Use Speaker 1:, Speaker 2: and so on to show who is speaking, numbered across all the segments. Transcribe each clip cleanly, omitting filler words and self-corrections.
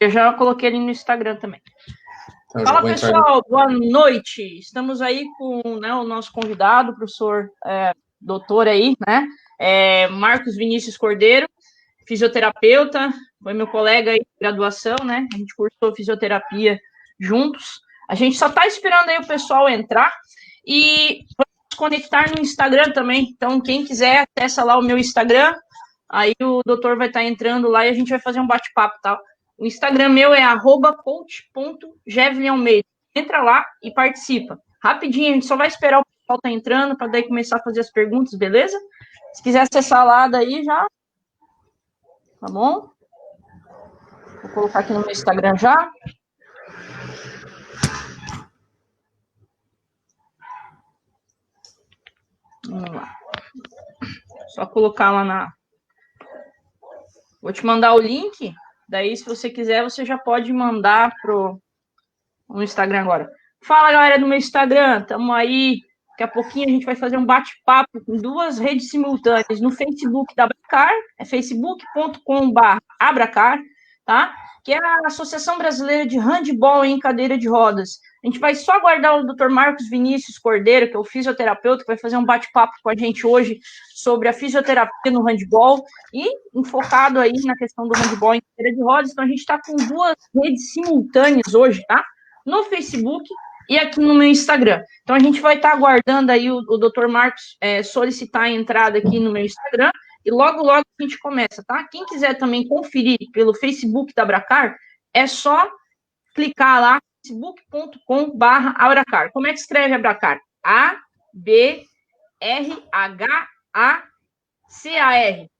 Speaker 1: Eu já coloquei ele no Instagram também.
Speaker 2: Então,
Speaker 1: fala, pessoal, boa noite. Estamos aí com, né, o nosso convidado, o professor doutor aí, né? Marcos Vinícius Cordeiro, fisioterapeuta, foi meu colega aí de graduação, né? A gente cursou fisioterapia juntos. A gente só está esperando aí o pessoal entrar e vamos conectar no Instagram também. Então, quem quiser, acessa lá o meu Instagram. Aí o doutor vai estar entrando lá e a gente vai fazer um bate-papo, tá? O Instagram meu é @coach.gevlinalmeida. Entra lá e participa. Rapidinho, a gente só vai esperar o pessoal estar entrando para daí começar a fazer as perguntas, beleza? Se quiser acessar lá, daí já. Tá bom? Vou colocar aqui no meu Instagram já. Vamos lá. Só colocar lá na... Vou te mandar o link. Daí, se você quiser, você já pode mandar no Instagram agora. Fala, galera do meu Instagram. Tamo aí. Daqui a pouquinho a gente vai fazer um bate-papo com 2 redes simultâneas. No Facebook da Abracar, é facebook.com/Abracar, tá? Que é a Associação Brasileira de Handebol em Cadeira de Rodas. A gente vai só aguardar o Dr. Marcos Vinícius Cordeiro, que é o fisioterapeuta, que vai fazer um bate-papo com a gente hoje sobre a fisioterapia no handebol e enfocado aí na questão do handebol em cadeira de rodas. Então, a gente está com 2 redes simultâneas hoje, tá? No Facebook e aqui no meu Instagram. Então, a gente vai estar aguardando aí o Dr. Marcos solicitar a entrada aqui no meu Instagram e logo, logo a gente começa, tá? Quem quiser também conferir pelo Facebook da Abracar, é só clicar lá, facebook.com/Abracar. Como é que escreve Abracar? ABRHACAR.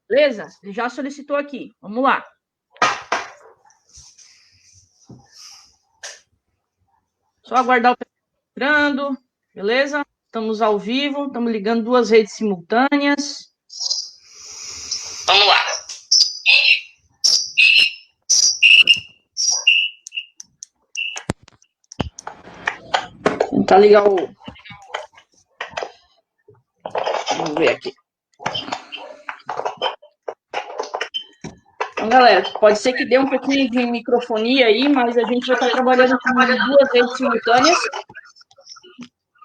Speaker 1: Beleza? Ele já solicitou aqui. Vamos lá. Só aguardar o pessoal entrando. Beleza? Estamos ao vivo. Estamos ligando 2 redes simultâneas. Vamos lá. Tentar ligar o... Vamos ver aqui. Então, galera, pode ser que dê um pouquinho de microfonia aí, mas a gente vai estar trabalhando com 2 redes simultâneas.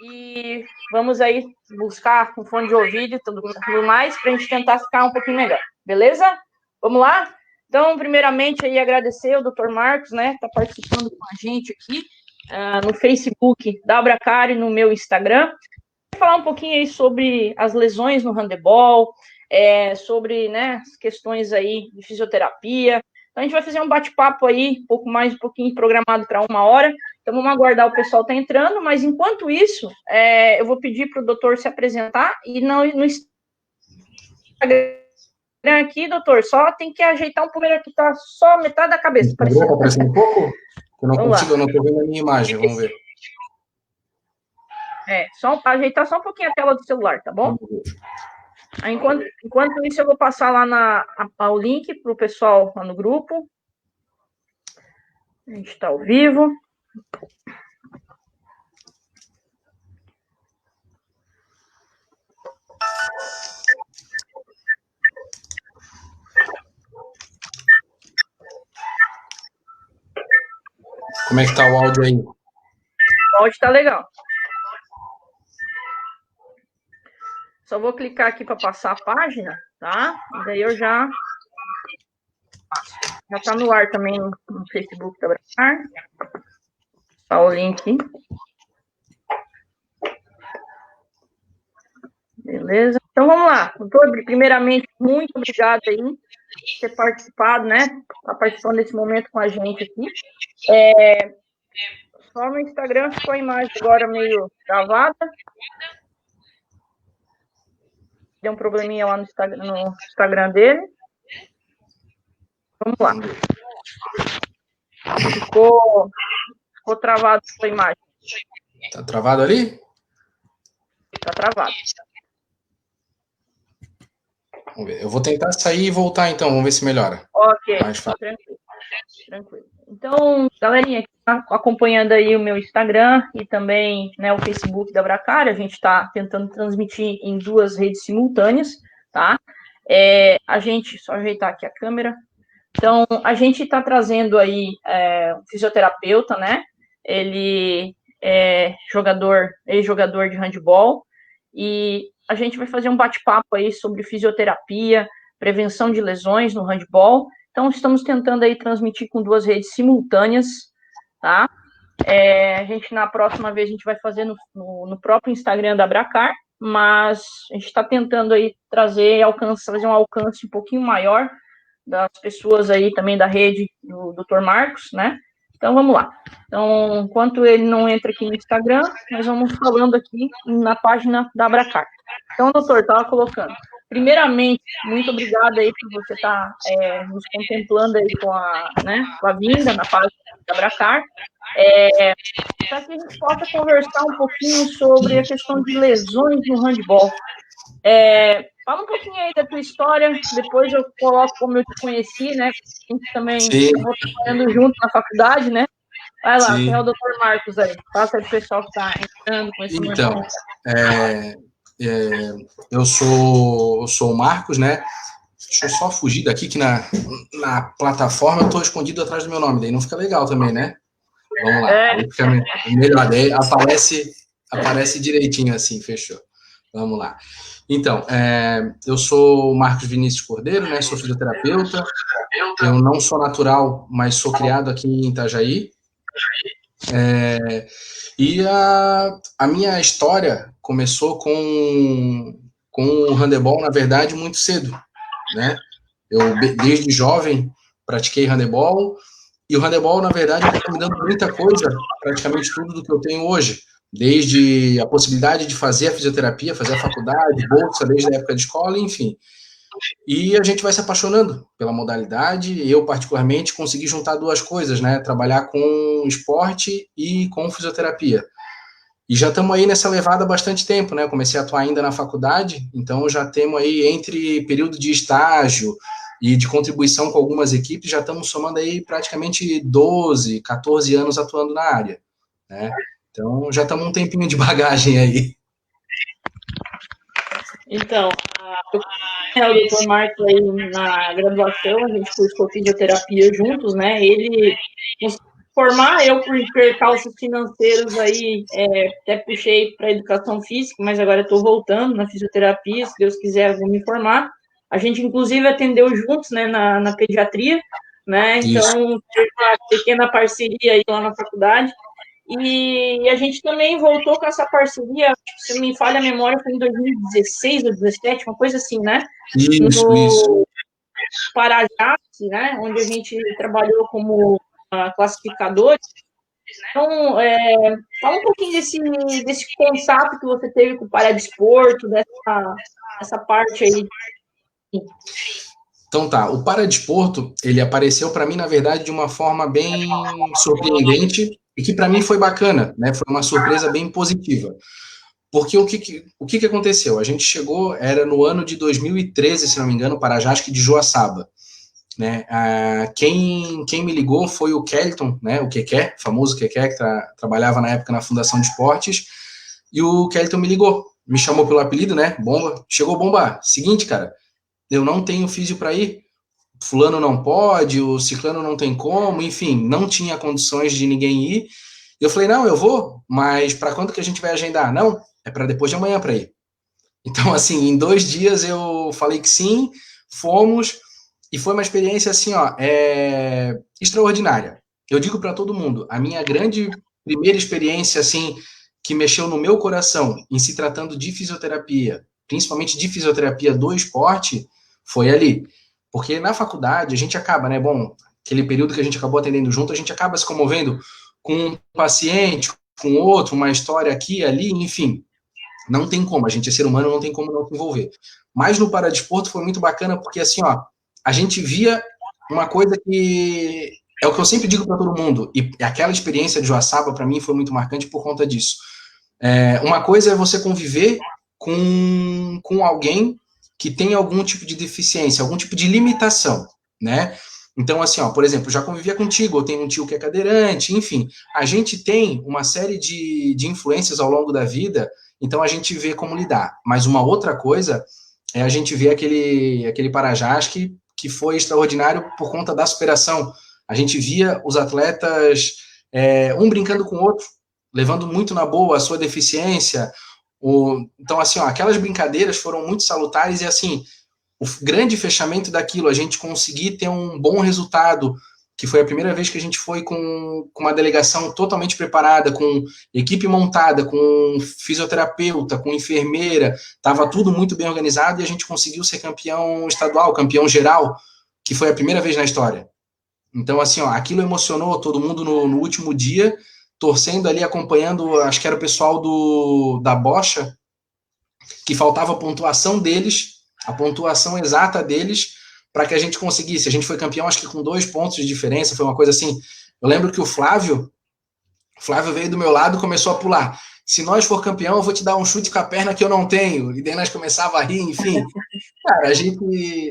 Speaker 1: E vamos aí buscar com fone de ouvido e tudo mais, para a gente tentar ficar um pouquinho melhor. Beleza? Vamos lá? Então, primeiramente, aí agradecer ao Dr. Marcos, né, que está participando com a gente aqui no Facebook da Abracar e no meu Instagram. Vou falar um pouquinho aí sobre as lesões no handebol, sobre, né, as questões aí de fisioterapia. Então, a gente vai fazer um bate-papo aí, um pouquinho programado para 1 hora. Então, vamos aguardar o pessoal tá entrando, mas enquanto isso, eu vou pedir para o doutor se apresentar e no Instagram aqui, doutor, só tem que ajeitar um pouquinho aqui, tá só metade da cabeça.
Speaker 2: Tá aparecendo um pouco? Eu não consigo, eu não estou vendo a minha imagem, vamos ver.
Speaker 1: Só ajeitar só um pouquinho a tela do celular, tá bom? Aí, enquanto isso, eu vou passar lá o link para o pessoal lá no grupo. A gente está ao vivo.
Speaker 2: Como é que tá o áudio aí?
Speaker 1: O áudio está legal. Só vou clicar aqui para passar a página, tá? E daí eu já está no ar também no Facebook da Abracar. Tá o link. Beleza? Então vamos lá. Doutor, primeiramente, muito obrigado aí por ter participado, né? Tá participando desse momento com a gente aqui. Só no Instagram ficou a imagem agora meio travada. Deu um probleminha lá no Instagram dele. Vamos lá. Ficou travado a imagem.
Speaker 2: Tá travado ali?
Speaker 1: Tá travado.
Speaker 2: Vamos ver. Eu vou tentar sair e voltar, então. Vamos ver se melhora.
Speaker 1: Ok. Tranquilo. Então, galerinha que está acompanhando aí o meu Instagram e também, né, o Facebook da Abracar, a gente está tentando transmitir em 2 redes simultâneas, tá? A gente, só ajeitar aqui a câmera. Então, a gente está trazendo aí um fisioterapeuta, né? Ele é ex-jogador de handebol, e a gente vai fazer um bate-papo aí sobre fisioterapia, prevenção de lesões no handebol. Então, estamos tentando aí transmitir com 2 redes simultâneas, tá? A gente, na próxima vez, a gente vai fazer no próprio Instagram da Abracar, mas a gente está tentando aí trazer um alcance um pouquinho maior das pessoas aí também da rede do Dr. Marcos, né? Então, vamos lá. Então, enquanto ele não entra aqui no Instagram, nós vamos falando aqui na página da Abracar. Então, doutor, estava colocando. Primeiramente, muito obrigada aí por você estar nos contemplando aí com a vinda na página da Abracar, para que a gente possa conversar um pouquinho sobre a questão de lesões no handebol. Fala um pouquinho aí da tua história, depois eu coloco como eu te conheci, né? A gente também estava trabalhando junto na faculdade, né? Vai lá, tem o Dr. Marcos aí. Passa aí pro pessoal que está entrando com esse
Speaker 2: Então, eu sou o Marcos, né? Deixa eu só fugir daqui, que na plataforma eu estou escondido atrás do meu nome, daí não fica legal também, né? Vamos lá, aí fica melhor, daí aparece direitinho assim, fechou. Vamos lá. Então, eu sou o Marcos Vinícius Cordeiro, né? Sou fisioterapeuta. Eu não sou natural, mas sou criado aqui em Itajaí. E a minha história começou com o handebol, na verdade, muito cedo, né? Eu, desde jovem, pratiquei handebol, e o handebol, na verdade, está me dando muita coisa, praticamente tudo do que eu tenho hoje, desde a possibilidade de fazer a fisioterapia, fazer a faculdade, bolsa, desde a época de escola, enfim. E a gente vai se apaixonando pela modalidade. Eu, particularmente, consegui juntar 2 coisas, né? Trabalhar com esporte e com fisioterapia. E já estamos aí nessa levada há bastante tempo, né? Comecei a atuar ainda na faculdade, então já temos aí, entre período de estágio e de contribuição com algumas equipes, já estamos somando aí praticamente 12, 14 anos atuando na área, né? Então já estamos um tempinho de bagagem aí.
Speaker 1: Então, o Dr. Marcos aí na graduação, a gente cursou fisioterapia juntos, né? Ele formar, eu por percalços financeiros aí, até puxei para educação física, mas agora estou voltando na fisioterapia, se Deus quiser, vou me formar. A gente, inclusive, atendeu juntos, né, na pediatria, né? Então, teve uma pequena parceria aí lá na faculdade. E a gente também voltou com essa parceria, se não me falha a memória, foi em 2016 ou 2017, uma coisa assim, né?
Speaker 2: Isso.
Speaker 1: Parajás, né? Onde a gente trabalhou como classificadores. Então, fala um pouquinho desse contato que você teve com o paradesporto, dessa parte aí.
Speaker 2: Então tá, o paradesporto, ele apareceu para mim, na verdade, de uma forma bem surpreendente e que para mim foi bacana, né? Foi uma surpresa bem positiva. Porque o que aconteceu? A gente chegou, era no ano de 2013, se não me engano, para Jasque de Joaçaba, né? Quem me ligou foi o Kelton, né? O Keké, famoso Keké, que trabalhava na época na Fundação de Esportes, e o Kelton me ligou, me chamou pelo apelido, né? Bomba. Chegou, Bomba. Seguinte, cara, eu não tenho físio para ir, fulano não pode, o ciclano não tem como, enfim, não tinha condições de ninguém ir. Eu falei, não, eu vou, mas para quando que a gente vai agendar? Não, é para depois de amanhã para ir. Então, assim, em 2 dias eu falei que sim, fomos, e foi uma experiência, assim, ó, extraordinária. Eu digo para todo mundo, a minha grande primeira experiência, assim, que mexeu no meu coração em se tratando de fisioterapia, principalmente de fisioterapia do esporte, foi ali. Porque na faculdade a gente acaba, né? Bom, aquele período que a gente acabou atendendo junto, a gente acaba se comovendo com um paciente, com outro, uma história aqui, ali, enfim. Não tem como, a gente é ser humano, não tem como não se envolver. Mas no paradesporto foi muito bacana, porque assim, ó, a gente via uma coisa que é o que eu sempre digo para todo mundo, e aquela experiência de Joaçaba, para mim, foi muito marcante por conta disso. Uma coisa é você conviver com alguém que tem algum tipo de deficiência, algum tipo de limitação, né? Então, assim, ó, por exemplo, já convivia contigo, eu tenho um tio que é cadeirante, enfim, a gente tem uma série de influências ao longo da vida, então a gente vê como lidar. Mas uma outra coisa é a gente ver aquele Parajás que que foi extraordinário por conta da superação. A gente via os atletas, um brincando com o outro, levando muito na boa a sua deficiência. Então, assim, aquelas brincadeiras foram muito salutares e, assim, o grande fechamento daquilo, a gente conseguir ter um bom resultado, que foi a primeira vez que a gente foi com uma delegação totalmente preparada, com equipe montada, com fisioterapeuta, com enfermeira, estava tudo muito bem organizado e a gente conseguiu ser campeão estadual, campeão geral, que foi a primeira vez na história. Então, assim, aquilo emocionou todo mundo no último dia, torcendo ali, acompanhando, acho que era o pessoal da bocha, que faltava a pontuação deles, a pontuação exata deles, para que a gente conseguisse. A gente foi campeão, acho que com 2 pontos de diferença, foi uma coisa assim. Eu lembro que o Flávio veio do meu lado e começou a pular. Se nós for campeão, eu vou te dar um chute com a perna que eu não tenho. E daí nós começava a rir, enfim. Cara,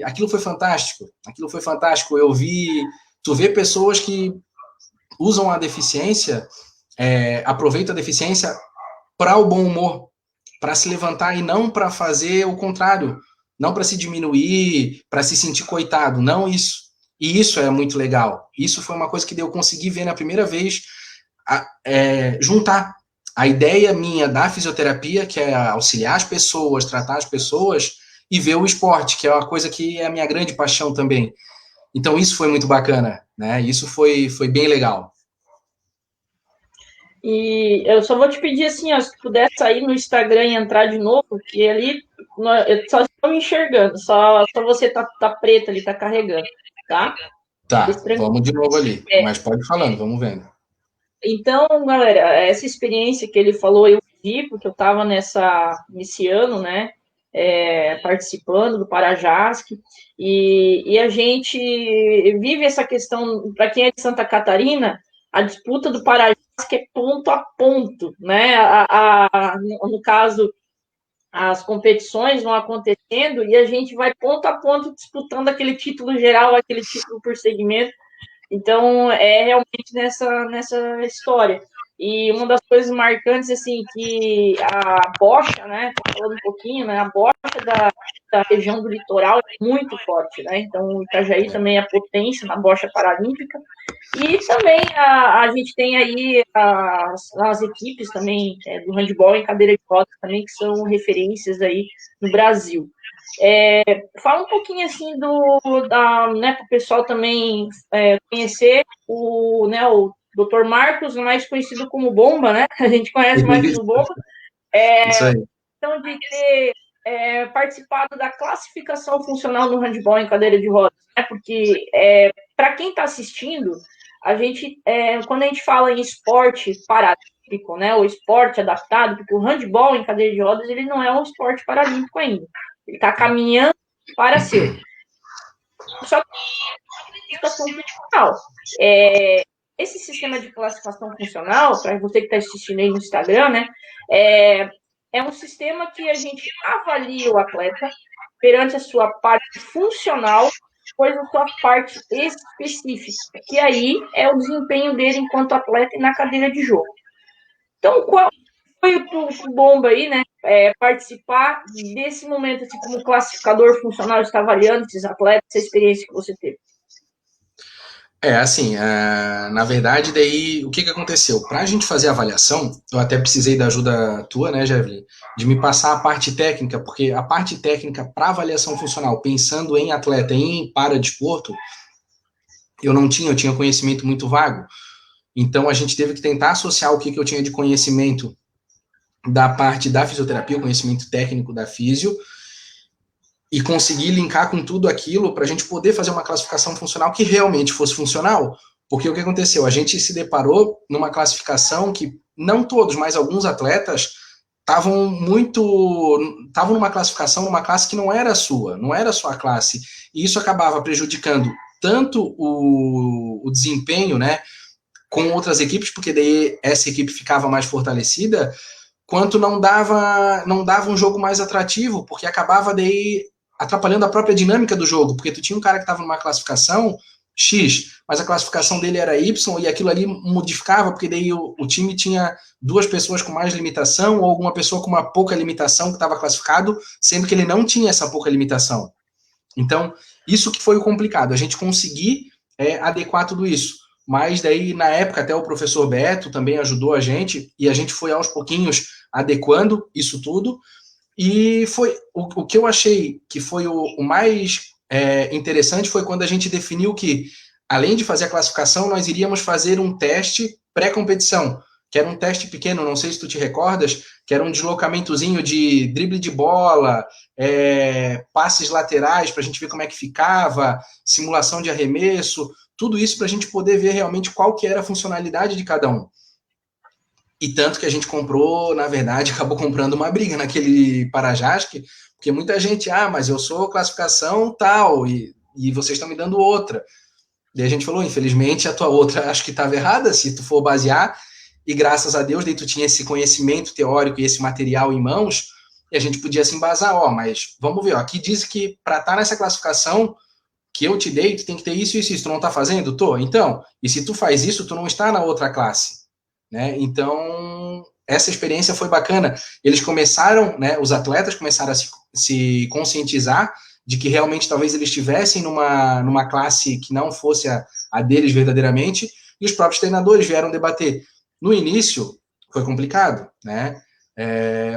Speaker 2: aquilo foi fantástico. Aquilo foi fantástico. Tu vê pessoas que usam a deficiência, aproveitam a deficiência para o bom humor, para se levantar e não para fazer o contrário. Não para se diminuir, para se sentir coitado, não isso. E isso é muito legal. Isso foi uma coisa que eu consegui ver na primeira vez, juntar a ideia minha da fisioterapia, que é auxiliar as pessoas, tratar as pessoas, e ver o esporte, que é uma coisa que é a minha grande paixão também. Então isso foi muito bacana, né? Isso foi bem legal.
Speaker 1: E eu só vou te pedir assim, ó, se tu puder sair no Instagram e entrar de novo, porque ali eu só estou me enxergando, só você tá preto ali, tá carregando, tá?
Speaker 2: Tá, vamos de novo ali, mas pode ir falando, vamos vendo.
Speaker 1: Então, galera, essa experiência que ele falou, eu vi, porque eu estava nesse ano, né, participando do Parajasc, e a gente vive essa questão, para quem é de Santa Catarina, a disputa do Parajasc é ponto a ponto, né, no caso, as competições vão acontecendo e a gente vai ponto a ponto disputando aquele título geral, aquele título por segmento. Então, é realmente nessa história. E uma das coisas marcantes, assim, que a bocha, né, falando um pouquinho, né, a bocha da região do litoral é muito forte, né, então o Itajaí também é potência na bocha paralímpica, e também a gente tem aí as equipes também do handebol em cadeira de rodas também, que são referências aí no Brasil. Fala um pouquinho assim né, para o pessoal também conhecer o Dr. Marcos, mais conhecido como Bomba, né? A gente conhece mais como Bomba.
Speaker 2: Isso aí.
Speaker 1: Então, de ter participado da classificação funcional no handebol em cadeira de rodas, né? Porque para quem está assistindo, quando a gente fala em esporte paralímpico, né, o esporte adaptado, porque o handebol em cadeira de rodas ele não é um esporte paralímpico ainda. Ele está caminhando para ser. Só que classificação funcional. Esse sistema de classificação funcional, para você que está assistindo aí no Instagram, né, é um sistema que a gente avalia o atleta perante a sua parte funcional, depois a sua parte específica, que aí é o desempenho dele enquanto atleta e na cadeira de jogo. Então, qual foi o Bomba aí, né, participar desse momento, assim, como classificador funcional, está avaliando esses atletas, essa experiência que você teve?
Speaker 2: Assim, na verdade, daí, o que aconteceu? Para a gente fazer a avaliação, eu até precisei da ajuda tua, né, Jevely, de me passar a parte técnica, porque a parte técnica para avaliação funcional, pensando em atleta e em paradesporto, eu tinha conhecimento muito vago. Então, a gente teve que tentar associar o que eu tinha de conhecimento da parte da fisioterapia, o conhecimento técnico da físio, e conseguir linkar com tudo aquilo para a gente poder fazer uma classificação funcional que realmente fosse funcional. Porque o que aconteceu? A gente se deparou numa classificação que não todos, mas alguns atletas estavam numa classificação, numa classe que não era a sua classe. E isso acabava prejudicando tanto o desempenho, né, com outras equipes, porque daí essa equipe ficava mais fortalecida, quanto não dava um jogo mais atrativo, porque acabava daí atrapalhando a própria dinâmica do jogo, porque tu tinha um cara que estava numa classificação X, mas a classificação dele era Y, e aquilo ali modificava, porque daí o time tinha 2 pessoas com mais limitação, ou alguma pessoa com uma pouca limitação que estava classificado, sendo que ele não tinha essa pouca limitação. Então, isso que foi o complicado, a gente conseguir adequar tudo isso. Mas daí, na época, até o professor Beto também ajudou a gente, e a gente foi aos pouquinhos adequando isso tudo, e foi o que eu achei que foi o mais interessante foi quando a gente definiu que, além de fazer a classificação, nós iríamos fazer um teste pré-competição, que era um teste pequeno, não sei se tu te recordas, que era um deslocamentozinho de drible de bola, passes laterais para a gente ver como é que ficava, simulação de arremesso, tudo isso para a gente poder ver realmente qual que era a funcionalidade de cada um. E tanto que a gente comprou, na verdade, acabou comprando uma briga naquele Parajasc, porque muita gente, mas eu sou classificação tal, e vocês estão me dando outra. E a gente falou, infelizmente, a tua outra acho que estava errada, se tu for basear, e graças a Deus, daí tu tinha esse conhecimento teórico e esse material em mãos, e a gente podia se embasar, mas vamos ver, aqui diz que para estar nessa classificação que eu te dei, tu tem que ter isso, isso, isso, tu não está fazendo? Tô, então, e se tu faz isso, tu não está na outra classe, né? Então, essa experiência foi bacana. Eles começaram, né, os atletas começaram a se conscientizar de que realmente talvez eles estivessem numa classe que não fosse a deles verdadeiramente, e os próprios treinadores vieram debater. No início, foi complicado, né?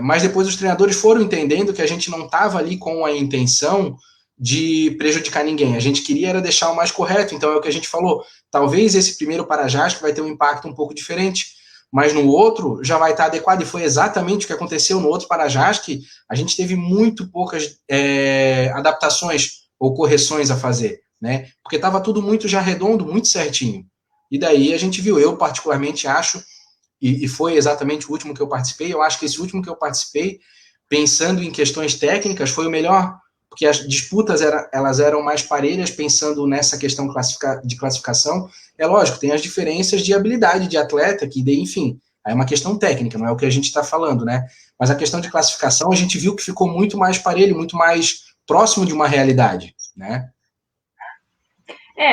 Speaker 2: Mas depois os treinadores foram entendendo que a gente não estava ali com a intenção de prejudicar ninguém. A gente queria era deixar o mais correto, então é o que a gente falou. Talvez esse primeiro Parajasc vai ter um impacto um pouco diferente, mas no outro já vai estar adequado, e foi exatamente o que aconteceu no outro Parajasc, que a gente teve muito poucas adaptações ou correções a fazer, né? Porque estava tudo muito já redondo, muito certinho. E daí a gente viu, eu particularmente acho, e foi exatamente o último que eu participei, eu acho que esse último que eu participei, pensando em questões técnicas, foi o melhor, porque as disputas elas eram mais parelhas, pensando nessa questão de classificação. É lógico, tem as diferenças de habilidade de atleta, que daí, enfim, é uma questão técnica, não é o que a gente está falando, né? Mas a questão de classificação, a gente viu que ficou muito mais parelho, muito mais próximo de uma realidade, né?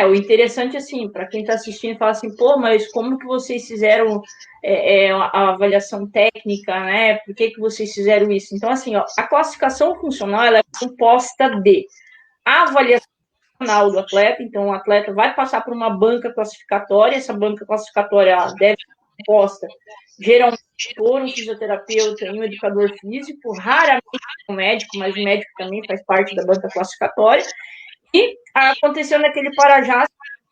Speaker 1: O interessante, assim, para quem está assistindo, fala assim, pô, mas como que vocês fizeram a avaliação técnica, né? Por que vocês fizeram isso? Então, assim, a classificação funcional, ela é composta de a avaliação funcional do atleta, então o atleta vai passar por uma banca classificatória, essa banca classificatória deve ser composta, geralmente, por um fisioterapeuta e um educador físico, raramente um médico, mas o médico também faz parte da banca classificatória. E aconteceu naquele Parajá,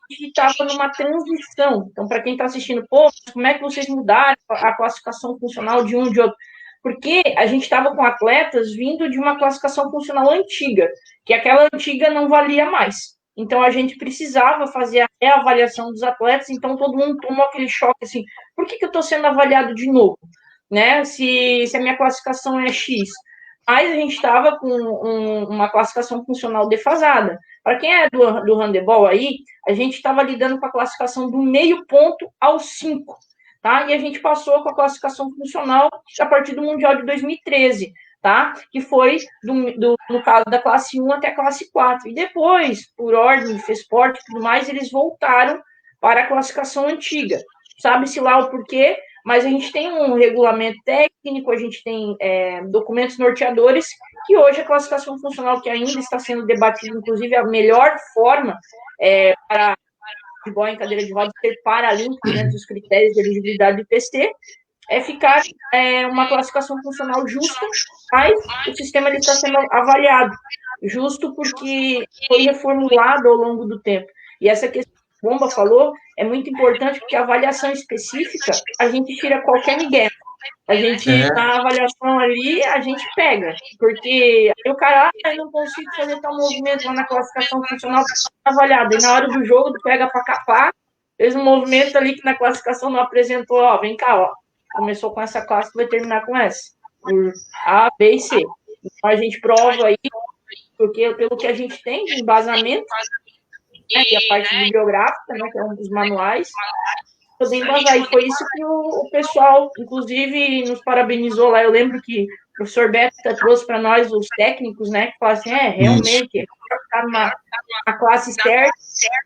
Speaker 1: que estava numa transição. Então, para quem está assistindo, pô, como é que vocês mudaram a classificação funcional de um de outro? Porque a gente estava com atletas vindo de uma classificação funcional antiga, que aquela antiga não valia mais. Então, a gente precisava fazer a reavaliação dos atletas, então todo mundo tomou aquele choque, assim, por que eu estou sendo avaliado de novo? Né? Se a minha classificação é X. Mas a gente estava com uma classificação funcional defasada. Para quem é do handebol aí, a gente estava lidando com a classificação do meio ponto ao 5, tá? E a gente passou com a classificação funcional a partir do Mundial de 2013, tá? Que foi, no caso da classe 1 até a classe 4. E depois, por ordem de FESPORT e tudo mais, eles voltaram para a classificação antiga. Sabe-se lá o porquê, mas a gente tem um regulamento técnico, a gente tem documentos norteadores, que hoje a classificação funcional, que ainda está sendo debatida, inclusive a melhor forma para futebol em cadeira de rodas ser paralímpico dentro dos critérios de elegibilidade do PST, é ficar uma classificação funcional justa, mas o sistema ele está sendo avaliado, justo porque foi reformulado ao longo do tempo. E essa questão que a Bomba falou é muito importante, porque a avaliação específica, a gente tira qualquer migué. A gente, na avaliação ali, a gente pega, porque aí o cara, eu não consigo fazer tal movimento lá na classificação funcional avaliada, e na hora do jogo, tu pega para capar, fez um movimento ali que na classificação não apresentou, vem cá, começou com essa classe, vai terminar com essa, por A, B e C. Então, a gente prova aí, porque pelo que a gente tem de embasamento, né, e a parte bibliográfica, né, que é um dos manuais, poder embasar. E foi isso que o pessoal, inclusive, nos parabenizou lá. Eu lembro que o professor Beto trouxe para nós os técnicos, né, que falaram assim, realmente, está na classe certa,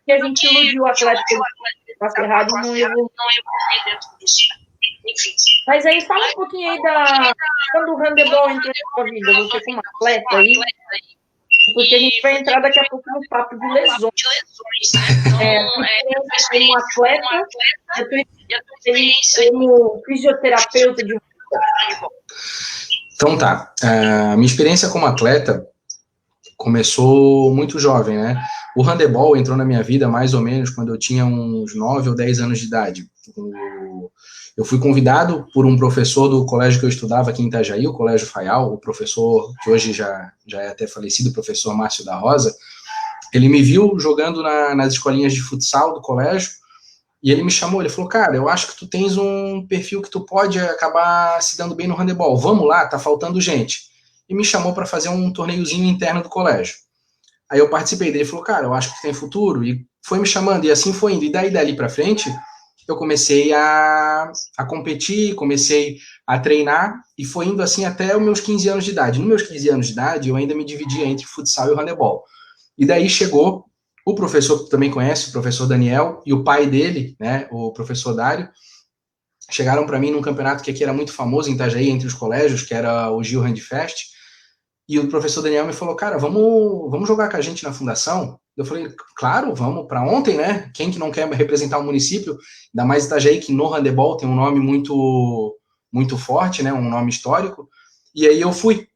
Speaker 1: e a gente iludiu o atleta que classe errado e não evoluiu. Mas aí, fala um pouquinho aí quando o handebol entrou na sua vida, você como atleta aí, porque a gente vai entrar daqui a pouco no papo de lesões. Como atleta, a tua experiência como fisioterapeuta de...
Speaker 2: Então tá, a minha experiência como atleta começou muito jovem, né? O handebol entrou na minha vida mais ou menos quando eu tinha uns 9 ou 10 anos de idade. Eu fui convidado por um professor do colégio que eu estudava aqui em Itajaí, o Colégio Faial, o professor que hoje já é até falecido, o professor Márcio da Rosa. Ele me viu jogando nas escolinhas de futsal do colégio e ele me chamou, ele falou, cara, eu acho que tu tens um perfil que tu pode acabar se dando bem no handebol, vamos lá, tá faltando gente. E me chamou para fazer um torneiozinho interno do colégio. Aí eu participei dele, falou, cara, eu acho que tem futuro, e foi me chamando, e assim foi indo, e daí dali para frente, eu comecei a competir, comecei a treinar, e foi indo assim até os meus 15 anos de idade. Nos meus 15 anos de idade, eu ainda me dividia entre futsal e o handebol. E daí chegou o professor que tu também conhece, o professor Daniel, e o pai dele, né, o professor Dário, chegaram para mim num campeonato que aqui era muito famoso em Itajaí, entre os colégios, que era o Gil Handfest, e o professor Daniel me falou, cara, vamos jogar com a gente na fundação? Eu falei, claro, vamos, para ontem, né? Quem que não quer representar o município? Ainda mais Itajaí, que no handebol tem um nome muito, muito forte, né? Um nome histórico. E aí eu fui.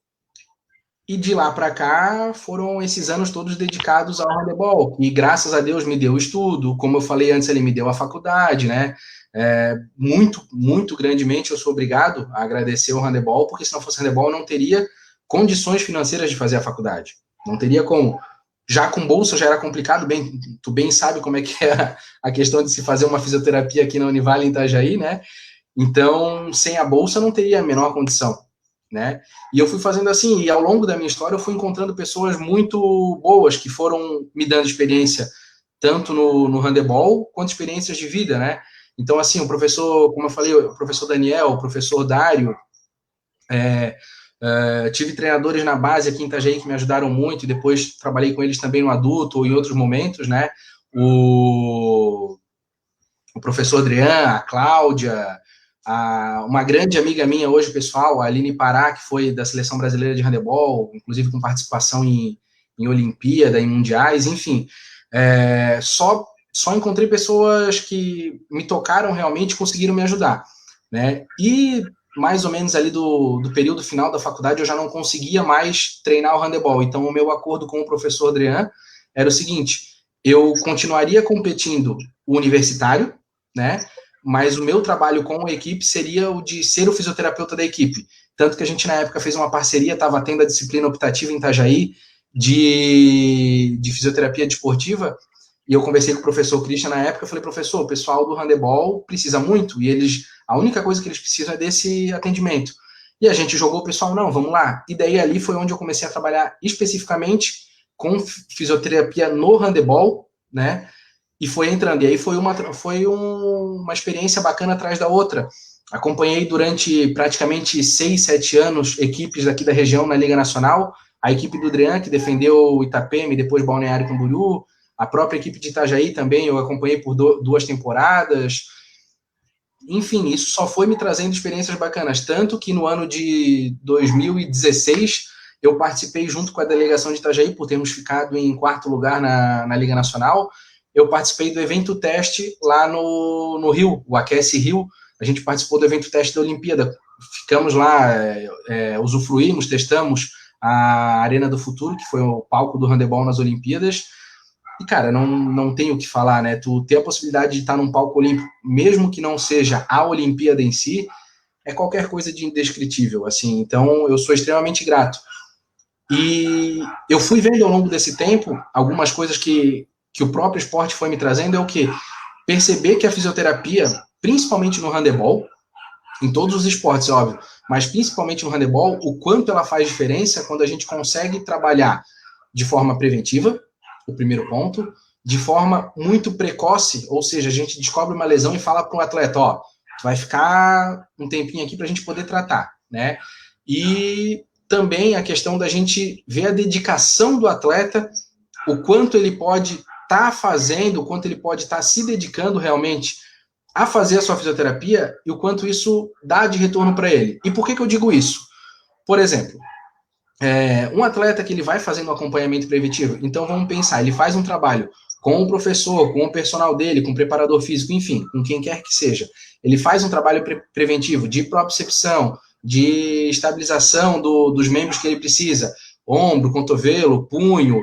Speaker 2: E de lá para cá foram esses anos todos dedicados ao handebol. E graças a Deus me deu estudo, como eu falei antes, ele me deu a faculdade, né? Muito, muito grandemente eu sou obrigado a agradecer o handebol, porque se não fosse handebol eu não teria condições financeiras de fazer a faculdade. Não teria como. Já com bolsa já era complicado, tu bem sabe como é que é a questão de se fazer uma fisioterapia aqui na Univale em Itajaí, né? Então, sem a bolsa não teria a menor condição, né? E eu fui fazendo assim, e ao longo da minha história eu fui encontrando pessoas muito boas que foram me dando experiência, tanto no handebol, quanto experiências de vida, né? Então, assim, o professor, como eu falei, o professor Daniel, o professor Dário, tive treinadores na base aqui em Itajaí que me ajudaram muito, e depois trabalhei com eles também no adulto ou em outros momentos, né? O professor Adrian, a Cláudia, uma grande amiga minha hoje, pessoal, a Aline Pará, que foi da Seleção Brasileira de Handebol, inclusive com participação em Olimpíada, em Mundiais, enfim. Só encontrei pessoas que me tocaram realmente, conseguiram me ajudar, né? E mais ou menos ali do período final da faculdade, eu já não conseguia mais treinar o handebol. Então, o meu acordo com o professor Adrian era o seguinte, eu continuaria competindo o universitário, né? Mas o meu trabalho com a equipe seria o de ser o fisioterapeuta da equipe. Tanto que a gente, na época, fez uma parceria, estava tendo a disciplina optativa em Itajaí de fisioterapia desportiva, e eu conversei com o professor Christian na época, eu falei, professor, o pessoal do handebol precisa muito, e a única coisa que eles precisam é desse atendimento. E a gente jogou o pessoal, não, vamos lá. E daí ali foi onde eu comecei a trabalhar especificamente com fisioterapia no handebol, né? E foi entrando. E aí foi uma experiência bacana atrás da outra. Acompanhei durante praticamente 6, 7 anos equipes daqui da região na Liga Nacional, a equipe do Adrian, que defendeu o Itapema e depois Balneário Camboriú, a própria equipe de Itajaí também eu acompanhei por 2 temporadas. Enfim, isso só foi me trazendo experiências bacanas, tanto que no ano de 2016 eu participei junto com a delegação de Itajaí, por termos ficado em 4º lugar na Liga Nacional, eu participei do evento teste lá no Rio, o Aquece Rio, a gente participou do evento teste da Olimpíada, ficamos lá, usufruímos, testamos a Arena do Futuro, que foi o palco do handebol nas Olimpíadas. E, cara, não tenho o que falar, né? Tu ter a possibilidade de estar num palco olímpico, mesmo que não seja a Olimpíada em si, é qualquer coisa de indescritível, assim. Então, eu sou extremamente grato. E eu fui vendo ao longo desse tempo algumas coisas que o próprio esporte foi me trazendo, é o quê? Perceber que a fisioterapia, principalmente no handebol, em todos os esportes, óbvio, mas principalmente no handebol, o quanto ela faz diferença quando a gente consegue trabalhar de forma preventiva, o primeiro ponto, de forma muito precoce, ou seja, a gente descobre uma lesão e fala para o atleta, ó, vai ficar um tempinho aqui para a gente poder tratar, né? E também a questão da gente ver a dedicação do atleta, o quanto ele pode estar fazendo, o quanto ele pode estar se dedicando realmente a fazer a sua fisioterapia e o quanto isso dá de retorno para ele. E por que eu digo isso? Por exemplo, um atleta que ele vai fazendo um acompanhamento preventivo, então vamos pensar, ele faz um trabalho com o professor, com o personal dele, com o preparador físico, enfim, com quem quer que seja. Ele faz um trabalho preventivo de propriocepção, de estabilização dos membros que ele precisa, ombro, cotovelo, punho,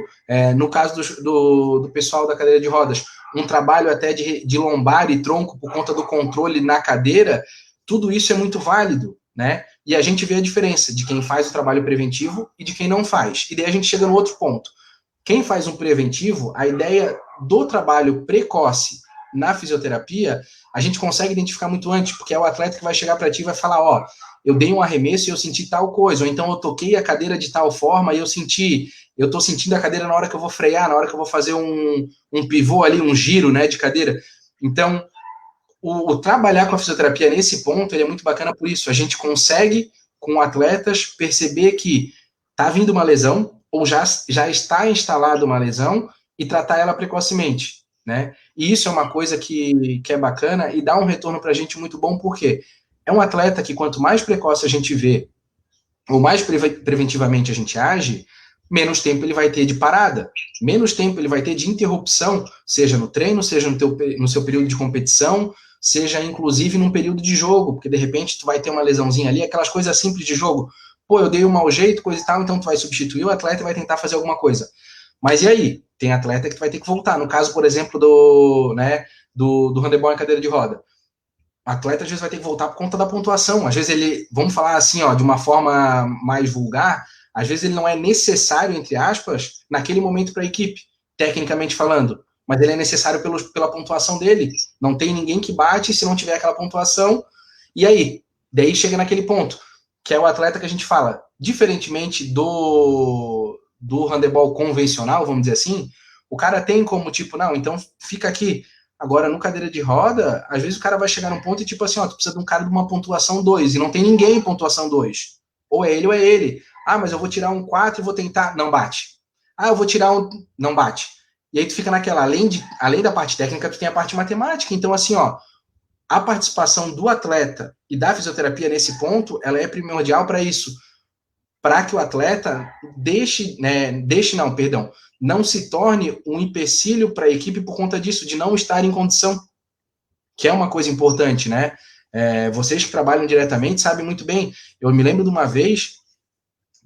Speaker 2: no caso do pessoal da cadeira de rodas, um trabalho até de lombar e tronco por conta do controle na cadeira, tudo isso é muito válido, né? E a gente vê a diferença de quem faz o trabalho preventivo e de quem não faz. E daí a gente chega no outro ponto. Quem faz um preventivo, a ideia do trabalho precoce na fisioterapia, a gente consegue identificar muito antes, porque é o atleta que vai chegar para ti e vai falar, ó, eu dei um arremesso e eu senti tal coisa, ou então eu toquei a cadeira de tal forma e eu tô sentindo a cadeira na hora que eu vou frear, na hora que eu vou fazer um pivô ali, um giro, né, de cadeira. Então, o trabalhar com a fisioterapia nesse ponto, ele é muito bacana por isso. A gente consegue, com atletas, perceber que tá vindo uma lesão, ou já está instalada uma lesão, e tratar ela precocemente, né? E isso é uma coisa que é bacana e dá um retorno para a gente muito bom, porque é um atleta que quanto mais precoce a gente vê, ou mais preventivamente a gente age, menos tempo ele vai ter de parada, menos tempo ele vai ter de interrupção, seja no treino, seja no seu período de competição, seja inclusive num período de jogo, porque de repente tu vai ter uma lesãozinha ali, aquelas coisas simples de jogo, pô, eu dei um mau jeito, coisa e tal, então tu vai substituir o atleta e vai tentar fazer alguma coisa. Mas e aí? Tem atleta que tu vai ter que voltar. No caso, por exemplo, do handebol em cadeira de roda. O atleta às vezes vai ter que voltar por conta da pontuação. Às vezes ele, vamos falar assim, ó, de uma forma mais vulgar, às vezes ele não é necessário, entre aspas, naquele momento para a equipe, tecnicamente falando. Mas ele é necessário pela pontuação dele. Não tem ninguém que bate se não tiver aquela pontuação. E aí? Daí chega naquele ponto, que é o atleta que a gente fala, diferentemente do handebol convencional, vamos dizer assim, o cara tem como, tipo, não, então fica aqui. Agora, no cadeira de roda, às vezes o cara vai chegar num ponto e, tipo assim, ó, tu precisa de um cara de uma pontuação 2, e não tem ninguém em pontuação 2. Ou é ele ou é ele. Ah, mas eu vou tirar um 4 e vou tentar. Não bate. Ah, eu vou tirar um. Não bate. E aí tu fica naquela, além da parte técnica, tu tem a parte matemática. Então, assim, ó, a participação do atleta e da fisioterapia nesse ponto, ela é primordial para isso. Para que o atleta não se torne um empecilho para a equipe por conta disso, de não estar em condição, que é uma coisa importante, né? Vocês que trabalham diretamente sabem muito bem. Eu me lembro de uma vez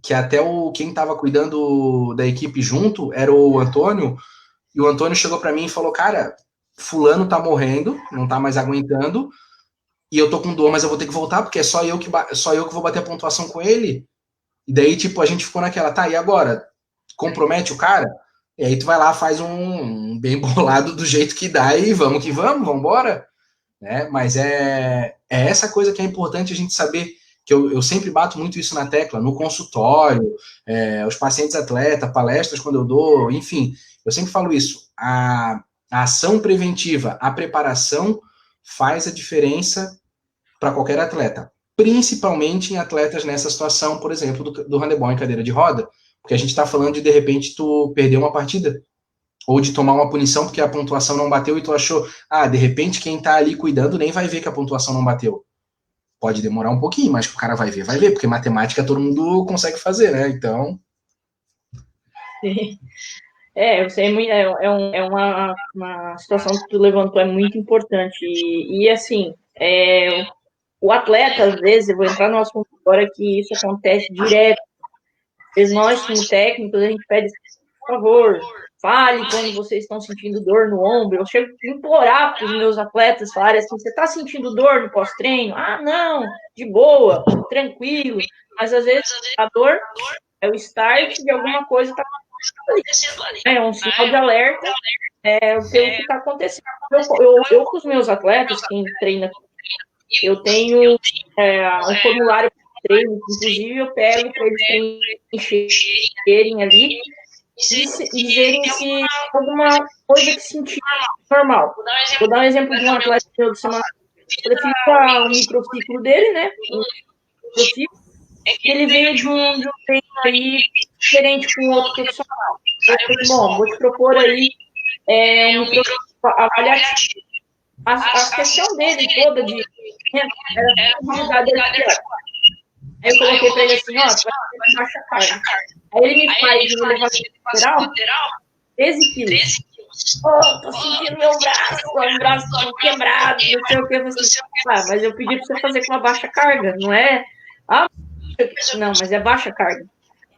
Speaker 2: que até quem estava cuidando da equipe junto era o Antônio, e o Antônio chegou para mim e falou, cara, fulano tá morrendo, não tá mais aguentando, e eu tô com dor, mas eu vou ter que voltar, porque é só eu que vou bater a pontuação com ele. E daí, tipo, a gente ficou naquela, tá, e agora? Compromete o cara? E aí tu vai lá, faz um bem bolado do jeito que dá e vamos que vamos embora. Né? Mas é essa coisa que é importante a gente saber, que eu sempre bato muito isso na tecla, no consultório, os pacientes atleta, palestras quando eu dou, enfim, eu sempre falo isso, a ação preventiva, a preparação faz a diferença para qualquer atleta, principalmente em atletas nessa situação, por exemplo, do handebol em cadeira de roda, porque a gente está falando de repente, tu perder uma partida, ou de tomar uma punição porque a pontuação não bateu e tu achou, de repente quem tá ali cuidando nem vai ver que a pontuação não bateu. Pode demorar um pouquinho, mas que o cara vai ver, porque matemática todo mundo consegue fazer, né? Então...
Speaker 1: Sim. Eu sei, uma situação que tu levantou é muito importante. E assim, o atleta, às vezes, eu vou entrar no assunto agora que isso acontece direto. Às vezes nós, como técnicos, a gente pede, por favor, fale quando vocês estão sentindo dor no ombro. Eu chego a implorar para os meus atletas falarem assim, você está sentindo dor no pós-treino? Ah, não, de boa, tranquilo. Mas, às vezes, a dor é o start de alguma coisa que está acontecendo ali. É um sinal de alerta pelo que está acontecendo. Eu, com os meus atletas, quem treina, eu tenho um formulário de treino, inclusive eu pego para eles preencherem ali e dizerem se alguma coisa que sentir normal. Vou dar um exemplo de um atleta meu de semana. Ele fica o microciclo dele, né? O microciclo, que ele veio de um treino aí diferente com outro profissional. Eu falei, bom, vou te propor aí um microciclo avaliativo. A questão dele toda era a atividade dele. Aí eu coloquei para ele assim, ó, tu vai baixa carga. Aí ele me faz no elevador lateral 13 quilos. Oh, tô sentindo meu braço, o braço quebrado, não sei o que. Mas eu pedi para você fazer com uma baixa carga, não é? Não, mas é baixa carga.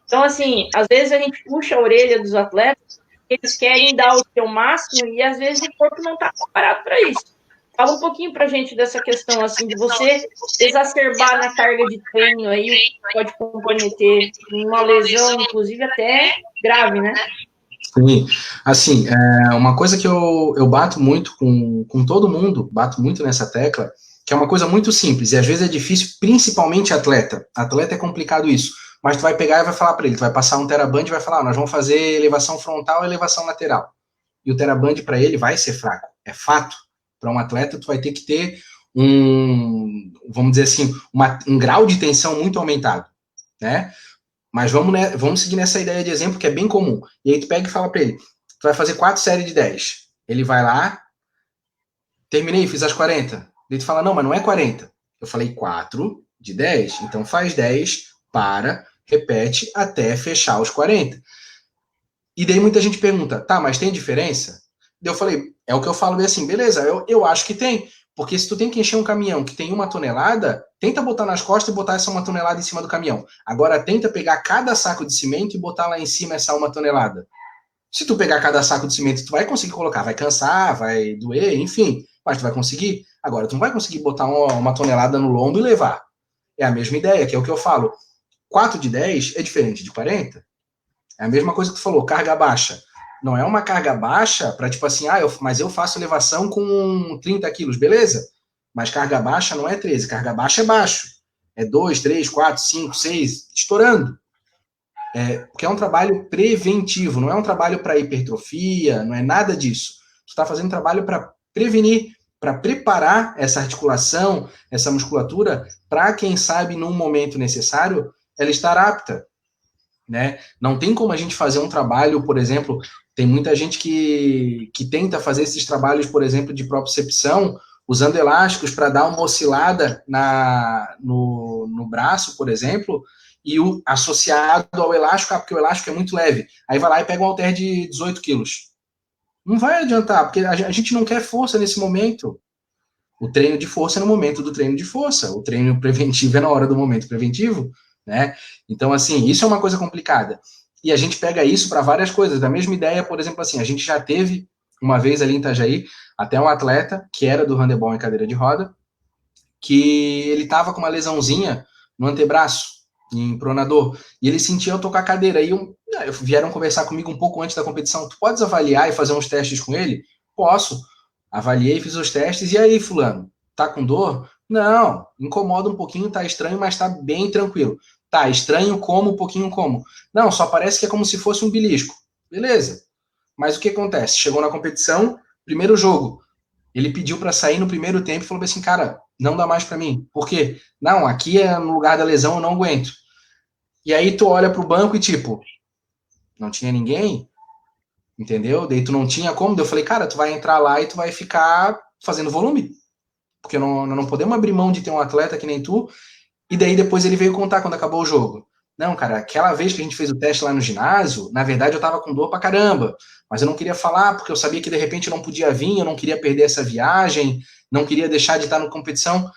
Speaker 1: Então, assim, às vezes a gente puxa a orelha dos atletas, eles querem dar o seu máximo e às vezes o corpo não está preparado para isso. Fala um pouquinho para a gente dessa questão, assim, de você exacerbar na carga de treino aí, pode comprometer uma lesão, inclusive até grave, né?
Speaker 2: Sim, assim, uma coisa que eu bato muito com todo mundo, bato muito nessa tecla, que é uma coisa muito simples, e às vezes é difícil, principalmente atleta. Atleta é complicado isso, mas tu vai pegar e vai falar para ele, tu vai passar um TheraBand e vai falar, nós vamos fazer elevação frontal e elevação lateral. E o TheraBand para ele vai ser fraco, é fato. Para um atleta, tu vai ter que ter vamos dizer assim, um grau de tensão muito aumentado, né? Mas vamos seguir nessa ideia de exemplo que é bem comum. E aí tu pega e fala para ele, tu vai fazer 4 séries de 10. Ele vai lá, terminei, fiz as 40. Ele fala, não, mas não é 40. Eu falei 4 de 10, então faz 10, repete até fechar os 40. E daí muita gente pergunta, tá, mas tem diferença? Eu falei, é o que eu falo bem assim, beleza, eu acho que tem. Porque se tu tem que encher um caminhão que tem 1 tonelada, tenta botar nas costas e botar essa 1 tonelada em cima do caminhão. Agora tenta pegar cada saco de cimento e botar lá em cima essa 1 tonelada. Se tu pegar cada saco de cimento, tu vai conseguir colocar, vai cansar, vai doer, enfim, mas tu vai conseguir. Agora, tu não vai conseguir botar 1 tonelada no lombo e levar. É a mesma ideia, que é o que eu falo. 4 de 10 é diferente de 40. É a mesma coisa que tu falou, carga baixa. Não é uma carga baixa para tipo assim, mas eu faço elevação com 30 quilos, beleza? Mas carga baixa não é 13, carga baixa é baixo. É 2, 3, 4, 5, 6, estourando. Porque é um trabalho preventivo, não é um trabalho para hipertrofia, não é nada disso. Tu está fazendo trabalho para prevenir, para preparar essa articulação, essa musculatura, para quem sabe, num momento necessário, ela estar apta. Né? Não tem como a gente fazer um trabalho, por exemplo, tem muita gente que tenta fazer esses trabalhos, por exemplo, de propriocepção, usando elásticos para dar uma oscilada no braço, por exemplo, e associado ao elástico, porque o elástico é muito leve. Aí vai lá e pega um halter de 18 quilos. Não vai adiantar, porque a gente não quer força nesse momento. O treino de força é no momento do treino de força. O treino preventivo é na hora do momento preventivo, né? Então, assim, isso é uma coisa complicada. E a gente pega isso para várias coisas. Da mesma ideia, por exemplo, assim, a gente já teve uma vez ali em Itajaí, até um atleta que era do handebol em cadeira de roda, que ele estava com uma lesãozinha no antebraço, em pronador, e ele sentia eu tocar a cadeira. E vieram conversar comigo um pouco antes da competição. Tu podes avaliar e fazer uns testes com ele? Posso. Avaliei, fiz os testes, e aí, fulano, tá com dor? Não, incomoda um pouquinho, tá estranho, mas tá bem tranquilo. Tá, estranho como, um pouquinho como. Não, só parece que é como se fosse um belisco. Beleza. Mas o que acontece? Chegou na competição, primeiro jogo, ele pediu para sair no primeiro tempo e falou assim, cara, não dá mais para mim. Por quê? Não, aqui é no lugar da lesão, eu não aguento. E aí tu olha pro banco e tipo, não tinha ninguém, entendeu? Daí tu não tinha como, daí eu falei, cara, tu vai entrar lá e tu vai ficar fazendo volume. Porque não podemos abrir mão de ter um atleta que nem tu. E daí depois ele veio contar quando acabou o jogo. Não, cara, aquela vez que a gente fez o teste lá no ginásio, na verdade eu tava com dor pra caramba. Mas eu não queria falar porque eu sabia que de repente eu não podia vir, eu não queria perder essa viagem, não queria deixar de estar na competição.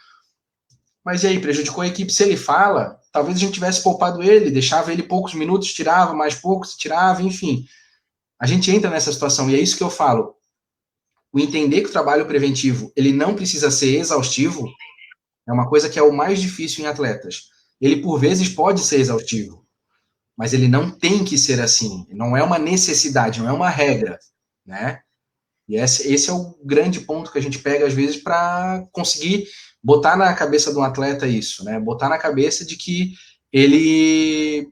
Speaker 2: Mas e aí, prejudicou a equipe? Se ele fala, talvez a gente tivesse poupado ele, deixava ele poucos minutos, tirava mais poucos, tirava, enfim. A gente entra nessa situação e é isso que eu falo. O entender que o trabalho preventivo ele não precisa ser exaustivo é uma coisa que é o mais difícil em atletas. Ele, por vezes, pode ser exaustivo, mas ele não tem que ser assim. Não é uma necessidade, não é uma regra, né? E esse é o grande ponto que a gente pega, às vezes, para conseguir botar na cabeça de um atleta isso, né? Botar na cabeça de que ele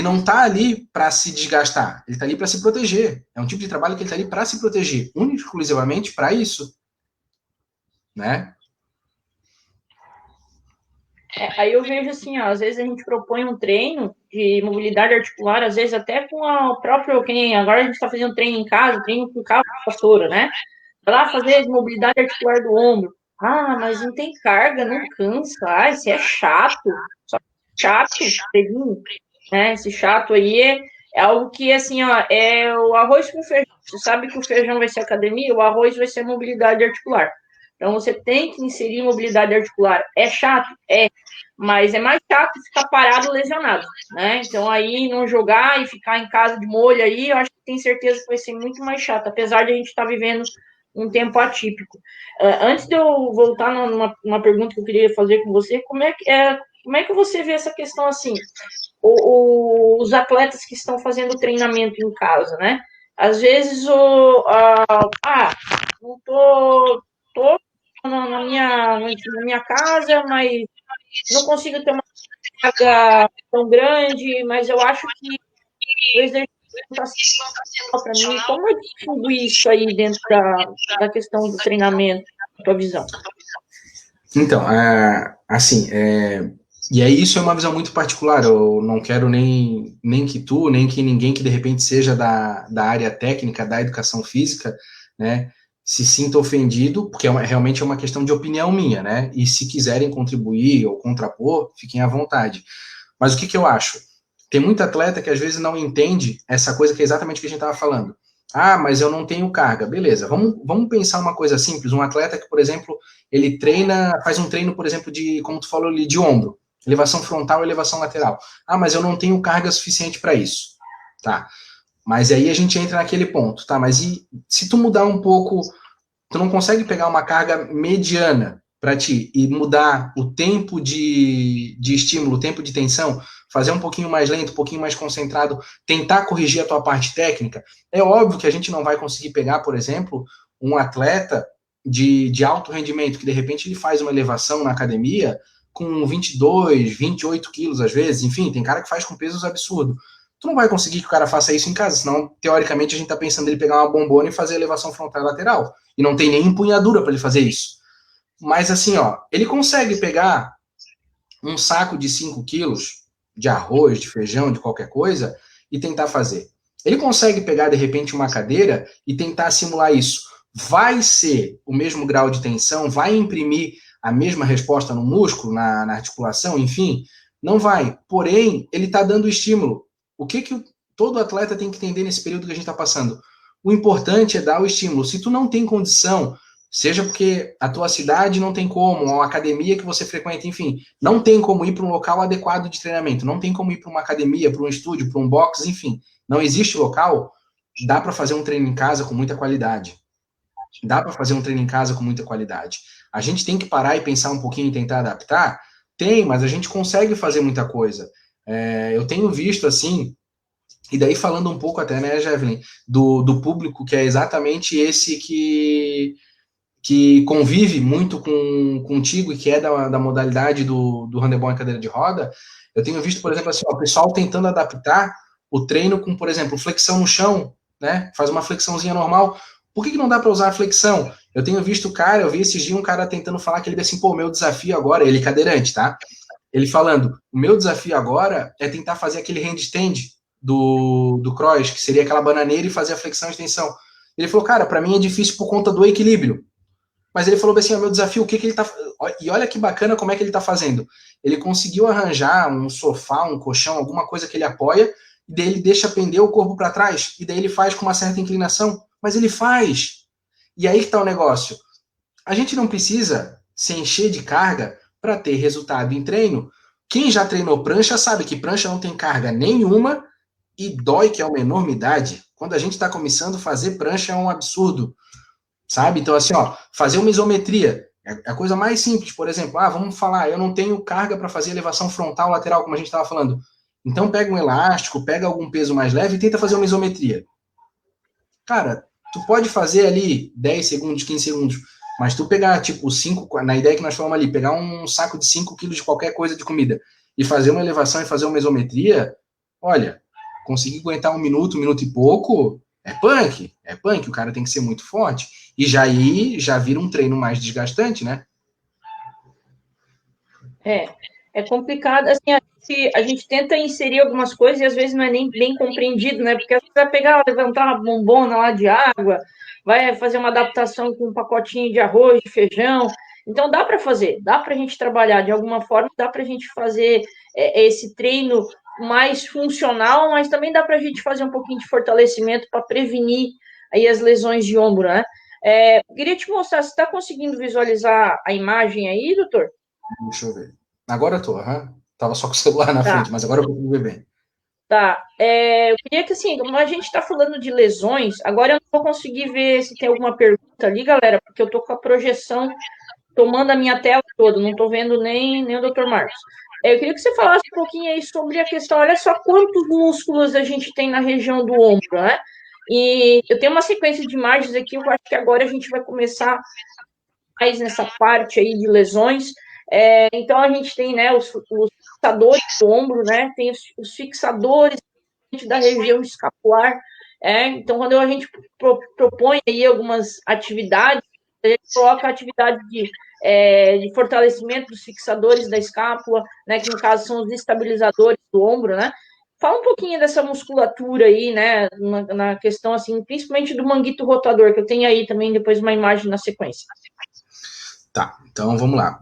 Speaker 2: não está ali para se desgastar, ele está ali para se proteger. É um tipo de trabalho que ele está ali para se proteger, único e exclusivamente para isso, né?
Speaker 1: Aí eu vejo assim, ó, às vezes a gente propõe um treino de mobilidade articular, às vezes até com o próprio, que nem agora a gente está fazendo treino em casa, treino com carro de vassoura, né? Vai lá fazer mobilidade articular do ombro. Ah, mas não tem carga, não cansa. Ah, isso é chato. chato, né? Esse chato aí é algo que, assim, ó, é o arroz com feijão. Você sabe que o feijão vai ser academia, o arroz vai ser mobilidade articular. Então, você tem que inserir mobilidade articular. É chato? É. Mas é mais chato ficar parado lesionado, né? Então, aí, não jogar e ficar em casa de molho aí, eu acho que tenho certeza que vai ser muito mais chato, apesar de a gente estar vivendo um tempo atípico. Antes de eu voltar numa pergunta que eu queria fazer com você, como é que você vê essa questão, assim, os atletas que estão fazendo treinamento em casa, né? Às vezes, não tô na minha casa, mas não consigo ter uma carga tão grande, mas eu acho que o exercício está sendo para mim. Como eu distinguir isso aí dentro da questão do treinamento, da tua visão?
Speaker 2: Então, assim, e aí isso é uma visão muito particular, eu não quero nem que tu, nem que ninguém que de repente seja da área técnica, da educação física, né, se sinta ofendido, porque realmente é uma questão de opinião minha, né, e se quiserem contribuir ou contrapor, fiquem à vontade. Mas o que que eu acho? Tem muito atleta que às vezes não entende essa coisa que é exatamente o que a gente estava falando. Ah, mas eu não tenho carga. Beleza, vamos pensar uma coisa simples. Um atleta que, por exemplo, ele faz um treino, por exemplo, como tu falou ali, de ombro, elevação frontal e elevação lateral. Ah, mas eu não tenho carga suficiente para isso. Tá. Mas aí a gente entra naquele ponto, tá? Mas e se tu mudar um pouco, tu não consegue pegar uma carga mediana para ti e mudar o tempo de estímulo, o tempo de tensão, fazer um pouquinho mais lento, um pouquinho mais concentrado, tentar corrigir a tua parte técnica? É óbvio que a gente não vai conseguir pegar, por exemplo, um atleta de alto rendimento, que de repente ele faz uma elevação na academia com 22, 28 quilos às vezes, enfim, tem cara que faz com pesos absurdos. Tu não vai conseguir que o cara faça isso em casa, senão, teoricamente, a gente tá pensando ele pegar uma bombona e fazer elevação frontal e lateral. E não tem nem empunhadura para ele fazer isso. Mas assim, ó, ele consegue pegar um saco de 5 quilos de arroz, de feijão, de qualquer coisa, e tentar fazer. Ele consegue pegar, de repente, uma cadeira e tentar simular isso. Vai ser o mesmo grau de tensão? Vai imprimir a mesma resposta no músculo, na articulação, enfim? Não vai. Porém, ele está dando estímulo. O que todo atleta tem que entender nesse período que a gente está passando? O importante é dar o estímulo. Se tu não tem condição, seja porque a tua cidade não tem como, ou a academia que você frequenta, enfim, não tem como ir para um local adequado de treinamento, não tem como ir para uma academia, para um estúdio, para um box, enfim, não existe local, dá para fazer um treino em casa com muita qualidade. Dá para fazer um treino em casa com muita qualidade. A gente tem que parar e pensar um pouquinho e tentar adaptar? Tem, mas a gente consegue fazer muita coisa. Eu tenho visto, assim, e daí falando um pouco até, né, Evelyn, do público que é exatamente esse que convive muito contigo e que é da modalidade do handebol em cadeira de roda, eu tenho visto, por exemplo, assim, ó, o pessoal tentando adaptar o treino com, por exemplo, flexão no chão, né? Faz uma flexãozinha normal. Por que não dá para usar a flexão? Eu tenho visto eu vi esses dias um cara tentando falar que ele assim, pô, meu desafio agora, ele cadeirante, tá? Ele falando, o meu desafio agora é tentar fazer aquele handstand do cross, que seria aquela bananeira e fazer a flexão e extensão. Ele falou, cara, para mim é difícil por conta do equilíbrio. Mas ele falou assim, o meu desafio, o que ele tá... E olha que bacana como é que ele tá fazendo. Ele conseguiu arranjar um sofá, um colchão, alguma coisa que ele apoia, e daí ele deixa pender o corpo para trás, e daí ele faz com uma certa inclinação. Mas ele faz. E aí que tá o negócio. A gente não precisa se encher de carga para ter resultado em treino. Quem já treinou prancha sabe que prancha não tem carga nenhuma e dói, que é uma enormidade. Quando a gente está começando, fazer prancha é um absurdo. Sabe? Então, assim, ó, fazer uma isometria é a coisa mais simples. Por exemplo, vamos falar, eu não tenho carga para fazer elevação frontal, lateral, como a gente estava falando. Então, pega um elástico, pega algum peso mais leve e tenta fazer uma isometria. Cara, tu pode fazer ali 10 segundos, 15 segundos, mas tu pegar, tipo, 5, na ideia que nós falamos ali, pegar um saco de 5 quilos de qualquer coisa de comida e fazer uma elevação e fazer uma isometria, olha, conseguir aguentar um minuto e pouco, é punk, o cara tem que ser muito forte. E já vira um treino mais desgastante, né?
Speaker 1: É complicado, assim, a gente tenta inserir algumas coisas e às vezes não é nem bem compreendido, né? Porque você vai pegar, levantar uma bombona lá de água, vai fazer uma adaptação com um pacotinho de arroz, de feijão, Então, dá para fazer, dá para a gente trabalhar de alguma forma, dá para a gente fazer esse treino mais funcional, mas também dá para a gente fazer um pouquinho de fortalecimento para prevenir aí as lesões de ombro, né? Queria te mostrar, você está conseguindo visualizar a imagem aí, doutor?
Speaker 2: Deixa eu ver. Agora eu tô, tava só com o celular na frente, mas agora eu consigo ver bem.
Speaker 1: Tá. Eu queria que, assim, como a gente está falando de lesões, agora eu não vou conseguir ver se tem alguma pergunta ali, galera, porque eu tô com a projeção tomando a minha tela toda, não tô vendo nem o doutor Marcos. Eu queria que você falasse um pouquinho aí sobre a questão, olha só quantos músculos a gente tem na região do ombro, né? E eu tenho uma sequência de imagens aqui, eu acho que agora a gente vai começar mais nessa parte aí de lesões. Então, a gente tem, né, os fixadores do ombro, né? Tem os fixadores da região escapular. Então, quando a gente propõe aí algumas atividades, a gente coloca a atividade de fortalecimento dos fixadores da escápula, né, que no caso são os estabilizadores do ombro, né? Fala um pouquinho dessa musculatura aí, né, na questão, assim, principalmente do manguito rotador, que eu tenho aí também depois uma imagem na sequência.
Speaker 2: Tá, então vamos lá.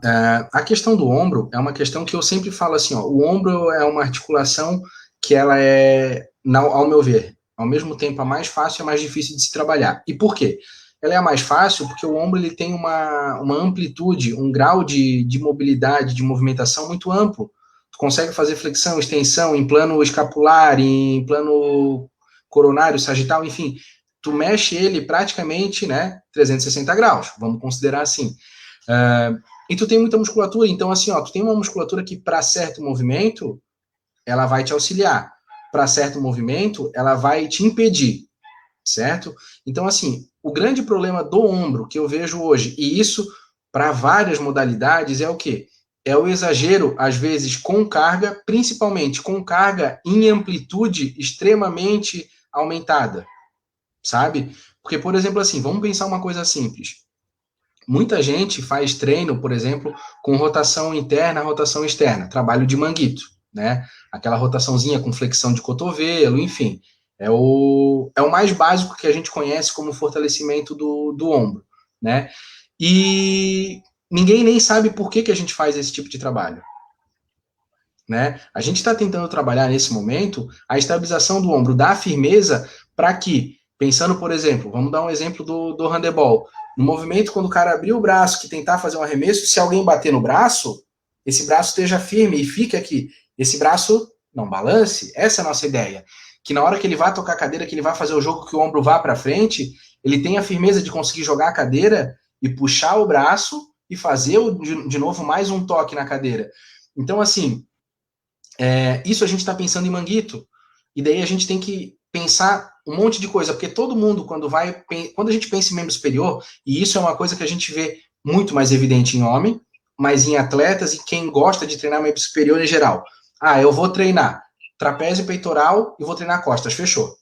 Speaker 2: A questão do ombro é uma questão que eu sempre falo assim, ó, o ombro é uma articulação que ela é, ao meu ver, ao mesmo tempo a mais fácil e a mais difícil de se trabalhar. E por quê? Ela é a mais fácil porque o ombro ele tem uma amplitude, um grau de mobilidade, de movimentação muito amplo. Tu consegue fazer flexão, extensão em plano escapular, em plano coronário, sagital, enfim. Tu mexe ele praticamente, né, 360 graus, vamos considerar assim. E tu tem muita musculatura, então assim, ó, tu tem uma musculatura que para certo movimento ela vai te auxiliar, para certo movimento ela vai te impedir, certo? Então assim, o grande problema do ombro que eu vejo hoje, e isso para várias modalidades, é o quê? É o exagero, às vezes, com carga, principalmente com carga em amplitude extremamente aumentada, sabe? Porque, por exemplo, assim, vamos pensar uma coisa simples. Muita gente faz treino, por exemplo, com rotação interna, rotação externa, trabalho de manguito, né? Aquela rotaçãozinha com flexão de cotovelo, enfim. É o mais básico que a gente conhece como fortalecimento do ombro, né? E ninguém nem sabe por que a gente faz esse tipo de trabalho, né? A gente está tentando trabalhar nesse momento a estabilização do ombro, dar firmeza para que, pensando, por exemplo, vamos dar um exemplo do handebol. No movimento, quando o cara abrir o braço, que tentar fazer um arremesso, se alguém bater no braço, esse braço esteja firme e fique aqui. Esse braço não balance, essa é a nossa ideia. Que na hora que ele vai tocar a cadeira, que ele vai fazer o jogo, que o ombro vá para frente, ele tem a firmeza de conseguir jogar a cadeira e puxar o braço e fazer de novo mais um toque na cadeira. Então, assim, isso a gente está pensando em manguito. E daí a gente tem que pensar um monte de coisa, porque todo mundo, quando a gente pensa em membro superior, e isso é uma coisa que a gente vê muito mais evidente em homem, mas em atletas e quem gosta de treinar membro superior em geral. Eu vou treinar trapézio peitoral e vou treinar costas, fechou.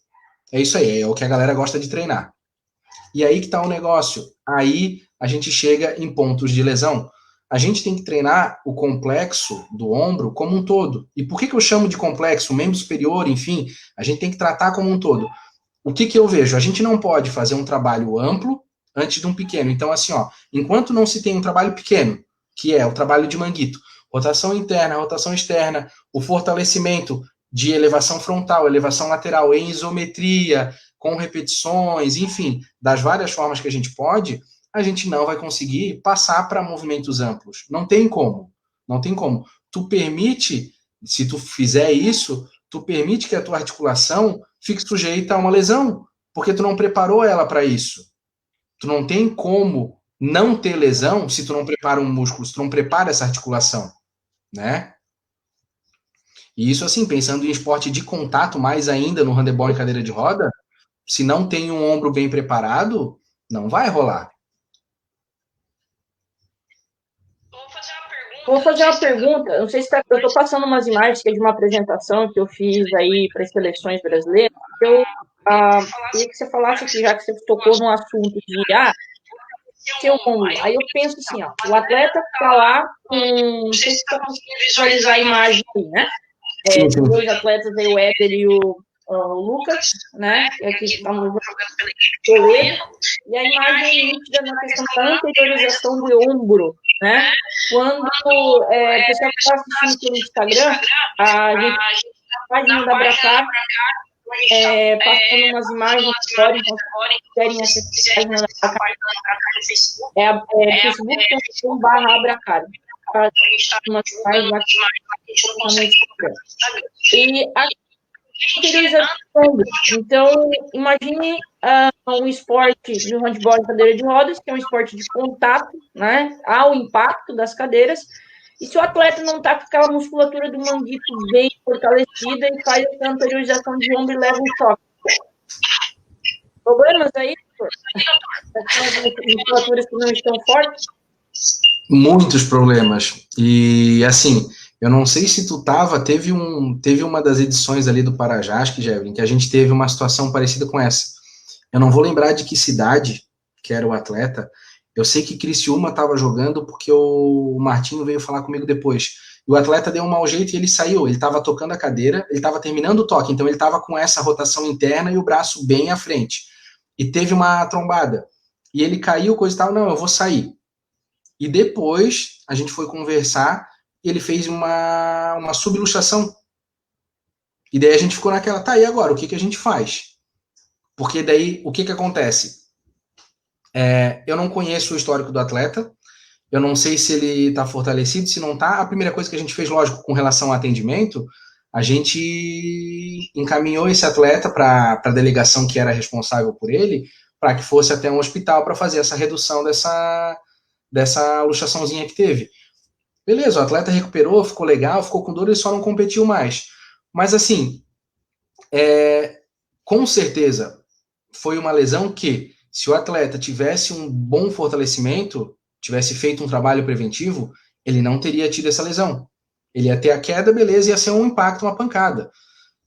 Speaker 2: É isso aí, é o que a galera gosta de treinar. E aí que está o negócio. Aí a gente chega em pontos de lesão. A gente tem que treinar o complexo do ombro como um todo. E por que eu chamo de complexo? Membro superior, enfim, a gente tem que tratar como um todo. O que eu vejo? A gente não pode fazer um trabalho amplo antes de um pequeno. Então, assim, ó, enquanto não se tem um trabalho pequeno, que é o trabalho de manguito, rotação interna, rotação externa, o fortalecimento de elevação frontal, elevação lateral, em isometria, com repetições, enfim, das várias formas que a gente não vai conseguir passar para movimentos amplos. Não tem como. Não tem como. Tu permite, se tu fizer isso, tu permite que a tua articulação fique sujeita a uma lesão, porque tu não preparou ela para isso. Tu não tem como não ter lesão se tu não prepara um músculo, se tu não prepara essa articulação, né? E isso, assim, pensando em esporte de contato, mais ainda no handebol em cadeira de roda, se não tem um ombro bem preparado, não vai rolar.
Speaker 1: Vou fazer uma pergunta, não sei se eu estou passando umas imagens que é de uma apresentação que eu fiz aí para as seleções brasileiras. Eu queria que você falasse aqui, já que você tocou no assunto de seu ombro. Aí eu penso assim, ó, o atleta está lá com. Não sei se você está conseguindo visualizar a imagem aí, né? Os dois atletas aí, o Éder e o Lucas, né? Aqui estamos jogando pela Toledo. E a imagem nítida na questão da anteriorização do ombro, né? Quando o pessoal que está assistindo pelo Instagram, a gente na página da Abracar passando umas imagens agora, então se quiserem acessar a página da Abracar, facebook.com/Abracar. Umas imagens lá no Instagram. E a caracterização. Então, imagine um esporte de handebol em cadeira de rodas, que é um esporte de contato, né, ao impacto das cadeiras, e se o atleta não está com aquela musculatura do manguito bem fortalecida e faz essa anteriorização de ombro e leva um choque. Problemas aí, doutor? Aquelas musculaturas que não estão fortes?
Speaker 2: Muitos problemas. E, assim, eu não sei se tu teve uma das edições ali do Parajasc, Jevlin, que a gente teve uma situação parecida com essa. Eu não vou lembrar de que cidade que era o atleta. Eu sei que Criciúma estava jogando porque o Martinho veio falar comigo depois. E o atleta deu um mau jeito e ele saiu. Ele estava tocando a cadeira, ele estava terminando o toque, então ele estava com essa rotação interna e o braço bem à frente. E teve uma trombada. E ele caiu, coisa e tal, não, eu vou sair. E depois a gente foi conversar e ele fez uma subluxação. E daí a gente ficou naquela, tá, e agora? O que a gente faz? Porque daí, o que acontece? Eu não conheço o histórico do atleta, eu não sei se ele está fortalecido, se não está. A primeira coisa que a gente fez, lógico, com relação ao atendimento, a gente encaminhou esse atleta para a delegação que era responsável por ele, para que fosse até um hospital para fazer essa redução dessa luxaçãozinha que teve. Beleza, o atleta recuperou, ficou legal, ficou com dor, ele só não competiu mais. Mas assim, com certeza, foi uma lesão que, se o atleta tivesse um bom fortalecimento, tivesse feito um trabalho preventivo, ele não teria tido essa lesão. Ele ia ter a queda, beleza, ia ser um impacto, uma pancada.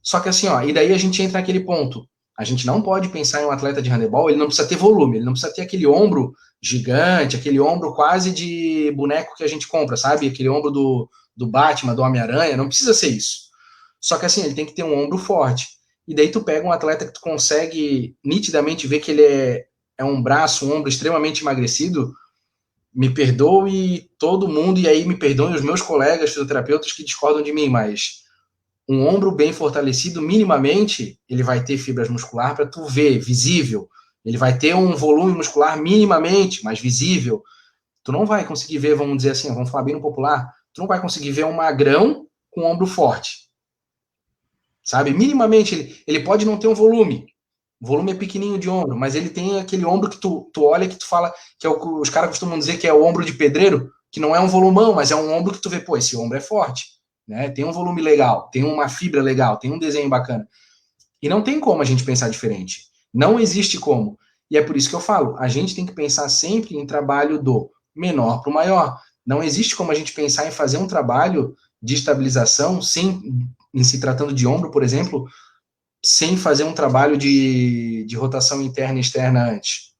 Speaker 2: Só que assim, e daí a gente entra naquele ponto. A gente não pode pensar em um atleta de handebol, ele não precisa ter volume, ele não precisa ter aquele ombro gigante, aquele ombro quase de boneco que a gente compra, sabe? Aquele ombro do Batman, do Homem-Aranha, não precisa ser isso. Só que assim, ele tem que ter um ombro forte. E daí tu pega um atleta que tu consegue nitidamente ver que ele é um braço, um ombro extremamente emagrecido, me perdoe todo mundo, e aí me perdoem os meus colegas fisioterapeutas que discordam de mim, mas um ombro bem fortalecido, minimamente, ele vai ter fibras musculares para tu ver, visível. Ele vai ter um volume muscular minimamente, mas visível. Tu não vai conseguir ver, vamos dizer assim, vamos falar bem no popular, tu não vai conseguir ver um magrão com um ombro forte. Sabe? Minimamente, ele pode não ter um volume. O volume é pequenininho de ombro, mas ele tem aquele ombro que tu olha, que tu fala, que é o que os caras costumam dizer que é o ombro de pedreiro, que não é um volumão, mas é um ombro que tu vê, pô, esse ombro é forte, né? Tem um volume legal, tem uma fibra legal, tem um desenho bacana. E não tem como a gente pensar diferente. Não existe como. E é por isso que eu falo, a gente tem que pensar sempre em trabalho do menor para o maior. Não existe como a gente pensar em fazer um trabalho de estabilização em se tratando de ombro, por exemplo, sem fazer um trabalho de rotação interna e externa antes.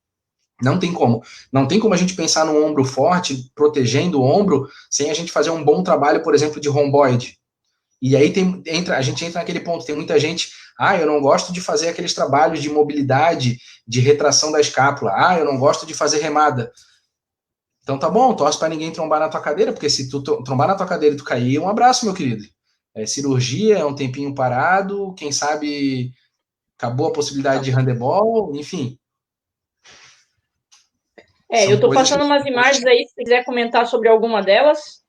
Speaker 2: Não tem como. Não tem como a gente pensar num ombro forte, protegendo o ombro, sem a gente fazer um bom trabalho, por exemplo, de romboide. E aí a gente entra naquele ponto, tem muita gente, eu não gosto de fazer aqueles trabalhos de mobilidade, de retração da escápula, eu não gosto de fazer remada. Então tá bom, torce para ninguém trombar na tua cadeira, porque se tu trombar na tua cadeira e tu cair, um abraço, meu querido. É cirurgia, é um tempinho parado, quem sabe acabou a possibilidade de handebol, enfim.
Speaker 1: Eu tô passando umas imagens aí, se quiser comentar sobre alguma delas.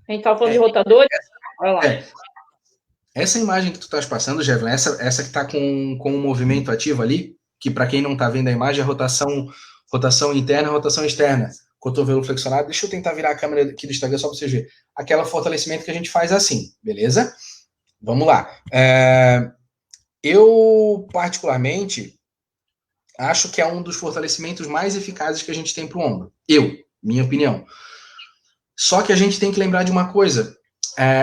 Speaker 1: A gente tava falando de rotadores. Olha lá.
Speaker 2: Essa imagem que tu estás passando, Jevlin, essa que está com um movimento ativo ali, que para quem não está vendo a imagem é rotação interna e rotação externa. Cotovelo flexionado. Deixa eu tentar virar a câmera aqui do Instagram só para você ver. Aquele fortalecimento que a gente faz assim, beleza? Vamos lá. Eu, particularmente, acho que é um dos fortalecimentos mais eficazes que a gente tem para o ombro. Minha opinião. Só que a gente tem que lembrar de uma coisa.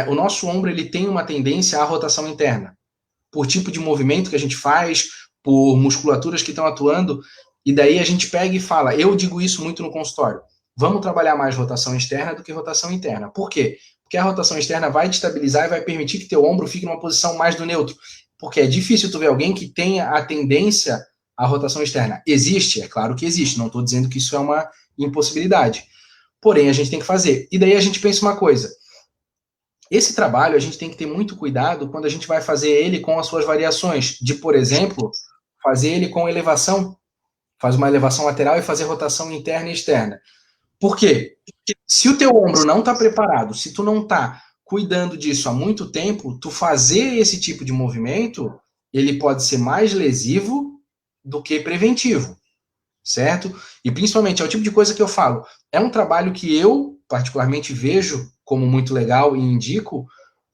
Speaker 2: O nosso ombro ele tem uma tendência à rotação interna. Por tipo de movimento que a gente faz, por musculaturas que estão atuando, e daí a gente pega e fala, eu digo isso muito no consultório, vamos trabalhar mais rotação externa do que rotação interna. Por quê? Porque a rotação externa vai te estabilizar e vai permitir que teu ombro fique numa posição mais do neutro. Porque é difícil tu ver alguém que tenha a tendência à rotação externa. Existe? É claro que existe, não estou dizendo que isso é uma impossibilidade. porém a gente tem que fazer. E daí a gente pensa uma coisa, esse trabalho a gente tem que ter muito cuidado quando a gente vai fazer ele com as suas variações, de, por exemplo, fazer ele com elevação, faz uma elevação lateral e fazer rotação interna e externa. Por quê? Se o teu ombro não está preparado, se tu não está cuidando disso há muito tempo, tu fazer esse tipo de movimento, ele pode ser mais lesivo do que preventivo, certo? E principalmente, é o tipo de coisa que eu falo, é um trabalho que eu, particularmente, vejo como muito legal e indico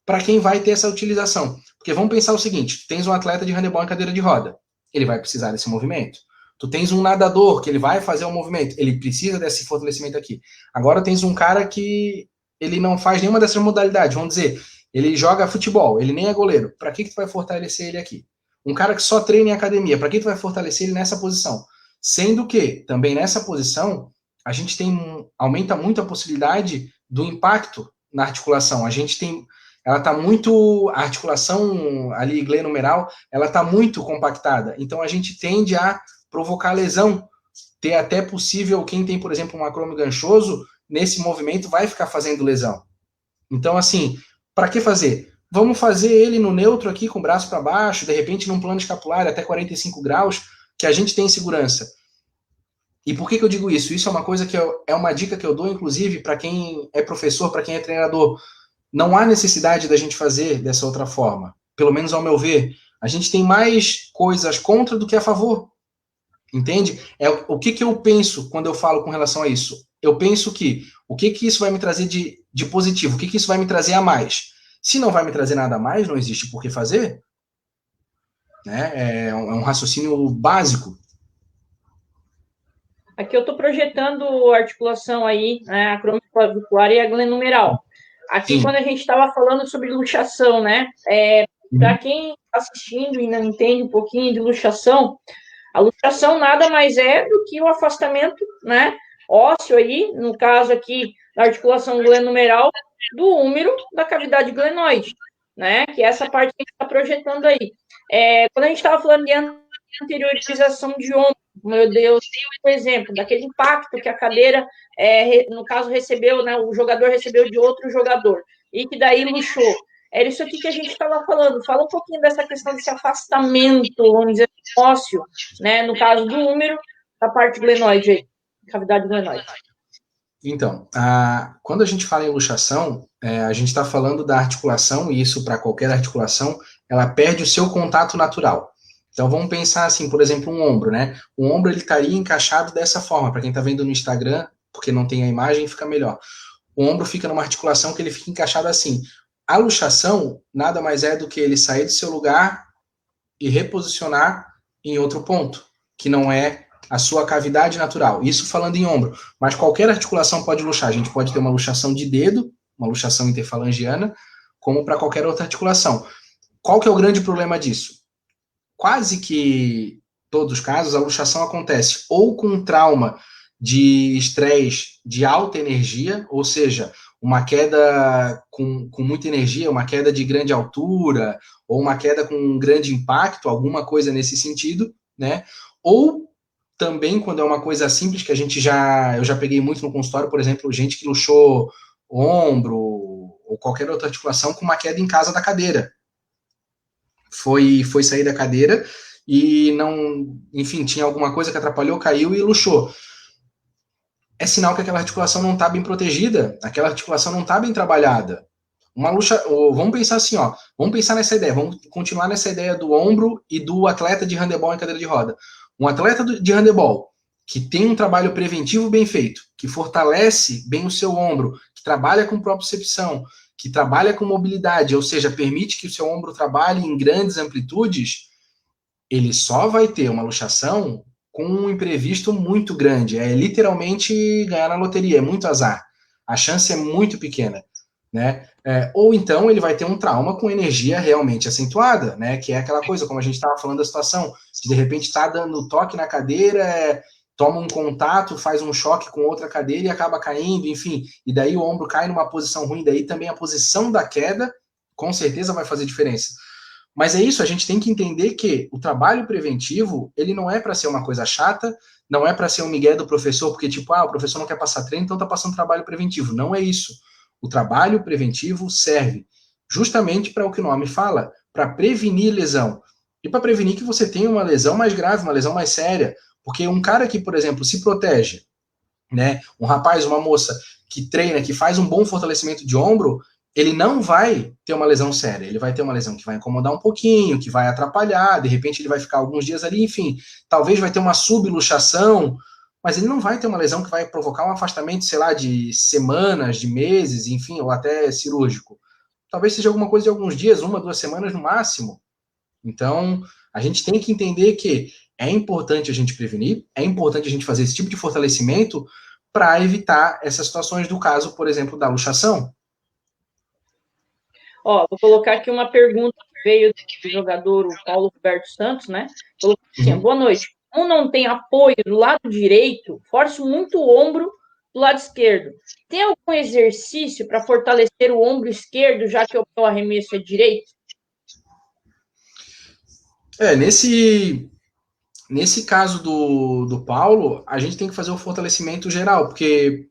Speaker 2: para quem vai ter essa utilização. Porque vamos pensar o seguinte, tu tens um atleta de handebol em cadeira de roda, ele vai precisar desse movimento. Tu tens um nadador que ele vai fazer um movimento, ele precisa desse fortalecimento aqui. Agora tens um cara que ele não faz nenhuma dessas modalidades, vamos dizer, ele joga futebol, ele nem é goleiro. Para que tu vai fortalecer ele aqui? Um cara que só treina em academia, para que tu vai fortalecer ele nessa posição? Sendo que, também nessa posição, a gente aumenta muito a possibilidade do impacto na articulação. Ela está muito, a articulação ali glenomeral, ela está muito compactada. Então a gente tende a provocar lesão, ter até possível, quem tem, por exemplo, um acrômio ganchoso, nesse movimento vai ficar fazendo lesão. Então, assim, para que fazer? Vamos fazer ele no neutro aqui, com o braço para baixo, de repente num plano escapular até 45 graus, que a gente tem segurança. E por que eu digo isso? Isso é uma coisa que é uma dica que eu dou, inclusive, para quem é professor, para quem é treinador. Não há necessidade da gente fazer dessa outra forma. Pelo menos ao meu ver. A gente tem mais coisas contra do que a favor. Entende? O que eu penso quando eu falo com relação a isso? Eu penso que o que isso vai me trazer de positivo? O que isso vai me trazer a mais? Se não vai me trazer nada a mais, não existe por que fazer. Né? É um raciocínio básico.
Speaker 1: Aqui eu estou projetando a articulação aí, né, a acromioclavicular e a glenomeral. Aqui, sim, quando a gente estava falando sobre luxação, né, para quem está assistindo e não entende um pouquinho de luxação, a luxação nada mais é do que o afastamento, né, ósseo aí, no caso aqui, da articulação glenomeral, do húmero da cavidade glenoide, né, que é essa parte que a gente está projetando aí. Quando a gente estava falando de anteriorização de ombro, meu Deus, por exemplo, daquele impacto que a cadeira, no caso, recebeu, né, o jogador recebeu de outro jogador, e que daí luxou. Era isso aqui que a gente estava falando. Fala um pouquinho dessa questão desse afastamento, vamos dizer, ósseo, né, no caso do húmero, da parte glenoide aí, cavidade glenoide.
Speaker 2: Então, quando a gente fala em luxação, a gente está falando da articulação, e isso para qualquer articulação, ela perde o seu contato natural. Então vamos pensar assim, por exemplo, um ombro, né? O ombro ele estaria encaixado dessa forma, para quem está vendo no Instagram, porque não tem a imagem, fica melhor. O ombro fica numa articulação que ele fica encaixado assim. A luxação nada mais é do que ele sair do seu lugar e reposicionar em outro ponto, que não é a sua cavidade natural. Isso falando em ombro, mas qualquer articulação pode luxar. A gente pode ter uma luxação de dedo, uma luxação interfalangiana, como para qualquer outra articulação. Qual que é o grande problema disso? Quase que todos os casos, a luxação acontece ou com um trauma de estresse de alta energia, ou seja, uma queda com muita energia, uma queda de grande altura, ou uma queda com um grande impacto, alguma coisa nesse sentido, né? Ou também quando é uma coisa simples, que eu já peguei muito no consultório, por exemplo, gente que luxou ombro ou qualquer outra articulação com uma queda em casa da cadeira. Foi sair da cadeira e não, enfim, tinha alguma coisa que atrapalhou, caiu e luxou. É sinal que aquela articulação não está bem protegida, aquela articulação não está bem trabalhada. Vamos pensar assim, ó, vamos pensar nessa ideia, vamos continuar nessa ideia do ombro e do atleta de handebol em cadeira de roda. Um atleta de handebol que tem um trabalho preventivo bem feito, que fortalece bem o seu ombro, que trabalha com propriocepção, que trabalha com mobilidade, ou seja, permite que o seu ombro trabalhe em grandes amplitudes, ele só vai ter uma luxação com um imprevisto muito grande. É literalmente ganhar na loteria, é muito azar. A chance é muito pequena, né? Ou então ele vai ter um trauma com energia realmente acentuada, né? Que é aquela coisa, como a gente estava falando da situação, que de repente está dando toque na cadeira, toma um contato, faz um choque com outra cadeira e acaba caindo, enfim, e daí o ombro cai numa posição ruim, daí também a posição da queda com certeza vai fazer diferença. Mas é isso, a gente tem que entender que o trabalho preventivo, ele não é para ser uma coisa chata, não é para ser um migué do professor, porque tipo, o professor não quer passar treino, então tá passando trabalho preventivo. Não é isso. O trabalho preventivo serve justamente para o que o nome fala, para prevenir lesão. E para prevenir que você tenha uma lesão mais grave, uma lesão mais séria. Porque um cara que, por exemplo, se protege, né? Um rapaz, uma moça que treina, que faz um bom fortalecimento de ombro, ele não vai ter uma lesão séria. Ele vai ter uma lesão que vai incomodar um pouquinho, que vai atrapalhar, de repente ele vai ficar alguns dias ali, enfim, talvez vai ter uma subluxação, mas ele não vai ter uma lesão que vai provocar um afastamento, sei lá, de semanas, de meses, enfim, ou até cirúrgico. Talvez seja alguma coisa de alguns dias, 1, 2 semanas no máximo. Então, a gente tem que entender que é importante a gente prevenir, é importante a gente fazer esse tipo de fortalecimento para evitar essas situações do caso, por exemplo, da luxação.
Speaker 1: Ó, vou colocar aqui uma pergunta que veio do jogador, o Paulo Roberto Santos, né? Falou assim, boa noite. Como não tem apoio do lado direito, forço muito o ombro do lado esquerdo. Tem algum exercício para fortalecer o ombro esquerdo, já que o meu arremesso é direito?
Speaker 2: Nesse caso do Paulo, a gente tem que fazer o fortalecimento geral, porque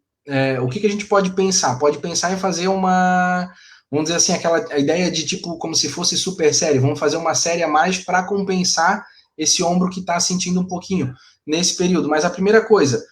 Speaker 2: o que a gente pode pensar? Pode pensar em fazer uma, vamos dizer assim, a ideia de tipo, como se fosse super série, vamos fazer uma série a mais para compensar esse ombro que está sentindo um pouquinho nesse período. Mas a primeira coisa,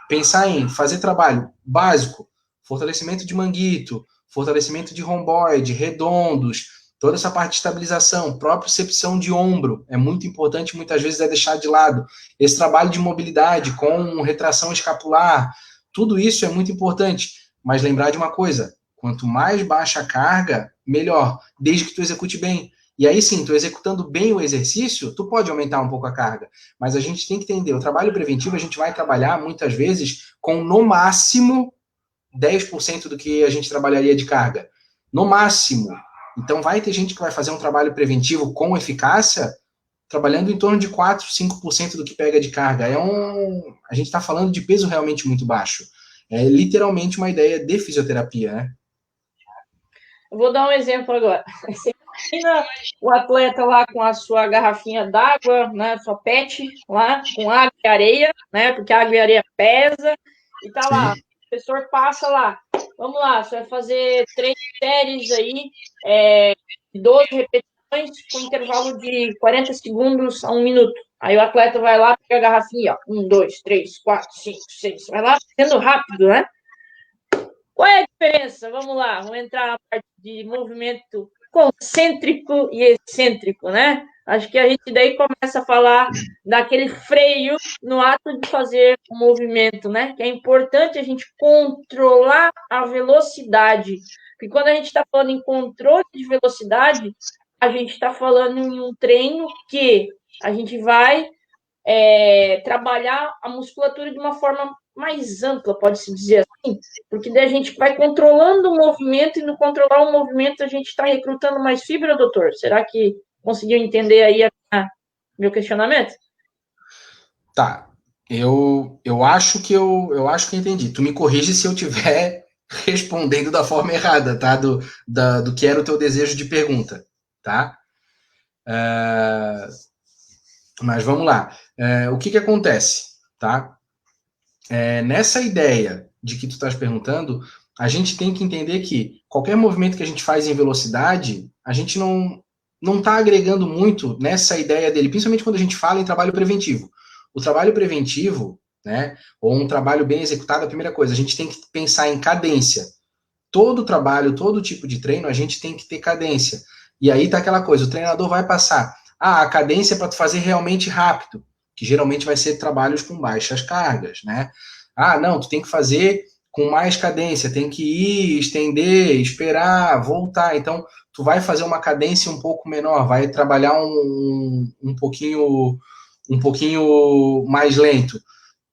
Speaker 2: pensar em fazer trabalho básico, fortalecimento de manguito, fortalecimento de romboide, redondos, toda essa parte de estabilização, propriocepção de ombro, é muito importante, muitas vezes é deixar de lado. Esse trabalho de mobilidade com retração escapular, tudo isso é muito importante, mas lembrar de uma coisa, quanto mais baixa a carga, melhor, desde que tu execute bem. E aí sim, tu executando bem o exercício, tu pode aumentar um pouco a carga, mas a gente tem que entender, o trabalho preventivo a gente vai trabalhar muitas vezes com no máximo 10% do que a gente trabalharia de carga. No máximo. Então vai ter gente que vai fazer um trabalho preventivo com eficácia trabalhando em torno de 4, 5% do que pega de carga. A gente está falando de peso realmente muito baixo. É literalmente uma ideia de fisioterapia, né?
Speaker 1: Eu vou dar um exemplo agora. Você imagina o atleta lá com a sua garrafinha d'água, né, sua PET lá, com água e areia, né, porque água e areia pesa, e tá lá, o professor passa lá, vamos lá, você vai fazer 3 séries aí, 12 repetições com intervalo de 40 segundos a 1 minuto. Aí o atleta vai lá, pega a garrafinha, ó, 1, 2, 3, 4, 5, 6, vai lá, sendo rápido, né? Qual é a diferença? Vamos lá, vamos entrar na parte de movimento concêntrico e excêntrico, né? Acho que a gente daí começa a falar daquele freio no ato de fazer o movimento, né? Que é importante a gente controlar a velocidade. Porque quando a gente está falando em controle de velocidade, a gente está falando em um treino que a gente vai trabalhar a musculatura de uma forma mais ampla, pode-se dizer assim, porque daí a gente vai controlando o movimento e no controlar o movimento a gente está recrutando mais fibra, doutor? Será que conseguiu entender aí meu questionamento?
Speaker 2: Tá. Eu acho que eu acho que entendi. Tu me corrige se eu tiver respondendo da forma errada, tá? Do que era o teu desejo de pergunta, tá? Mas vamos lá. O que acontece, tá? Nessa ideia de que tu estás perguntando, a gente tem que entender que qualquer movimento que a gente faz em velocidade, a gente não está agregando muito nessa ideia dele, principalmente quando a gente fala em trabalho preventivo. O trabalho preventivo, né, ou um trabalho bem executado, a primeira coisa, a gente tem que pensar em cadência. Todo trabalho, todo tipo de treino, a gente tem que ter cadência. E aí tá aquela coisa, o treinador vai passar, a cadência é para tu fazer realmente rápido, que geralmente vai ser trabalhos com baixas cargas, né? Não, tu tem que fazer com mais cadência, tem que ir, estender, esperar, voltar. Então, tu vai fazer uma cadência um pouco menor, vai trabalhar um pouquinho mais lento.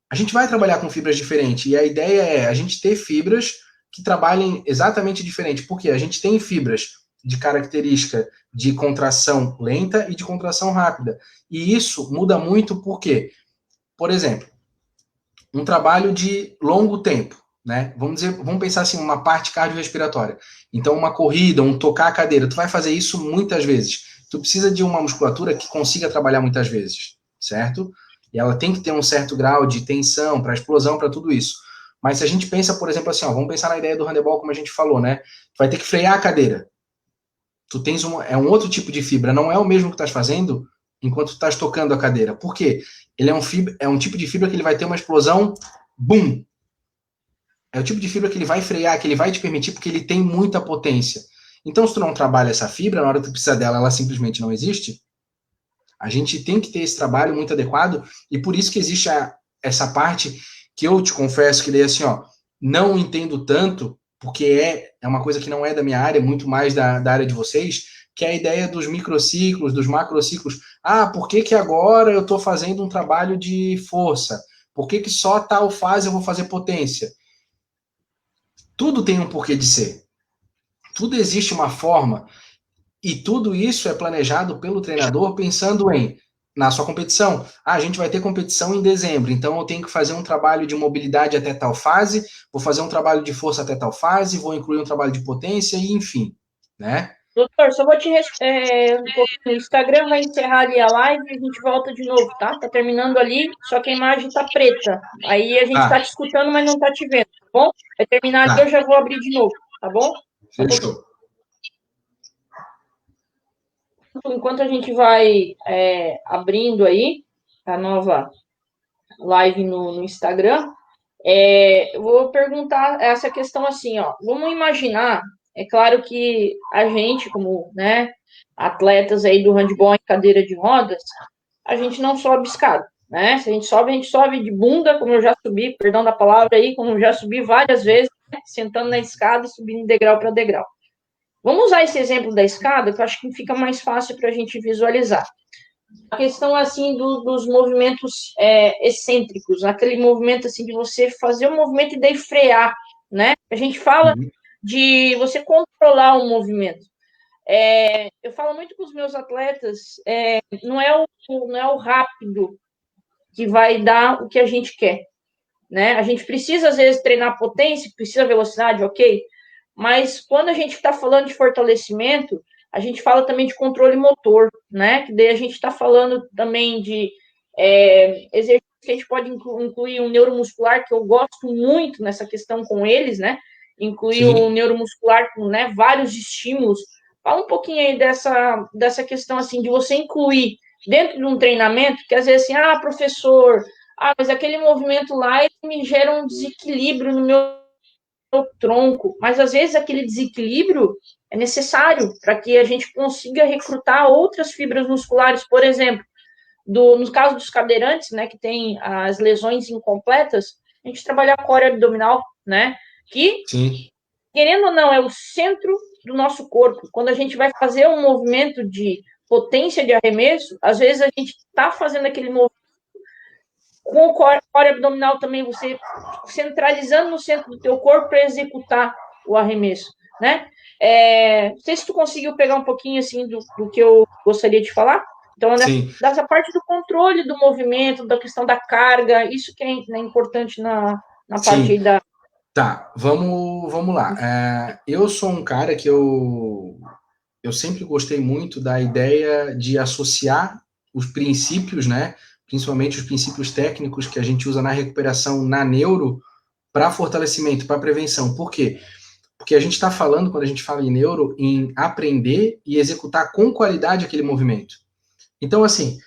Speaker 2: A gente vai trabalhar com fibras diferentes, e a ideia é a gente ter fibras que trabalhem exatamente diferente, porque a gente tem fibras de característica de contração lenta e de contração rápida. E isso muda muito porque, por exemplo, um trabalho de longo tempo, né? Vamos pensar assim, uma parte cardiorrespiratória. Então, uma corrida, um tocar a cadeira, tu vai fazer isso muitas vezes. tu precisa de uma musculatura que consiga trabalhar muitas vezes, certo? E ela tem que ter um certo grau de tensão para explosão, para tudo isso. Mas se a gente pensa, por exemplo, assim, ó, vamos pensar na ideia do handebol, como a gente falou, né? Tu vai ter que frear a cadeira. Tu tens é um outro tipo de fibra, não é o mesmo que tu estás fazendo enquanto tu estás tocando a cadeira. Por quê? Ele é um tipo de fibra que ele vai ter uma explosão, bum! É o tipo de fibra que ele vai frear, que ele vai te permitir, porque ele tem muita potência. Então, se tu não trabalha essa fibra, na hora que tu precisa dela, ela simplesmente não existe. A gente tem que ter esse trabalho muito adequado, e por isso que existe essa parte que eu te confesso que daí assim, ó, não entendo tanto, porque é uma coisa que não é da minha área, muito mais da área de vocês, que é a ideia dos microciclos, dos macrociclos. Ah, por que que agora eu estou fazendo um trabalho de força? Por que que só tal fase eu vou fazer potência? Tudo tem um porquê de ser. Tudo existe uma forma, e tudo isso é planejado pelo treinador pensando na sua competição. Ah, a gente vai ter competição em dezembro, então eu tenho que fazer um trabalho de mobilidade até tal fase, vou fazer um trabalho de força até tal fase, vou incluir um trabalho de potência, e enfim, né?
Speaker 1: Doutor, só vou te um pouquinho. O Instagram vai encerrar ali a live e a gente volta de novo, tá? Tá terminando ali, só que a imagem tá preta. Aí a gente tá te escutando, mas não tá te vendo, tá bom? Vai terminar ali, eu já vou abrir de novo, tá bom?
Speaker 2: Fechou.
Speaker 1: Enquanto a gente vai abrindo aí a nova live no Instagram, eu vou perguntar essa questão assim, ó. Vamos imaginar, é claro que a gente, como, né, atletas aí do handebol em cadeira de rodas, a gente não sobe escada, né? Se a gente sobe de bunda, como eu já subi, perdão da palavra aí, como eu já subi várias vezes, né, sentando na escada e subindo degrau para degrau. Vamos usar esse exemplo da escada, que eu acho que fica mais fácil para a gente visualizar. A questão, assim, dos movimentos excêntricos, aquele movimento, assim, de você fazer um movimento e daí frear, né? A gente fala de você controlar o movimento. Eu falo muito com os meus atletas, não é o rápido que vai dar o que a gente quer, né? A gente precisa, às vezes, treinar potência, precisa velocidade, ok, mas quando a gente está falando de fortalecimento, a gente fala também de controle motor, né? Que daí a gente está falando também de exercícios que a gente pode incluir um neuromuscular, que eu gosto muito nessa questão com eles, né? Incluir o neuromuscular com, né, vários estímulos. Fala um pouquinho aí dessa questão, assim, de você incluir dentro de um treinamento, que às vezes assim, professor, mas aquele movimento lá ele me gera um desequilíbrio no meu tronco, mas às vezes aquele desequilíbrio é necessário para que a gente consiga recrutar outras fibras musculares, por exemplo, no caso dos cadeirantes, né, que tem as lesões incompletas, a gente trabalha a core abdominal, né, que, querendo ou não, é o centro do nosso corpo. Quando a gente vai fazer um movimento de potência de arremesso, às vezes a gente está fazendo aquele movimento com o core abdominal também, você centralizando no centro do teu corpo para executar o arremesso, né? Não sei se tu conseguiu pegar um pouquinho, assim, do que eu gostaria de falar. Então, dessa parte do controle do movimento, da questão da carga, isso que é importante na parte aí da...
Speaker 2: Tá, vamos lá. Eu sou um cara que eu sempre gostei muito da ideia de associar os princípios, né? Principalmente os princípios técnicos que a gente usa na recuperação na neuro para fortalecimento, para prevenção. Por quê? Porque a gente está falando, quando a gente fala em neuro, em aprender e executar com qualidade aquele movimento. Então, assim,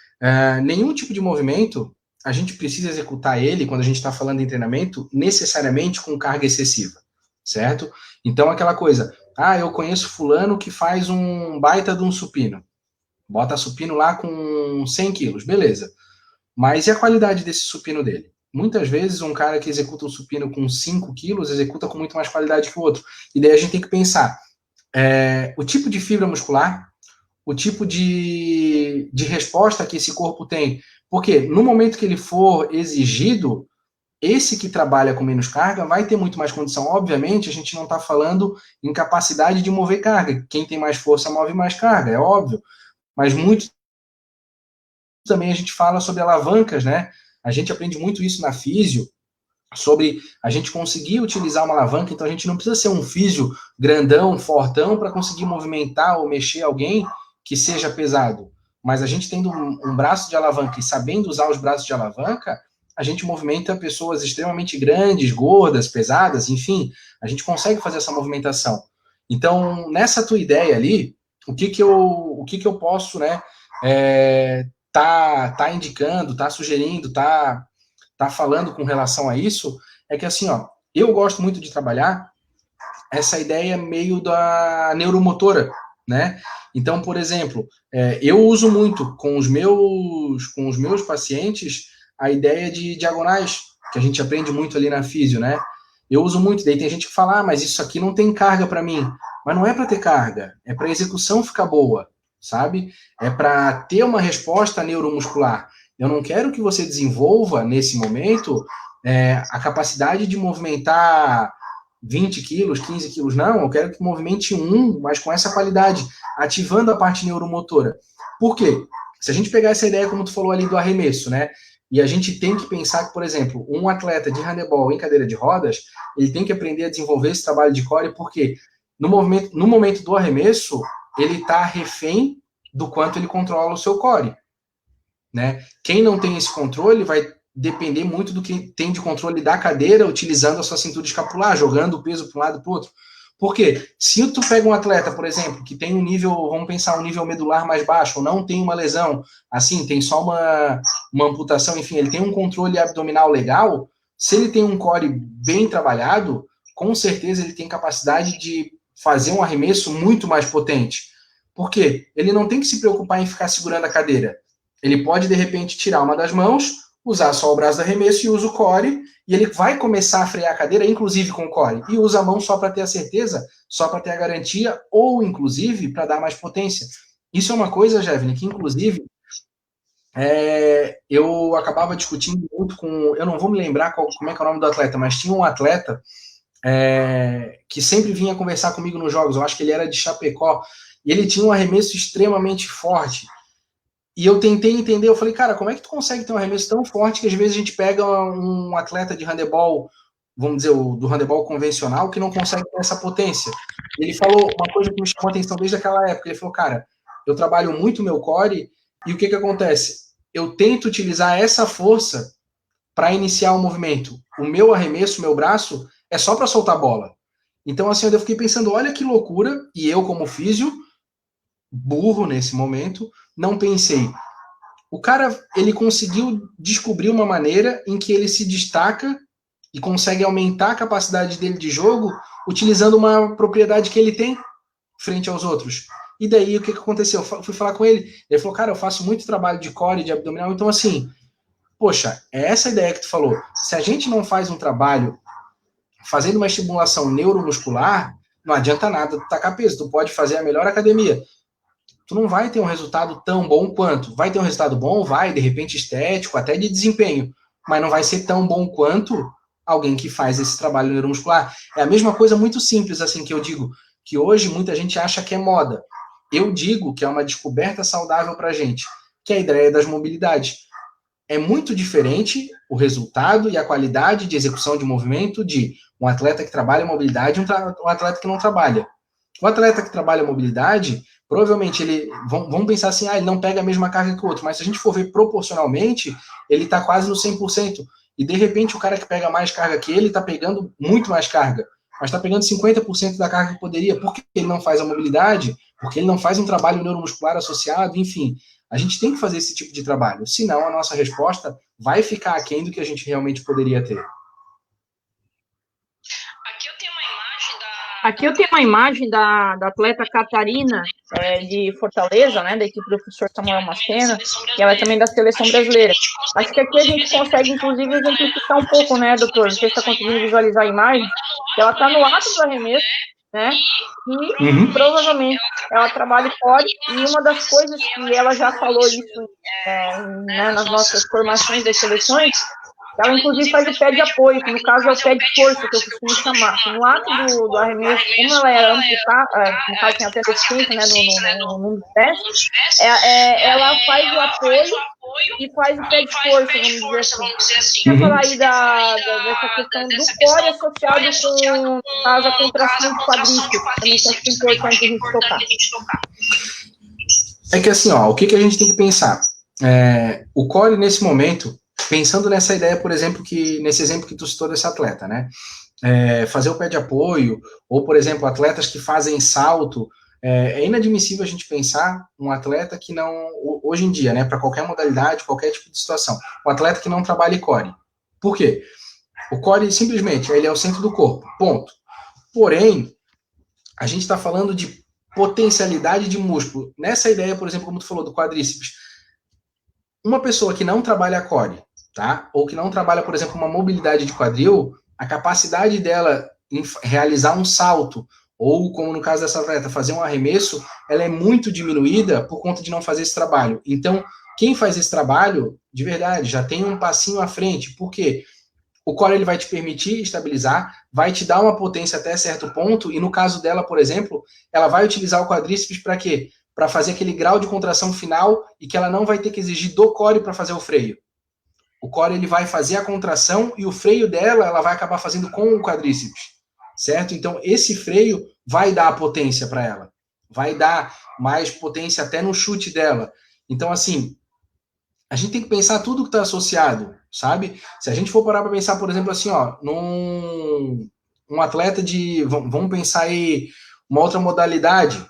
Speaker 2: nenhum tipo de movimento a gente precisa executar ele, quando a gente está falando em treinamento, necessariamente com carga excessiva, certo? Então, aquela coisa, eu conheço fulano que faz um baita de um supino. Bota supino lá com 100 quilos, beleza. Mas e a qualidade desse supino dele? Muitas vezes um cara que executa um supino com 5 quilos executa com muito mais qualidade que o outro. E daí a gente tem que pensar o tipo de fibra muscular, o tipo de resposta que esse corpo tem. Porque no momento que ele for exigido, esse que trabalha com menos carga vai ter muito mais condição. Obviamente, a gente não está falando em capacidade de mover carga. Quem tem mais força move mais carga, é óbvio. Mas muito também a gente fala sobre alavancas, né? A gente aprende muito isso na físio, sobre a gente conseguir utilizar uma alavanca. Então a gente não precisa ser um físio grandão, fortão, para conseguir movimentar ou mexer alguém que seja pesado, mas a gente tendo um braço de alavanca e sabendo usar os braços de alavanca, a gente movimenta pessoas extremamente grandes, gordas, pesadas, enfim, a gente consegue fazer essa movimentação. Então, nessa tua ideia ali, o que que eu posso, né, tá indicando, tá sugerindo, tá falando com relação a isso, é que assim, ó, eu gosto muito de trabalhar essa ideia meio da neuromotora, né? Então, por exemplo, eu uso muito com os meus pacientes a ideia de diagonais, que a gente aprende muito ali na físio, né? Eu uso muito, daí tem gente que fala, mas isso aqui não tem carga para mim. Mas não é para ter carga, é para a execução ficar boa, sabe? É para ter uma resposta neuromuscular. Eu não quero que você desenvolva, nesse momento, a capacidade de movimentar 20 quilos, 15 quilos, não, eu quero que movimente mas com essa qualidade, ativando a parte neuromotora. Por quê? Se a gente pegar essa ideia, como tu falou ali, do arremesso, né? E a gente tem que pensar que, por exemplo, um atleta de handebol em cadeira de rodas, ele tem que aprender a desenvolver esse trabalho de core, porque no momento do arremesso, ele está refém do quanto ele controla o seu core, né? Quem não tem esse controle vai depender muito do que tem de controle da cadeira, utilizando a sua cintura escapular, jogando o peso para um lado e para o outro. Por quê? Se tu pega um atleta, por exemplo, que tem um nível, vamos pensar, um nível medular mais baixo, ou não tem uma lesão, assim, tem só uma amputação, enfim, ele tem um controle abdominal legal, se ele tem um core bem trabalhado, com certeza ele tem capacidade de fazer um arremesso muito mais potente. Por quê? Ele não tem que se preocupar em ficar segurando a cadeira. Ele pode, de repente, tirar uma das mãos, usar só o braço do arremesso e usa o core, e ele vai começar a frear a cadeira, inclusive com o core, e usa a mão só para ter a certeza, só para ter a garantia, ou, inclusive, para dar mais potência. Isso é uma coisa, Jevne, que, inclusive, eu acabava discutindo muito com... Eu não vou me lembrar como é que é o nome do atleta, mas tinha um atleta que sempre vinha conversar comigo nos jogos, eu acho que ele era de Chapecó, e ele tinha um arremesso extremamente forte. E eu tentei entender, eu falei, cara, como é que tu consegue ter um arremesso tão forte que às vezes a gente pega um atleta de handebol, vamos dizer, do handebol convencional, que não consegue ter essa potência? Ele falou uma coisa que me chamou a atenção desde aquela época, ele falou, cara, eu trabalho muito o meu core, e o que acontece? Eu tento utilizar essa força para iniciar o movimento. O meu arremesso, o meu braço, é só para soltar a bola. Então, assim, eu fiquei pensando, olha que loucura, e eu como físio, burro nesse momento, não pensei. O cara, ele conseguiu descobrir uma maneira em que ele se destaca e consegue aumentar a capacidade dele de jogo utilizando uma propriedade que ele tem frente aos outros. E daí, o que aconteceu? Eu fui falar com ele, ele falou, cara, eu faço muito trabalho de core, de abdominal, então assim, poxa, é essa ideia que tu falou. Se a gente não faz um trabalho fazendo uma estimulação neuromuscular, não adianta nada tu tacar peso, tu pode fazer a melhor academia, tu não vai ter um resultado tão bom quanto. Vai ter um resultado bom? Vai, de repente estético, até de desempenho, mas não vai ser tão bom quanto alguém que faz esse trabalho neuromuscular. É a mesma coisa muito simples, assim, que eu digo, que hoje muita gente acha que é moda. Eu digo que é uma descoberta saudável pra gente, que é a ideia das mobilidades. É muito diferente o resultado e a qualidade de execução de movimento de um atleta que trabalha mobilidade e um atleta que não trabalha. O atleta que trabalha mobilidade, provavelmente vamos pensar assim, ele não pega a mesma carga que o outro, mas se a gente for ver proporcionalmente, ele está quase no 100%. E de repente o cara que pega mais carga que ele está pegando muito mais carga, mas está pegando 50% da carga que poderia, porque ele não faz a mobilidade, porque ele não faz um trabalho neuromuscular associado, enfim. A gente tem que fazer esse tipo de trabalho, senão a nossa resposta vai ficar aquém do que a gente realmente poderia ter.
Speaker 1: Aqui eu tenho uma imagem da atleta Catarina, de Fortaleza, né, da equipe do professor Samuel Mascena, e ela é também da seleção brasileira. Acho que aqui a gente consegue, inclusive, exemplificar um pouco, né, doutor? Não sei se está conseguindo visualizar a imagem. Ela está no ato do arremesso, né, e provavelmente ela trabalha core, e uma das coisas que ela já falou isso né, nas nossas formações das seleções, ela, inclusive, faz o pé de apoio, que no caso é o pé de força, que eu costumo chamar. No ato do arremesso, como ela é amputada, no caso tem até deficiência, né, no pé, ela faz o apoio e faz o pé de força, vamos dizer assim. Quer falar aí dessa questão do core associado com, no caso, a contração do quadríceps, também que acho que é importante a gente tocar.
Speaker 2: É que assim, ó, o que a gente tem que pensar? O core, nesse momento, pensando nessa ideia, por exemplo, nesse exemplo que tu citou desse atleta, né? Fazer o pé de apoio, ou, por exemplo, atletas que fazem salto, é inadmissível a gente pensar um atleta que não, hoje em dia, né, para qualquer modalidade, qualquer tipo de situação, um atleta que não trabalhe core. Por quê? O core, simplesmente, ele é o centro do corpo, ponto. Porém, a gente está falando de potencialidade de músculo. Nessa ideia, por exemplo, como tu falou, do quadríceps, uma pessoa que não trabalha core, tá? Ou que não trabalha, por exemplo, uma mobilidade de quadril, a capacidade dela em realizar um salto, ou como no caso dessa atleta, fazer um arremesso, ela é muito diminuída por conta de não fazer esse trabalho. Então, quem faz esse trabalho, de verdade, já tem um passinho à frente. Por quê? O core ele vai te permitir estabilizar, vai te dar uma potência até certo ponto, e no caso dela, por exemplo, ela vai utilizar o quadríceps para quê? Para fazer aquele grau de contração final e que ela não vai ter que exigir do core para fazer o freio. O core ele vai fazer a contração e o freio dela ela vai acabar fazendo com o quadríceps, certo? Então esse freio vai dar a potência para ela, vai dar mais potência até no chute dela. Então assim, a gente tem que pensar tudo que está associado, sabe? Se a gente for parar para pensar, por exemplo, assim, ó, um atleta de, vamos pensar aí uma outra modalidade,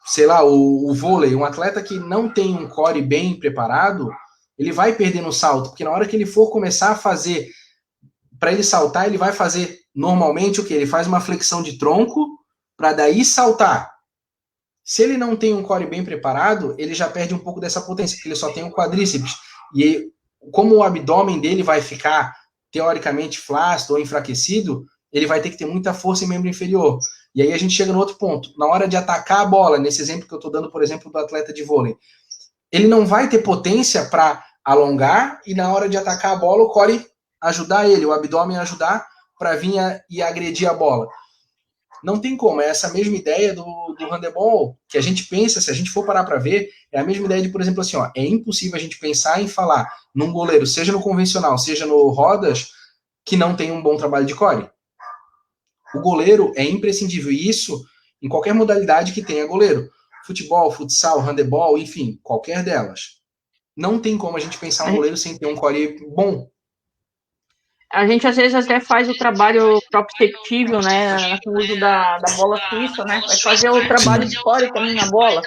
Speaker 2: sei lá, o vôlei, um atleta que não tem um core bem preparado, ele vai perder no salto, porque na hora que ele for começar a fazer, para ele saltar, ele vai fazer normalmente o que? Ele faz uma flexão de tronco para daí saltar. Se ele não tem um core bem preparado, ele já perde um pouco dessa potência, porque ele só tem o quadríceps. E como o abdômen dele vai ficar teoricamente flácido ou enfraquecido, ele vai ter que ter muita força em membro inferior. E aí a gente chega no outro ponto. Na hora de atacar a bola, nesse exemplo que eu estou dando, por exemplo, do atleta de vôlei, ele não vai ter potência para alongar e na hora de atacar a bola, o core ajudar ele, o abdômen ajudar para vir e agredir a bola. Não tem como, é essa mesma ideia do handebol, que a gente pensa, se a gente for parar para ver, é a mesma ideia de, por exemplo, assim, ó, é impossível a gente pensar em falar num goleiro, seja no convencional, seja no rodas, que não tem um bom trabalho de core. O goleiro é imprescindível, e isso em qualquer modalidade que tenha goleiro. Futebol, futsal, handebol, enfim, qualquer delas. Não tem como a gente pensar um goleiro sem ter um core bom.
Speaker 1: A gente às vezes até faz o trabalho proprioceptível, né, com o uso da bola suíça, né, vai fazer o trabalho de core também na bola.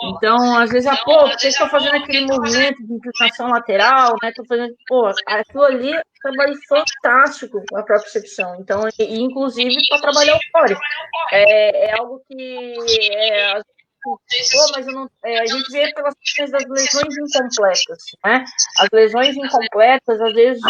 Speaker 1: Então, às vezes, por que estou fazendo aquele movimento de inclinação lateral, né, estou fazendo, aquilo ali é um trabalho fantástico, a propriocepção. Então, inclusive, para trabalhar o core. É algo que mas eu não, a gente vê pelas questões das lesões incompletas, né? As lesões incompletas, às vezes,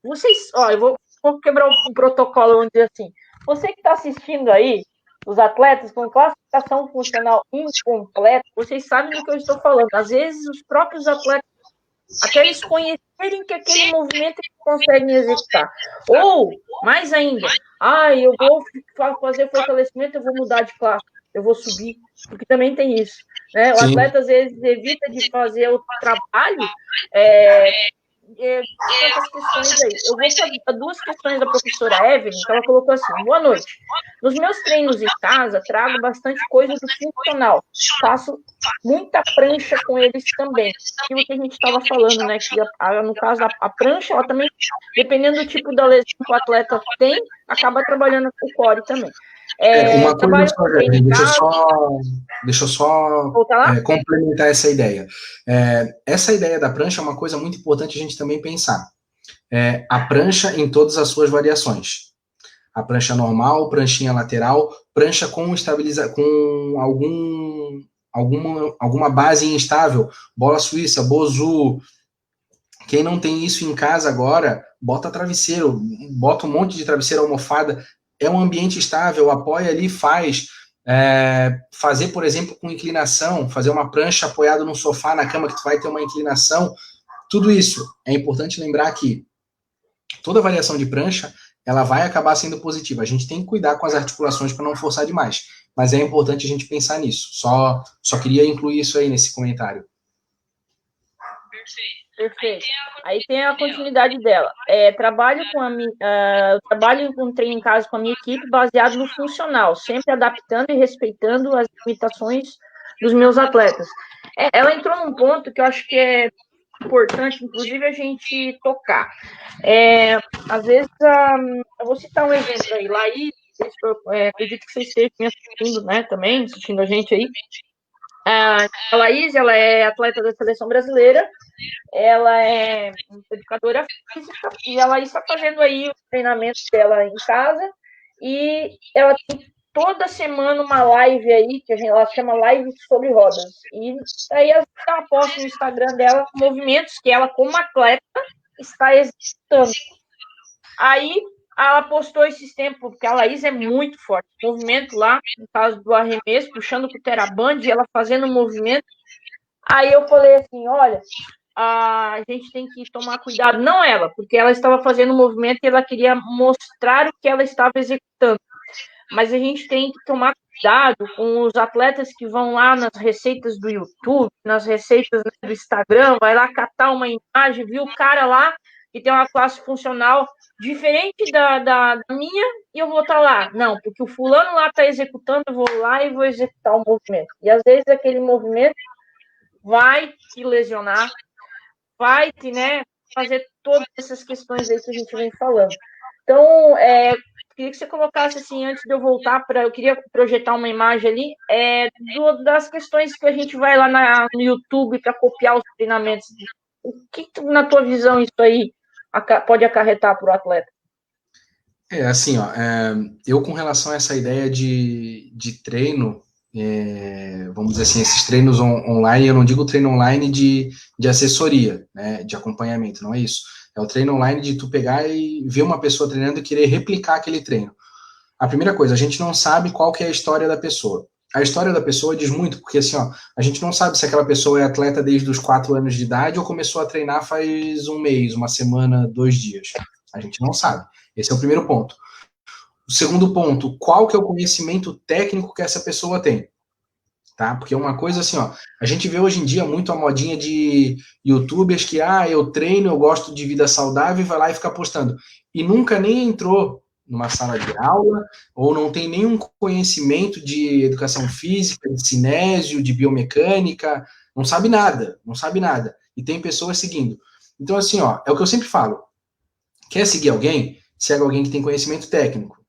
Speaker 1: vocês, eu vou quebrar o protocolo, vamos dizer assim. Você que está assistindo aí, os atletas com classificação funcional incompleta, vocês sabem do que eu estou falando. Às vezes, os próprios atletas, até eles conhecerem que aquele movimento eles conseguem executar. Ou, mais ainda, eu vou fazer fortalecimento, eu vou mudar de classe, eu vou subir, porque também tem isso. Né? O atleta, às vezes, evita de fazer o trabalho essas questões aí. Eu vou fazer duas questões da professora Evelyn, que ela colocou assim: boa noite. Nos meus treinos em casa, trago bastante coisa do funcional. Faço muita prancha com eles também. Aquilo que a gente estava falando, né? Que no caso, a prancha, ela também, dependendo do tipo da lesão que o atleta tem, acaba trabalhando com o core também.
Speaker 2: Uma coisa só, deixa eu só complementar essa ideia. Essa ideia da prancha é uma coisa muito importante a gente também pensar. A prancha em todas as suas variações. A prancha normal, pranchinha lateral, prancha com com alguma base instável, bola suíça, bozu. Quem não tem isso em casa agora, bota travesseiro, bota um monte de travesseiro, almofada. É um ambiente estável, apoia ali, faz. Fazer, por exemplo, com inclinação, fazer uma prancha apoiada no sofá, na cama, que tu vai ter uma inclinação. Tudo isso é importante lembrar que toda variação de prancha, ela vai acabar sendo positiva. A gente tem que cuidar com as articulações para não forçar demais. Mas é importante a gente pensar nisso. Só queria incluir isso aí nesse comentário.
Speaker 1: Perfeito. Aí tem a continuidade dela. Trabalho com treino em casa com a minha equipe baseado no funcional, sempre adaptando e respeitando as limitações dos meus atletas. Ela entrou num ponto que eu acho que é importante, inclusive, a gente tocar. Às vezes, eu vou citar um exemplo aí, Laís, acredito que vocês estejam me assistindo, né, também, assistindo a gente aí. A Laís, ela é atleta da seleção brasileira, ela é educadora física e ela está fazendo aí o treinamento dela em casa e ela tem toda semana uma live aí, que ela chama Live sobre Rodas. E aí ela posta no Instagram dela movimentos que ela, como atleta, está executando. Aí ela postou esses tempos, porque a Laís é muito forte. Movimento lá, no caso do arremesso, puxando com o teraband, ela fazendo movimento. Aí eu falei assim, olha, a gente tem que tomar cuidado. Não ela, porque ela estava fazendo movimento e ela queria mostrar o que ela estava executando. Mas a gente tem que tomar cuidado com os atletas que vão lá nas receitas do YouTube, nas receitas do Instagram, vai lá catar uma imagem, viu o cara lá que tem uma classe funcional diferente da minha e eu vou estar lá. Não, porque o fulano lá está executando, eu vou lá e vou executar o movimento. E às vezes aquele movimento vai te lesionar, vai te, né, fazer todas essas questões aí que a gente vem falando. Então, queria que você colocasse assim, antes de eu voltar para. Eu queria projetar uma imagem ali das questões que a gente vai lá no YouTube para copiar os treinamentos. O que, na tua visão, isso aí pode acarretar para o atleta?
Speaker 2: Assim, ó, eu com relação a essa ideia de treino, vamos dizer assim, esses treinos online, eu não digo treino online de assessoria, né, de acompanhamento, não é isso. É o treino online de tu pegar e ver uma pessoa treinando e querer replicar aquele treino. A primeira coisa, a gente não sabe qual que é a história da pessoa. A história da pessoa diz muito, porque assim, ó, a gente não sabe se aquela pessoa é atleta desde os 4 anos de idade ou começou a treinar faz um mês, uma semana, 2 dias. A gente não sabe. Esse é o primeiro ponto. O segundo ponto, qual que é o conhecimento técnico que essa pessoa tem? Tá? Porque uma coisa assim, ó, a gente vê hoje em dia muito a modinha de youtubers que, eu treino, eu gosto de vida saudável e vai lá e fica postando. E nunca nem entrou numa sala de aula, ou não tem nenhum conhecimento de educação física, de cinésio, de biomecânica, não sabe nada, não sabe nada. E tem pessoas seguindo. Então, assim, ó, é o que eu sempre falo. Quer seguir alguém? Segue alguém que tem conhecimento técnico.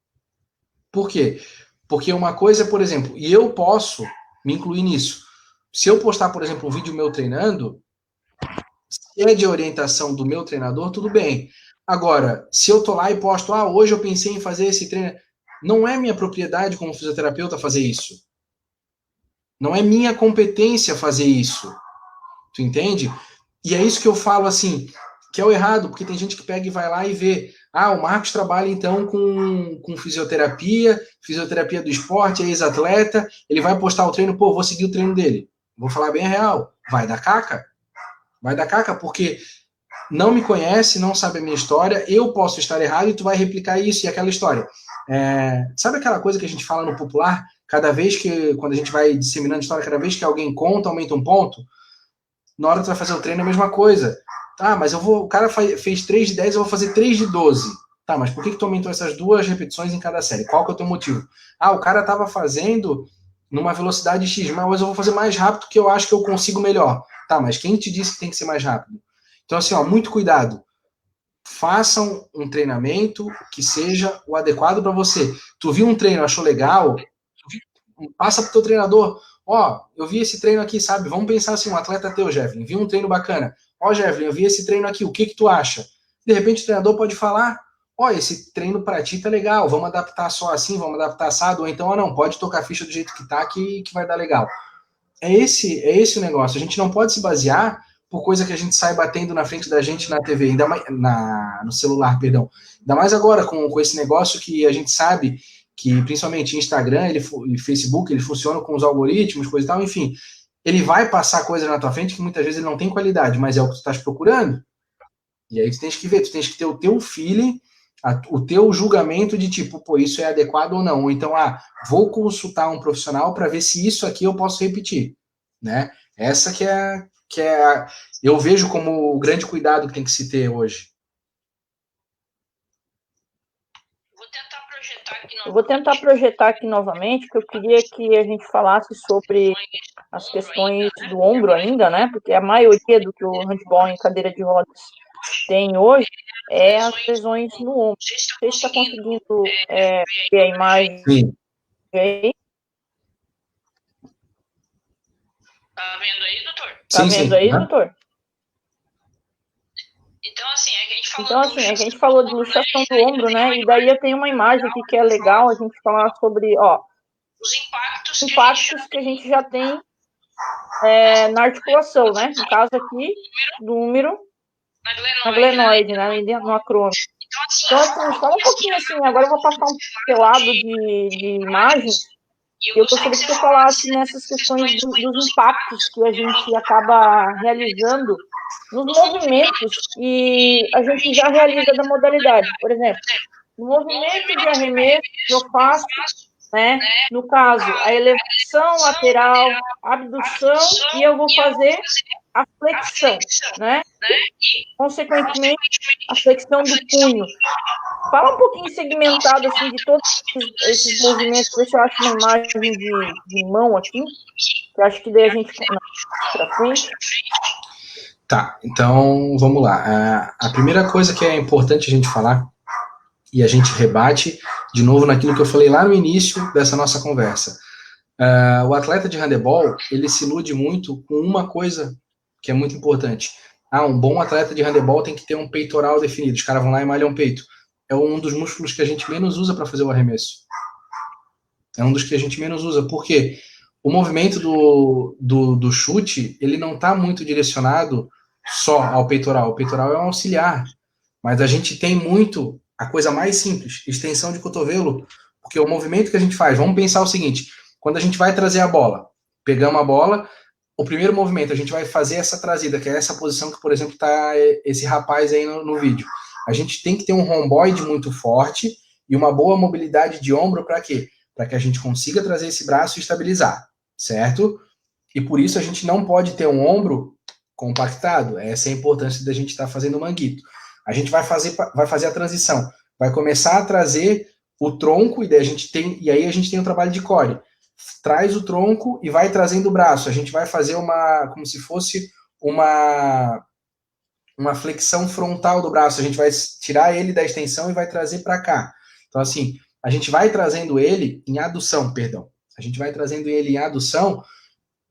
Speaker 2: Por quê? Porque uma coisa, por exemplo, e eu posso me incluir nisso. Se eu postar, por exemplo, um vídeo meu treinando, se é de orientação do meu treinador, tudo bem. Agora, se eu tô lá e posto, hoje eu pensei em fazer esse treino, não é minha propriedade como fisioterapeuta fazer isso. Não é minha competência fazer isso. Tu entende? E é isso que eu falo assim, que é o errado, porque tem gente que pega e vai lá e vê. O Marcos trabalha então com fisioterapia do esporte, é ex-atleta, ele vai postar o treino, vou seguir o treino dele. Vou falar bem a real, vai dar caca. Vai dar caca, porque não me conhece, não sabe a minha história, eu posso estar errado e tu vai replicar isso e aquela história. Sabe aquela coisa que a gente fala no popular? Cada vez que, quando a gente vai disseminando história, cada vez que alguém conta, aumenta um ponto. Na hora que tu vai fazer o treino é a mesma coisa. Tá, mas o cara fez 3 de 10, eu vou fazer 3 de 12. Tá, mas por que tu aumentou essas 2 repetições em cada série? Qual que é o teu motivo? O cara tava fazendo numa velocidade X, mas eu vou fazer mais rápido que eu acho que eu consigo melhor. Tá, mas quem te disse que tem que ser mais rápido? Então, assim, ó, muito cuidado. Façam um treinamento que seja o adequado para você. Tu viu um treino, achou legal? Passa pro teu treinador. Eu vi esse treino aqui, sabe? Vamos pensar assim, um atleta teu, Jevlin, viu um treino bacana. Jevlin, eu vi esse treino aqui, o que tu acha? De repente o treinador pode falar, esse treino pra ti tá legal, vamos adaptar só assim, vamos adaptar assado, ou então, não, pode tocar a ficha do jeito que tá, que vai dar legal. É esse o negócio. A gente não pode se basear por coisa que a gente sai batendo na frente da gente na TV, ainda mais, no celular, perdão. Ainda mais agora com esse negócio que a gente sabe que, principalmente Instagram e Facebook, ele funciona com os algoritmos, coisa e tal, enfim. Ele vai passar coisa na tua frente que muitas vezes ele não tem qualidade, mas é o que tu estás procurando. E aí tu tens que ver, tu tens que ter o teu feeling, o teu julgamento de tipo, isso é adequado ou não. Ou então, vou consultar um profissional para ver se isso aqui eu posso repetir, né? Essa eu vejo como o grande cuidado que tem que se ter hoje.
Speaker 1: Vou tentar projetar Eu vou tentar projetar aqui novamente, que eu queria que a gente falasse sobre as questões do ombro ainda, né? Porque a maioria do que o handball em cadeira de rodas tem hoje é as lesões no ombro. Você está conseguindo ver a imagem
Speaker 2: Sim.
Speaker 1: aí?
Speaker 3: Tá vendo aí, doutor?
Speaker 1: Tá vendo aí,
Speaker 2: Né?
Speaker 1: doutor?
Speaker 3: Então, assim, é que
Speaker 1: a gente falou de luxação do ombro, né? E daí eu tenho uma imagem aqui que é legal a gente falar sobre,
Speaker 3: os
Speaker 1: impactos que a gente já tem na articulação, né? No caso aqui, do número na glenoide, né? No acrônio. Então, assim, fala um pouquinho assim, agora eu vou passar um pelado de imagens. Eu gostaria que você falasse nessas questões dos impactos que a gente acaba realizando nos movimentos que a gente já realiza da modalidade. Por exemplo, no movimento de arremesso, eu faço, né, no caso, a elevação lateral, abdução, e eu vou fazer a flexão, né? Consequentemente, a flexão do punho. Fala um pouquinho segmentado, assim, de todos esses movimentos. Deixa eu achar uma imagem de mão aqui, que eu acho que daí a gente... Para frente.
Speaker 2: Tá, então vamos lá. A primeira coisa que é importante a gente falar, e a gente rebate de novo naquilo que eu falei lá no início dessa nossa conversa. O atleta de handebol, ele se ilude muito com uma coisa que é muito importante. Um bom atleta de handebol tem que ter um peitoral definido. Os caras vão lá e malham o peito. É um dos músculos que a gente menos usa para fazer o arremesso. É um dos que a gente menos usa. Por quê? O movimento do chute, ele não está muito direcionado só ao peitoral. O peitoral é um auxiliar. Mas a gente tem muito a coisa mais simples, extensão de cotovelo, porque o movimento que a gente faz, vamos pensar o seguinte, quando a gente vai trazer a bola, pegamos a bola, o primeiro movimento, a gente vai fazer essa trazida, que é essa posição que, por exemplo, está esse rapaz aí no vídeo. A gente tem que ter um romboide muito forte e uma boa mobilidade de ombro para quê? Para que a gente consiga trazer esse braço e estabilizar, certo? E por isso a gente não pode ter um ombro compactado. Essa é a importância da gente estar fazendo o manguito. A gente vai fazer a transição. Vai começar a trazer o tronco, e aí a gente tem o trabalho de core. Traz o tronco e vai trazendo o braço. A gente vai fazer como se fosse uma flexão frontal do braço. A gente vai tirar ele da extensão e vai trazer para cá. Então, assim, a gente vai trazendo ele em adução, A gente vai trazendo ele em adução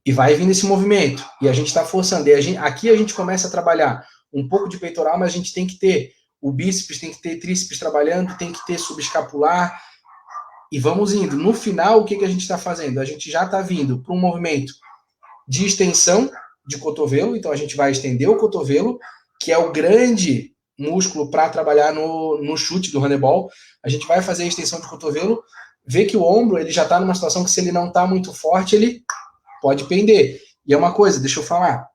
Speaker 2: e vai vindo esse movimento. E a gente está forçando. Aqui a gente começa a trabalhar um pouco de peitoral, mas a gente tem que ter o bíceps, tem que ter tríceps trabalhando, tem que ter subescapular, e vamos indo. No final, o que a gente está fazendo? A gente já está vindo para um movimento de extensão de cotovelo, então a gente vai estender o cotovelo, que é o grande músculo para trabalhar no chute do handebol. A gente vai fazer a extensão de cotovelo, ver que o ombro ele já está numa situação que se ele não está muito forte, ele pode pender. E é uma coisa, deixa eu falar,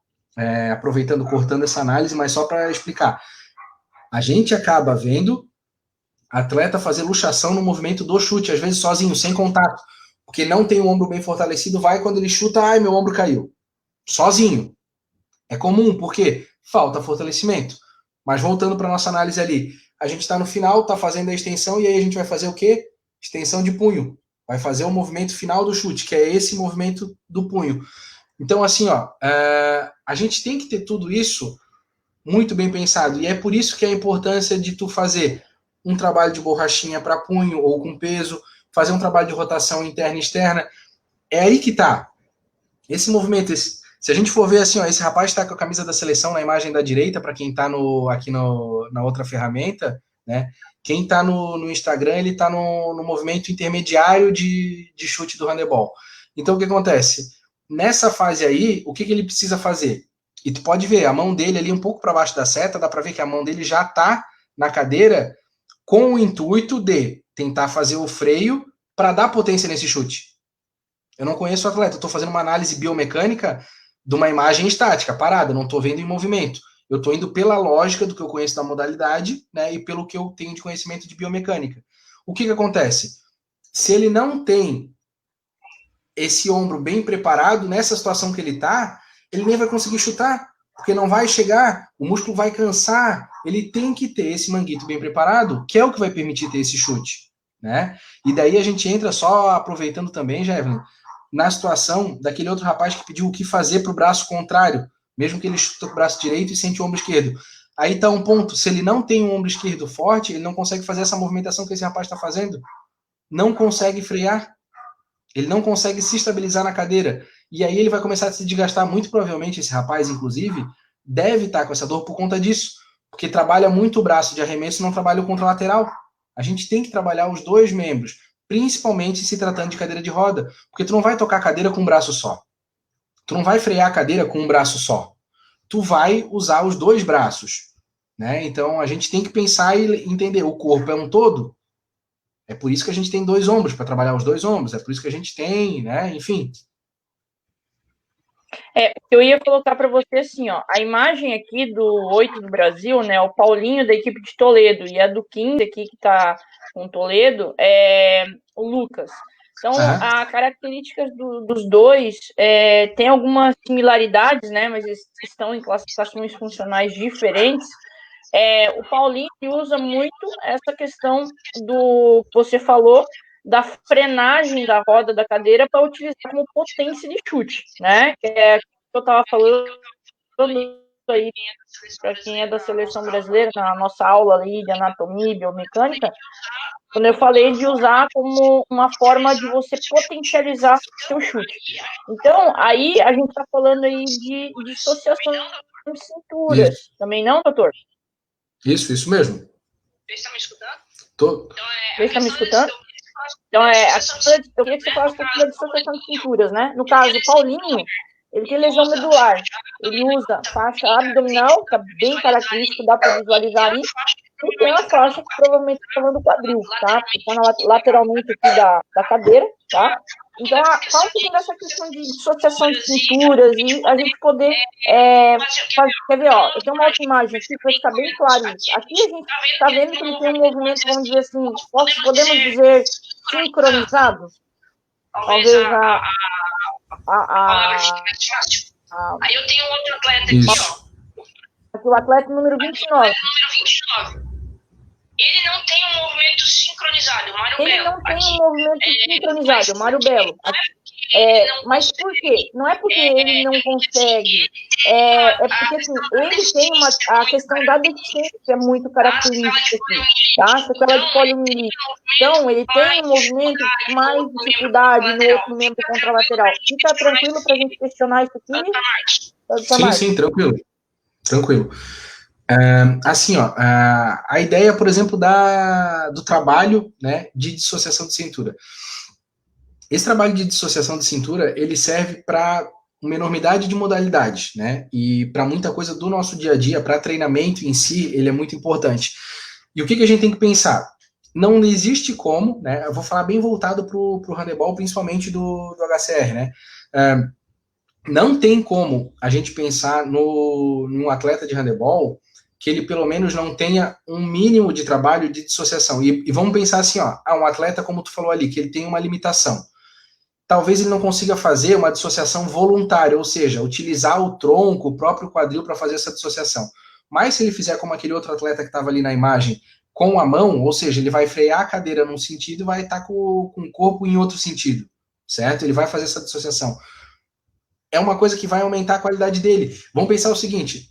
Speaker 2: aproveitando, cortando essa análise, mas só para explicar. A gente acaba vendo atleta fazer luxação no movimento do chute, às vezes sozinho, sem contato, porque não tem o ombro bem fortalecido, vai quando ele chuta, meu ombro caiu. Sozinho. É comum, porque falta fortalecimento. Mas voltando para nossa análise ali, a gente está no final, está fazendo a extensão, e aí a gente vai fazer o quê? Extensão de punho. Vai fazer o movimento final do chute, que é esse movimento do punho. Então, assim, a gente tem que ter tudo isso muito bem pensado. E é por isso que a importância de tu fazer um trabalho de borrachinha para punho ou com peso, fazer um trabalho de rotação interna e externa. É aí que tá. Esse movimento, se a gente for ver assim, esse rapaz está com a camisa da seleção na imagem da direita, para quem está aqui na outra ferramenta, né? Quem está no Instagram, ele está no movimento intermediário de chute do handebol. Então, o que acontece? Nessa fase aí, o que ele precisa fazer? E tu pode ver, a mão dele ali um pouco para baixo da seta, dá para ver que a mão dele já está na cadeira com o intuito de tentar fazer o freio para dar potência nesse chute. Eu não conheço o atleta, eu estou fazendo uma análise biomecânica de uma imagem estática, parada, não estou vendo em movimento. Eu estou indo pela lógica do que eu conheço da modalidade, né, e pelo que eu tenho de conhecimento de biomecânica. O que acontece? Se ele não tem esse ombro bem preparado, nessa situação que ele está, ele nem vai conseguir chutar, porque não vai chegar, o músculo vai cansar. Ele tem que ter esse manguito bem preparado, que é o que vai permitir ter esse chute, né? E daí a gente entra só aproveitando também, já, Evelyn, na situação daquele outro rapaz que pediu o que fazer para o braço contrário, mesmo que ele chuta com o braço direito e sente o ombro esquerdo. Aí está um ponto, se ele não tem um ombro esquerdo forte, ele não consegue fazer essa movimentação que esse rapaz está fazendo, não consegue frear, ele não consegue se estabilizar na cadeira, e aí ele vai começar a se desgastar, muito provavelmente esse rapaz, inclusive, deve estar com essa dor por conta disso, porque trabalha muito o braço de arremesso e não trabalha o contralateral. A gente tem que trabalhar os dois membros, principalmente se tratando de cadeira de roda, porque tu não vai tocar a cadeira com um braço só. Tu não vai frear a cadeira com um braço só. Tu vai usar os dois braços, né? Então a gente tem que pensar e entender, o corpo é um todo. É por isso que a gente tem dois ombros, para trabalhar os dois ombros, é por isso que a gente tem, né? Enfim.
Speaker 1: Eu ia colocar para você assim, ó, a imagem aqui do 8 do Brasil, né, o Paulinho da equipe de Toledo e a do 15 aqui que tá com Toledo, é o Lucas. Então, a características dos dois tem algumas similaridades, né, mas eles estão em classificações funcionais diferentes. O Paulinho usa muito essa questão do que você falou, da frenagem da roda da cadeira para utilizar como potência de chute, né? Que é o que eu estava falando aí para quem é da seleção brasileira, na nossa aula ali de anatomia e biomecânica, quando eu falei de usar como uma forma de você potencializar seu chute. Então, aí a gente está falando aí de dissociação de cinturas,
Speaker 2: isso.
Speaker 1: Também não, doutor?
Speaker 2: Isso mesmo.
Speaker 3: Vocês estão me escutando?
Speaker 2: Tô.
Speaker 1: Vocês estão me escutando? Então, eu queria que você falasse um pouquinho da dissociação de cinturas, né? No caso, o Paulinho, ele tem lesão medular. Ele usa faixa abdominal, que é bem característico, dá para visualizar aí. E tem uma faixa que provavelmente está falando do quadril, tá? Está lateralmente aqui da cadeira, tá? Então, fala um pouquinho dessa questão de dissociação de cinturas e a gente poder fazer. Quer ver, ó, eu tenho uma outra imagem aqui para ficar bem claro isso. Aqui a gente está vendo que ele tem um movimento, vamos dizer assim, podemos dizer sincronizado? Talvez
Speaker 3: Aí eu tenho outro atleta aqui, ó.
Speaker 1: Aqui o atleta número 29.
Speaker 3: Ele não tem um movimento sincronizado, o Mário Belo.
Speaker 1: Ele não tem um movimento sincronizado, o Mário Belo. Mas por quê? Não é porque ele não consegue, é porque assim, ele tem a questão da deficiência, que é muito característica aqui, tá? Sequela de poliomielite. Então, ele tem um movimento com mais dificuldade no outro membro contralateral. Fica tranquilo para a gente questionar isso aqui?
Speaker 2: Sim, tranquilo. Assim, ó, a ideia, por exemplo, do trabalho, né, de dissociação de cintura. Esse trabalho de dissociação de cintura, ele serve para uma enormidade de modalidades, né, e para muita coisa do nosso dia a dia, para treinamento em si, ele é muito importante. E o que a gente tem que pensar? Não existe como, né, eu vou falar bem voltado para o handebol, principalmente do HCR, né, não tem como a gente pensar num atleta de handebol que ele pelo menos não tenha um mínimo de trabalho de dissociação. E vamos pensar assim, ó, um atleta, como tu falou ali, que ele tem uma limitação. Talvez ele não consiga fazer uma dissociação voluntária, ou seja, utilizar o tronco, o próprio quadril para fazer essa dissociação. Mas se ele fizer como aquele outro atleta que estava ali na imagem, com a mão, ou seja, ele vai frear a cadeira num sentido e vai estar com o corpo em outro sentido, certo? Ele vai fazer essa dissociação. É uma coisa que vai aumentar a qualidade dele. Vamos pensar o seguinte,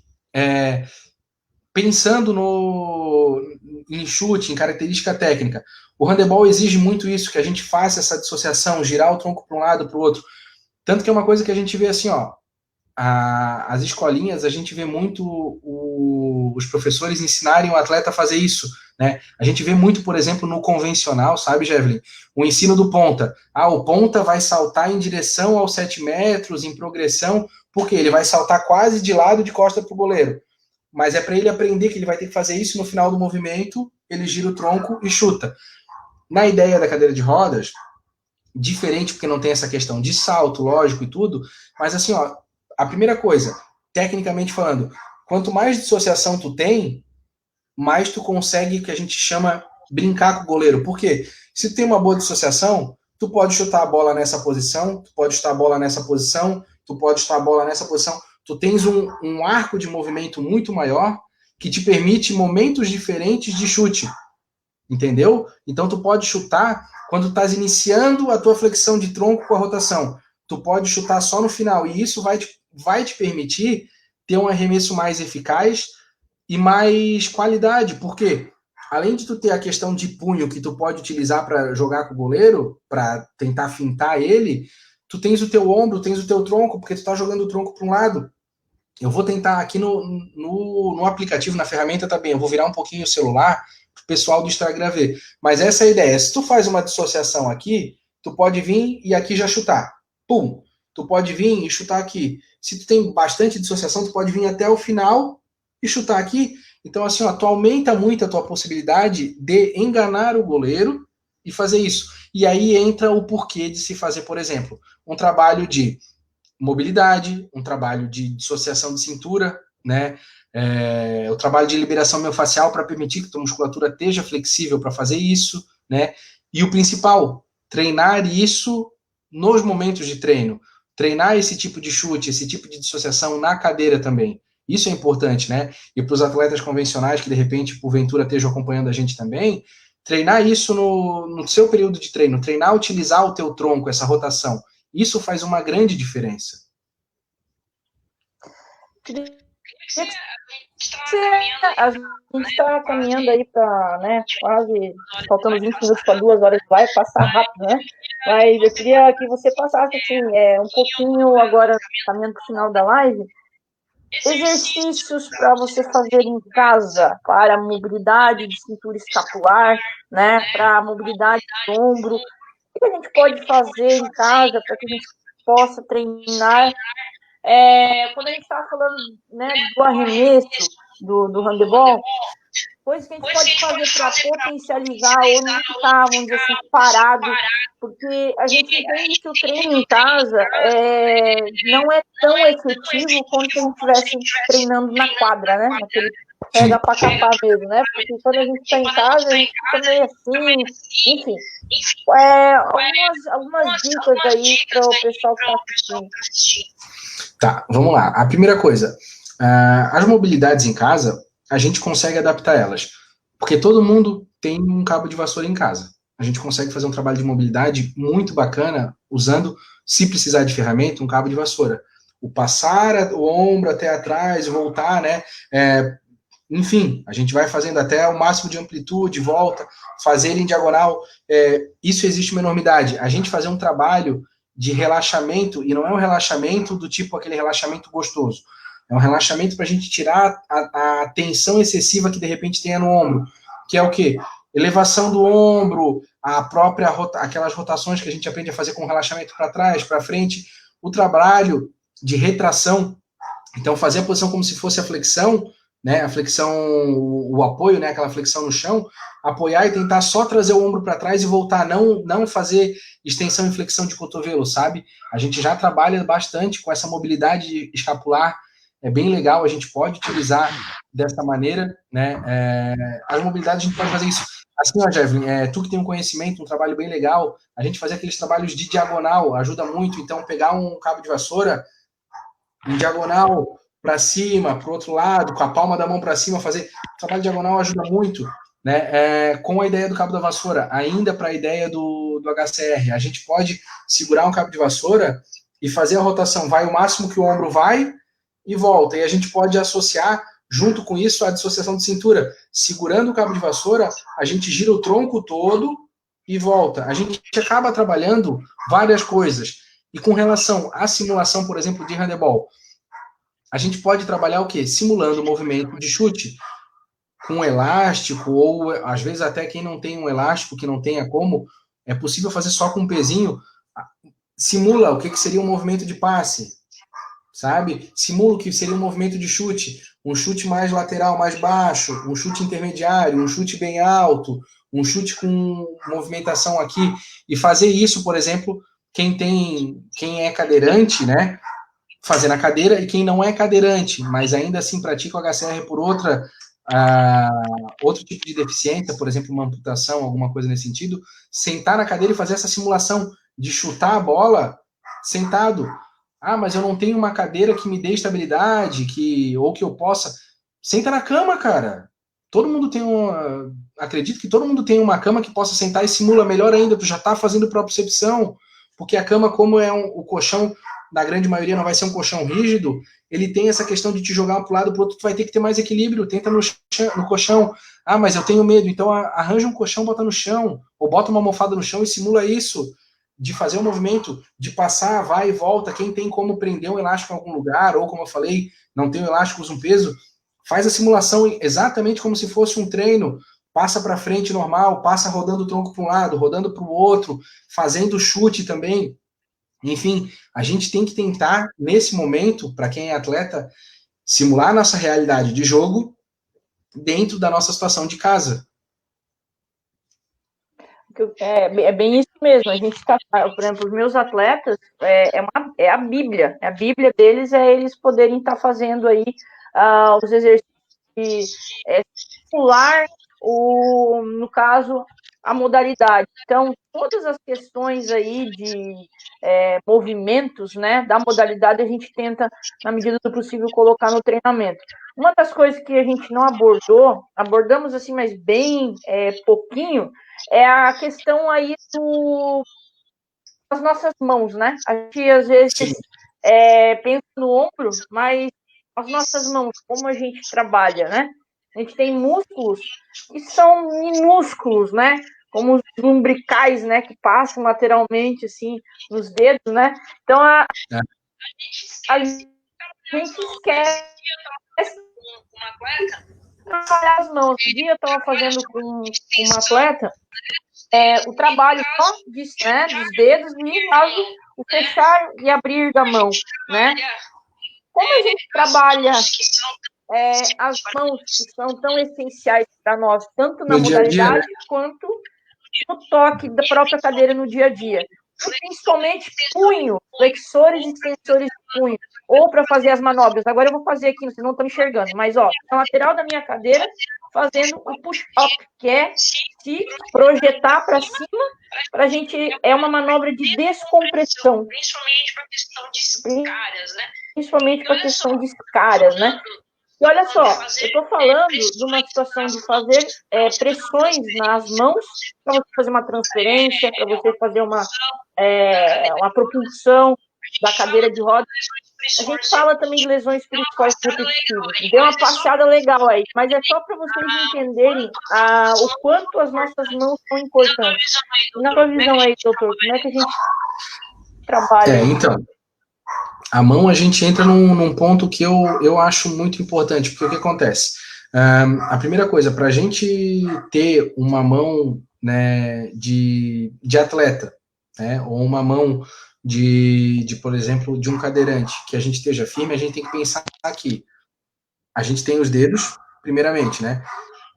Speaker 2: pensando em chute, em característica técnica, o handebol exige muito isso, que a gente faça essa dissociação, girar o tronco para um lado, para o outro. Tanto que é uma coisa que a gente vê assim, ó, as escolinhas, a gente vê muito os professores ensinarem o atleta a fazer isso, né? A gente vê muito, por exemplo, no convencional, sabe, Jevelyn? O ensino do ponta. O ponta vai saltar em direção aos 7 metros, em progressão, porque ele vai saltar quase de lado de costa para o goleiro. Mas é para ele aprender que ele vai ter que fazer isso no final do movimento, ele gira o tronco e chuta. Na ideia da cadeira de rodas, diferente porque não tem essa questão de salto, lógico e tudo, mas assim, ó, a primeira coisa, tecnicamente falando, quanto mais dissociação tu tem, mais tu consegue o que a gente chama brincar com o goleiro. Por quê? Se tu tem uma boa dissociação, tu pode chutar a bola nessa posição, tu pode chutar a bola nessa posição, tu pode chutar a bola nessa posição. Tu tens um arco de movimento muito maior que te permite momentos diferentes de chute. entendeu? Então, tu pode chutar quando tu estás iniciando a tua flexão de tronco com a rotação. Tu pode chutar só no final, e isso vai te permitir ter um arremesso mais eficaz e mais qualidade, porque além de tu ter a questão de punho que tu pode utilizar para jogar com o goleiro, para tentar fintar ele, tu tens o teu ombro, tens o teu tronco, porque tu tá jogando o tronco para um lado. Eu vou tentar aqui no aplicativo, na ferramenta também, eu vou virar um pouquinho o celular para o pessoal do Instagram ver. Mas essa é a ideia. Se tu faz uma dissociação aqui, tu pode vir e aqui já chutar. Pum! Tu pode vir e chutar aqui. Se tu tem bastante dissociação, tu pode vir até o final e chutar aqui. Então, assim, ó, tu aumenta muito a tua possibilidade de enganar o goleiro e fazer isso. E aí entra o porquê de se fazer, por exemplo, um trabalho de mobilidade, um trabalho de dissociação de cintura, né? O trabalho de liberação miofascial para permitir que a tua musculatura esteja flexível para fazer isso, né? E o principal, treinar isso nos momentos de treino. Treinar esse tipo de chute, esse tipo de dissociação na cadeira também. Isso é importante, né? E para os atletas convencionais que, de repente, porventura, estejam acompanhando a gente também, treinar isso no seu período de treino, treinar a utilizar o teu tronco, essa rotação. Isso faz uma grande diferença.
Speaker 1: A gente está caminhando aí para, né, quase faltando 20 minutos para 2 horas, vai passar rápido, né? Mas eu queria que você passasse assim, um pouquinho agora, caminhando para o final da live, exercícios para você fazer em casa para mobilidade de cintura escapular, né? Para mobilidade do ombro. O que a gente pode fazer em casa para que a gente possa treinar? Quando a gente estava falando, né, do arremesso do handebol, coisa que a gente pode fazer para potencializar ou não ficar, vamos dizer assim, parado, porque a gente entende que o treino em casa não é tão efetivo quanto se a gente estivesse treinando na quadra, né? Naquele pega para capar mesmo, né? Porque quando a gente está em casa, a gente fica meio assim, enfim. Algumas dicas aí para o pessoal que está assistindo.
Speaker 2: Tá, vamos lá. A primeira coisa, as mobilidades em casa, a gente consegue adaptar elas, porque todo mundo tem um cabo de vassoura em casa. A gente consegue fazer um trabalho de mobilidade muito bacana usando, se precisar de ferramenta, um cabo de vassoura. O passar o ombro até atrás, voltar, né? Enfim, a gente vai fazendo até o máximo de amplitude, volta, fazer ele em diagonal. Isso existe uma enormidade. A gente fazer um trabalho de relaxamento, e não é um relaxamento do tipo aquele relaxamento gostoso. É um relaxamento para a gente tirar a tensão excessiva que de repente tenha no ombro, que é o quê? Elevação do ombro, a própria aquelas rotações que a gente aprende a fazer com relaxamento para trás, para frente, o trabalho de retração, então fazer a posição como se fosse a flexão, né? A flexão, o apoio, né? Aquela flexão no chão, apoiar e tentar só trazer o ombro para trás e voltar, não fazer extensão e flexão de cotovelo, sabe? A gente já trabalha bastante com essa mobilidade escapular, é bem legal, a gente pode utilizar dessa maneira, né? As mobilidades a gente pode fazer isso. Assim, ó, Jevlin, tu que tem um conhecimento, um trabalho bem legal, a gente fazer aqueles trabalhos de diagonal ajuda muito, então pegar um cabo de vassoura em diagonal para cima, para o outro lado, com a palma da mão para cima, fazer trabalho diagonal ajuda muito, né? Com a ideia do cabo da vassoura, ainda para a ideia do HCR, a gente pode segurar um cabo de vassoura e fazer a rotação, vai o máximo que o ombro vai e volta, e a gente pode associar, junto com isso, a dissociação de cintura, segurando o cabo de vassoura, a gente gira o tronco todo e volta, a gente acaba trabalhando várias coisas, e com relação à simulação, por exemplo, de handebol, a gente pode trabalhar o quê? Simulando o movimento de chute com elástico, ou às vezes até quem não tem um elástico, que não tenha como, é possível fazer só com um pezinho, simula o que seria um movimento de passe, sabe? Simula o que seria um movimento de chute, um chute mais lateral, mais baixo, um chute intermediário, um chute bem alto, um chute com movimentação aqui, e fazer isso, por exemplo, quem é cadeirante, né? Fazer na cadeira, e quem não é cadeirante, mas ainda assim pratica o HCR por outro tipo de deficiência, por exemplo, uma amputação, alguma coisa nesse sentido, sentar na cadeira e fazer essa simulação de chutar a bola sentado. Mas eu não tenho uma cadeira que me dê estabilidade, ou que eu possa. Senta na cama, cara. Todo mundo tem acredito que todo mundo tem uma cama que possa sentar e simula melhor ainda, tu já tá fazendo propriocepção, porque a cama, como é o colchão, na grande maioria não vai ser um colchão rígido, ele tem essa questão de te jogar para um lado para o outro, tu vai ter que ter mais equilíbrio, tenta no colchão. Ah, mas eu tenho medo, então arranja um colchão, bota no chão, ou bota uma almofada no chão e simula isso, de fazer um movimento, de passar, vai e volta, quem tem como prender um elástico em algum lugar, ou como eu falei, não tem o elástico, usa um peso, faz a simulação exatamente como se fosse um treino, passa para frente normal, passa rodando o tronco para um lado, rodando para o outro, fazendo chute também. Enfim, a gente tem que tentar, nesse momento, para quem é atleta, simular a nossa realidade de jogo dentro da nossa situação de casa.
Speaker 1: É bem isso mesmo. A gente está, por exemplo, os meus atletas, é a Bíblia. A Bíblia deles é eles poderem estar fazendo aí os exercícios de simular, no caso, a modalidade. Então, todas as questões aí de movimentos, né, da modalidade, a gente tenta, na medida do possível, colocar no treinamento. Uma das coisas que a gente não abordamos assim, mas bem pouquinho, é a questão aí das nossas mãos, né? A gente, às vezes, pensa no ombro, mas as nossas mãos, como a gente trabalha, né? A gente tem músculos que são minúsculos, né? Como os lumbricais, né? Que passam lateralmente, assim, nos dedos, né? Então, a gente esquece trabalhar as mãos. Um dia eu estava fazendo com uma atleta o trabalho só dos dedos e o fechar e abrir da mão, né? Como a gente trabalha as mãos que são tão essenciais para nós, tanto na modalidade quanto no toque da própria cadeira no dia a dia. Principalmente punho, flexores e extensores de punho, ou para fazer as manobras. Agora eu vou fazer aqui, vocês não estão enxergando, mas ó, na lateral da minha cadeira, fazendo o push-up, que é se projetar para cima, para a gente, é uma manobra de descompressão.
Speaker 3: Principalmente para a questão de caras, né?
Speaker 1: Principalmente para a questão de caras, né? E olha só, eu estou falando de uma situação de fazer pressões nas mãos para você fazer uma transferência, para você fazer uma propulsão da cadeira de rodas. A gente fala também de lesões pericórdias repetitivas. Deu uma passada legal aí, mas é só para vocês entenderem o quanto as nossas mãos são importantes. E na sua visão aí, doutor, como é que a gente trabalha?
Speaker 2: Então, a mão a gente entra num ponto que eu acho muito importante, porque o que acontece? A primeira coisa, para a gente ter uma mão, né, de atleta, né, ou uma mão por exemplo, de um cadeirante, que a gente esteja firme, a gente tem que pensar aqui. A gente tem os dedos, primeiramente, né?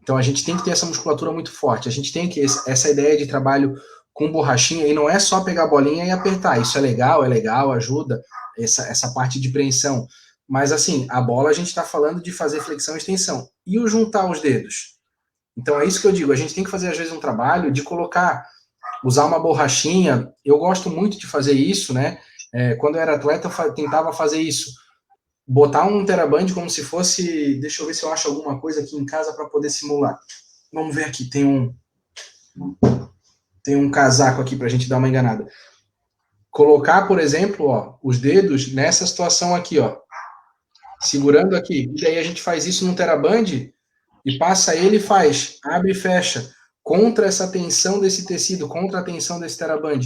Speaker 2: Então a gente tem que ter essa musculatura muito forte. A gente tem que essa ideia de trabalho com borrachinha, e não é só pegar a bolinha e apertar. Isso é legal, ajuda, essa parte de preensão. Mas assim, a bola a gente está falando de fazer flexão e extensão. E o juntar os dedos? Então é isso que eu digo, a gente tem que fazer às vezes um trabalho de usar uma borrachinha. Eu gosto muito de fazer isso, né? Quando eu era atleta, eu tentava fazer isso. Botar um TheraBand como se fosse... Deixa eu ver se eu acho alguma coisa aqui em casa para poder simular. Vamos ver aqui, tem um casaco aqui para a gente dar uma enganada. Colocar, por exemplo, ó, os dedos nessa situação aqui, ó, segurando aqui. E daí a gente faz isso no TheraBand e passa ele e faz, abre e fecha, contra essa tensão desse tecido, contra a tensão desse TheraBand.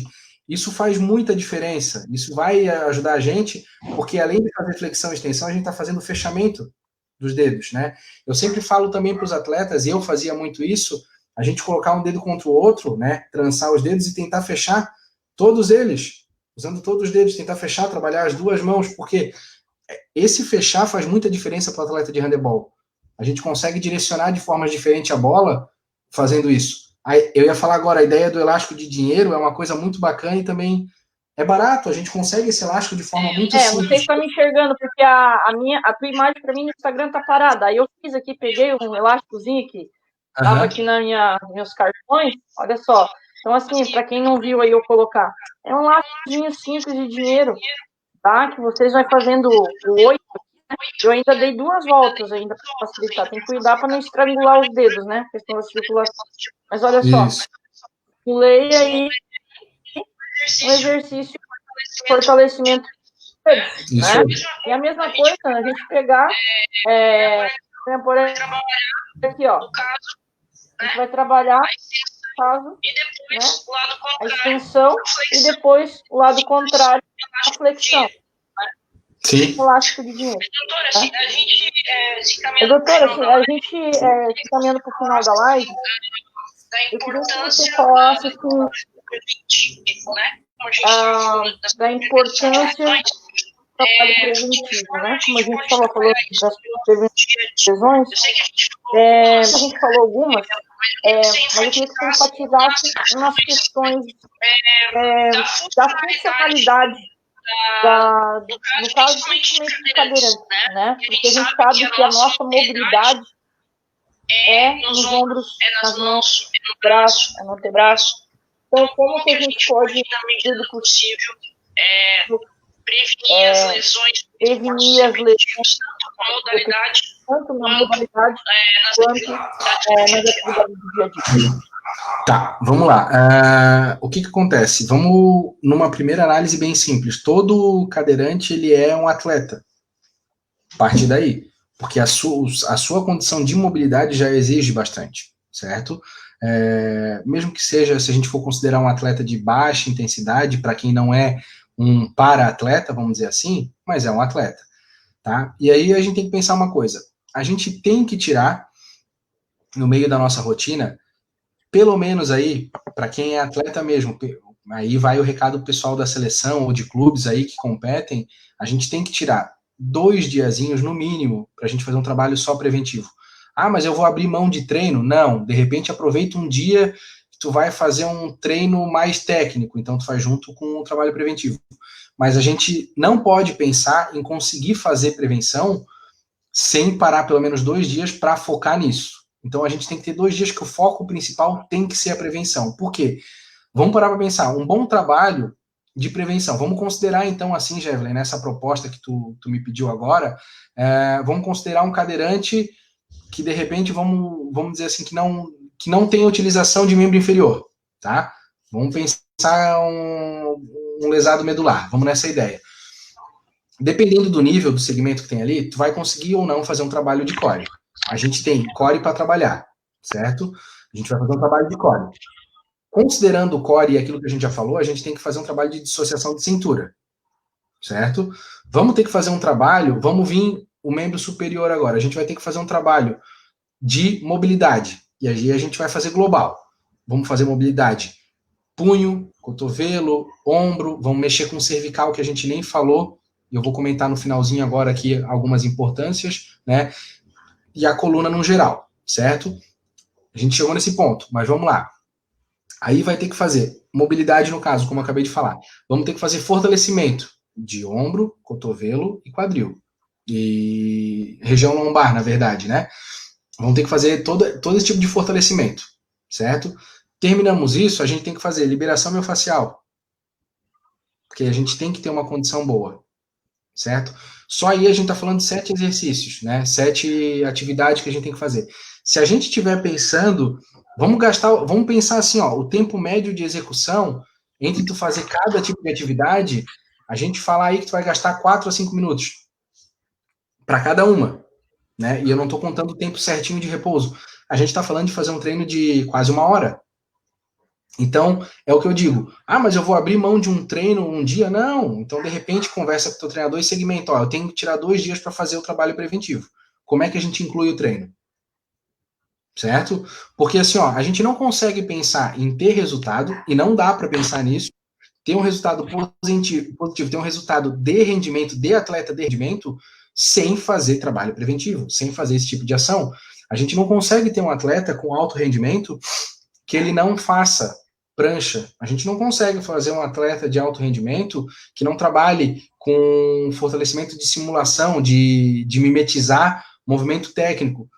Speaker 2: Isso faz muita diferença. Isso vai ajudar a gente, porque além de fazer flexão e extensão, a gente está fazendo o fechamento dos dedos, né? Eu sempre falo também para os atletas, e eu fazia muito isso, a gente colocar um dedo contra o outro, né? Trançar os dedos e tentar fechar todos eles, usando todos os dedos, tentar fechar, trabalhar as duas mãos, porque esse fechar faz muita diferença para o atleta de handebol. A gente consegue direcionar de forma diferente a bola fazendo isso. Eu ia falar agora, a ideia do elástico de dinheiro é uma coisa muito bacana e também é barato, a gente consegue esse elástico de forma muito simples.
Speaker 1: Você está me enxergando, porque a tua imagem para mim no Instagram tá parada. Aí eu fiz aqui, peguei um elásticozinho que estava aqui meus cartões, olha só. Então, assim, para quem não viu aí eu colocar, é um elásticozinho simples de dinheiro, tá? Que vocês vão fazendo o 8, Eu ainda dei 2 voltas ainda para facilitar. Tem que cuidar para não estrangular os dedos, né? Questão da circulação. Mas olha só, pulei aí um exercício de fortalecimento de dedos, né? E a mesma coisa, a gente pegar, por aqui, ó. A gente vai trabalhar caso, né, a extensão e depois o lado contrário, a flexão.
Speaker 2: Sim.
Speaker 1: Elástico de dinheiro. Doutora, a gente se caminhando para o final da live, eu queria que você falasse assim, da importância do trabalho preventivo, né? Como a gente estava falando das prevenções, a gente falou algumas, mas eu queria que você enfatizasse nas questões da funcionalidade, no caso, principalmente de cadeirantes, né? Porque a gente sabe que a nossa mobilidade é nos ombros, nas mãos, no braço, no antebraço. Então, como que a gente pode, na medida do possível, prevenir as lesões, tanto na modalidade quanto nas atividades do dia a dia?
Speaker 2: Tá, vamos lá. O que acontece? Vamos numa primeira análise bem simples. Todo cadeirante, ele é um atleta. Parte daí. Porque a sua condição de mobilidade já exige bastante, certo? Mesmo que seja, se a gente for considerar um atleta de baixa intensidade, para quem não é um para-atleta, vamos dizer assim, mas é um atleta, tá? E aí a gente tem que pensar uma coisa. A gente tem que tirar, no meio da nossa rotina, pelo menos aí, para quem é atleta mesmo, aí vai o recado do pessoal da seleção ou de clubes aí que competem, a gente tem que tirar 2 diazinhos no mínimo para a gente fazer um trabalho só preventivo. Ah, mas eu vou abrir mão de treino? Não, de repente aproveita um dia que tu vai fazer um treino mais técnico, então tu faz junto com o trabalho preventivo. Mas a gente não pode pensar em conseguir fazer prevenção sem parar pelo menos 2 dias para focar nisso. Então a gente tem que ter 2 dias que o foco principal tem que ser a prevenção. Por quê? Vamos parar para pensar, um bom trabalho de prevenção. Vamos considerar então assim, Jevelyn, nessa proposta que tu me pediu agora, vamos considerar um cadeirante que de repente, vamos dizer assim, que não tem utilização de membro inferior, tá? Vamos pensar um lesado medular, vamos nessa ideia. Dependendo do nível do segmento que tem ali, tu vai conseguir ou não fazer um trabalho de core. A gente tem core para trabalhar, certo? A gente vai fazer um trabalho de core. Considerando o core e aquilo que a gente já falou, a gente tem que fazer um trabalho de dissociação de cintura, certo? Vamos ter que fazer um trabalho, vamos vir o membro superior agora, a gente vai ter que fazer um trabalho de mobilidade, e aí a gente vai fazer global. Vamos fazer mobilidade punho, cotovelo, ombro, vamos mexer com o cervical, que a gente nem falou, e eu vou comentar no finalzinho agora aqui algumas importâncias, né? E a coluna no geral, certo? A gente chegou nesse ponto, mas vamos lá. Aí vai ter que fazer mobilidade, no caso, como eu acabei de falar. Vamos ter que fazer fortalecimento de ombro, cotovelo e quadril. E região lombar, na verdade, né? Vamos ter que fazer todo esse tipo de fortalecimento, certo? Terminamos isso, a gente tem que fazer liberação miofascial. Porque a gente tem que ter uma condição boa, certo? Só aí a gente está falando de 7 exercícios, né? 7 atividades que a gente tem que fazer. Se a gente estiver pensando, vamos pensar assim, ó, o tempo médio de execução entre tu fazer cada tipo de atividade, a gente falar aí que tu vai gastar 4 a 5 minutos para cada uma, né? E eu não estou contando o tempo certinho de repouso. A gente está falando de fazer um treino de quase 1 hora. Então, é o que eu digo. Ah, mas eu vou abrir mão de um treino um dia? Não. Então, de repente, conversa com o teu treinador e segmenta. Ó, eu tenho que tirar 2 dias para fazer o trabalho preventivo. Como é que a gente inclui o treino? Certo? Porque assim, ó, a gente não consegue pensar em ter resultado, e não dá para pensar nisso, ter um resultado positivo, ter um resultado de rendimento, de atleta de rendimento, sem fazer trabalho preventivo, sem fazer esse tipo de ação. A gente não consegue ter um atleta com alto rendimento que ele não faça prancha. A gente não consegue fazer um atleta de alto rendimento que não trabalhe com fortalecimento de simulação, de mimetizar movimento técnico,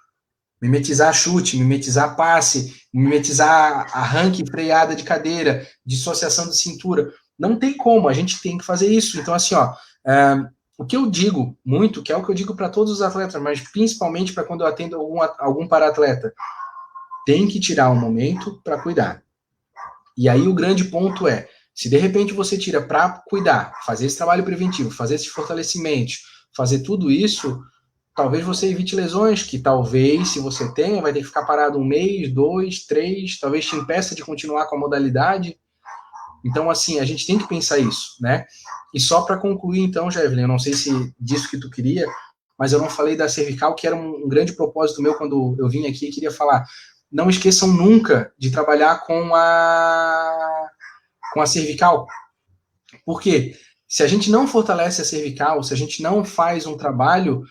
Speaker 2: mimetizar chute, mimetizar passe, mimetizar arranque e freada de cadeira, dissociação de cintura. Não tem como, a gente tem que fazer isso. Então, assim, ó, o que eu digo muito, que é o que eu digo para todos os atletas, mas principalmente para quando eu atendo algum para-atleta, tem que tirar um momento para cuidar. E aí o grande ponto é, se de repente você tira para cuidar, fazer esse trabalho preventivo, fazer esses fortalecimentos, fazer tudo isso, talvez você evite lesões que talvez, se você tenha, vai ter que ficar parado 1 mês, 2, 3, talvez te impeça de continuar com a modalidade. Então, assim, a gente tem que pensar isso, né? E só para concluir, então, Evelyn, eu não sei se disso que tu queria, mas eu não falei da cervical, que era um grande propósito meu quando eu vim aqui e queria falar. Não esqueçam nunca de trabalhar com a cervical. Por quê? Se a gente não fortalece a cervical, se a gente não faz um trabalho,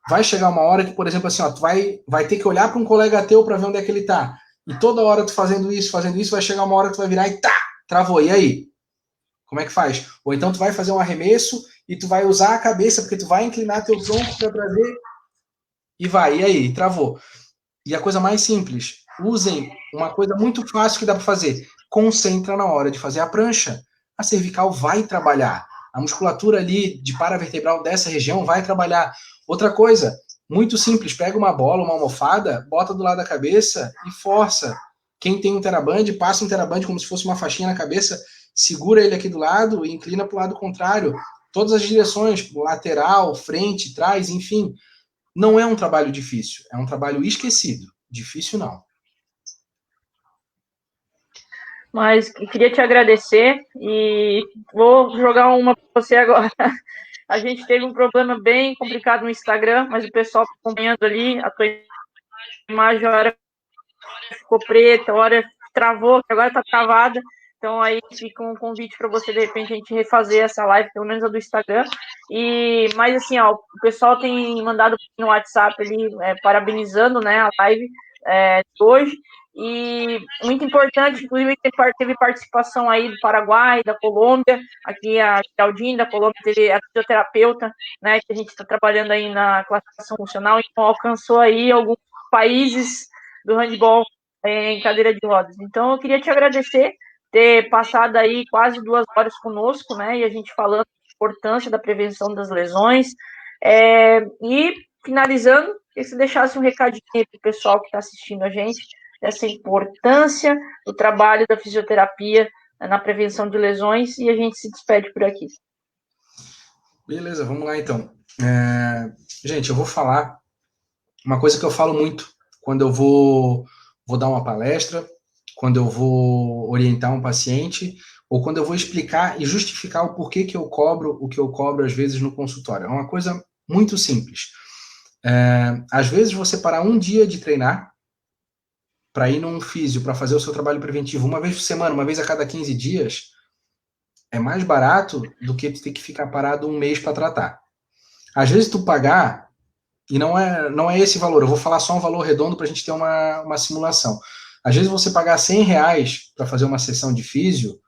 Speaker 2: vai chegar uma hora que, por exemplo, assim, ó, tu vai ter que olhar para um colega teu para ver onde é que ele tá. E toda hora tu fazendo isso, vai chegar uma hora que tu vai virar e tá, travou. E aí? Como é que faz? Ou então tu vai fazer um arremesso e tu vai usar a cabeça, porque tu vai inclinar teu tronco para trazer e vai. E aí? Travou. E a coisa mais simples, usem uma coisa muito fácil que dá para fazer. Concentra na hora de fazer a prancha. A cervical vai trabalhar. A musculatura ali de paravertebral dessa região vai trabalhar. Outra coisa, muito simples, pega uma bola, uma almofada, bota do lado da cabeça e força. Quem tem um teraband, passa um teraband como se fosse uma faixinha na cabeça, segura ele aqui do lado e inclina para o lado contrário. Todas as direções, lateral, frente, trás, enfim. Não é um trabalho difícil, é um trabalho esquecido. Difícil não.
Speaker 1: Mas queria te agradecer e vou jogar uma para você agora. A gente teve um problema bem complicado no Instagram, mas o pessoal está acompanhando ali, a tua imagem, a hora ficou preta, a hora travou, agora está travada. Então aí fica um convite para você, de repente, a gente refazer essa live, pelo menos a do Instagram. Mas assim, ó, o pessoal tem mandado no WhatsApp ali, parabenizando, né, a live de hoje. E muito importante, inclusive, teve participação aí do Paraguai, da Colômbia, aqui a Claudine da Colômbia teve a fisioterapeuta, né, que a gente está trabalhando aí na classificação funcional, então alcançou aí alguns países do handebol em cadeira de rodas. Então, eu queria te agradecer ter passado aí quase 2 horas conosco, né, e a gente falando da importância da prevenção das lesões, e finalizando, que você deixasse um recadinho para o pessoal que está assistindo a gente, dessa importância do trabalho da fisioterapia na prevenção de lesões, e a gente se despede por aqui.
Speaker 2: Beleza, vamos lá então. Gente, eu vou falar uma coisa que eu falo muito quando eu vou dar uma palestra, quando eu vou orientar um paciente, ou quando eu vou explicar e justificar o porquê que eu cobro o que eu cobro às vezes no consultório. É uma coisa muito simples. Às vezes você parar um dia de treinar para ir num físio, para fazer o seu trabalho preventivo uma vez por semana, uma vez a cada 15 dias, é mais barato do que tu ter que ficar parado 1 mês para tratar. Às vezes tu pagar, e não é esse valor, eu vou falar só um valor redondo para a gente ter uma simulação. Às vezes você pagar R$100 para fazer uma sessão de físio,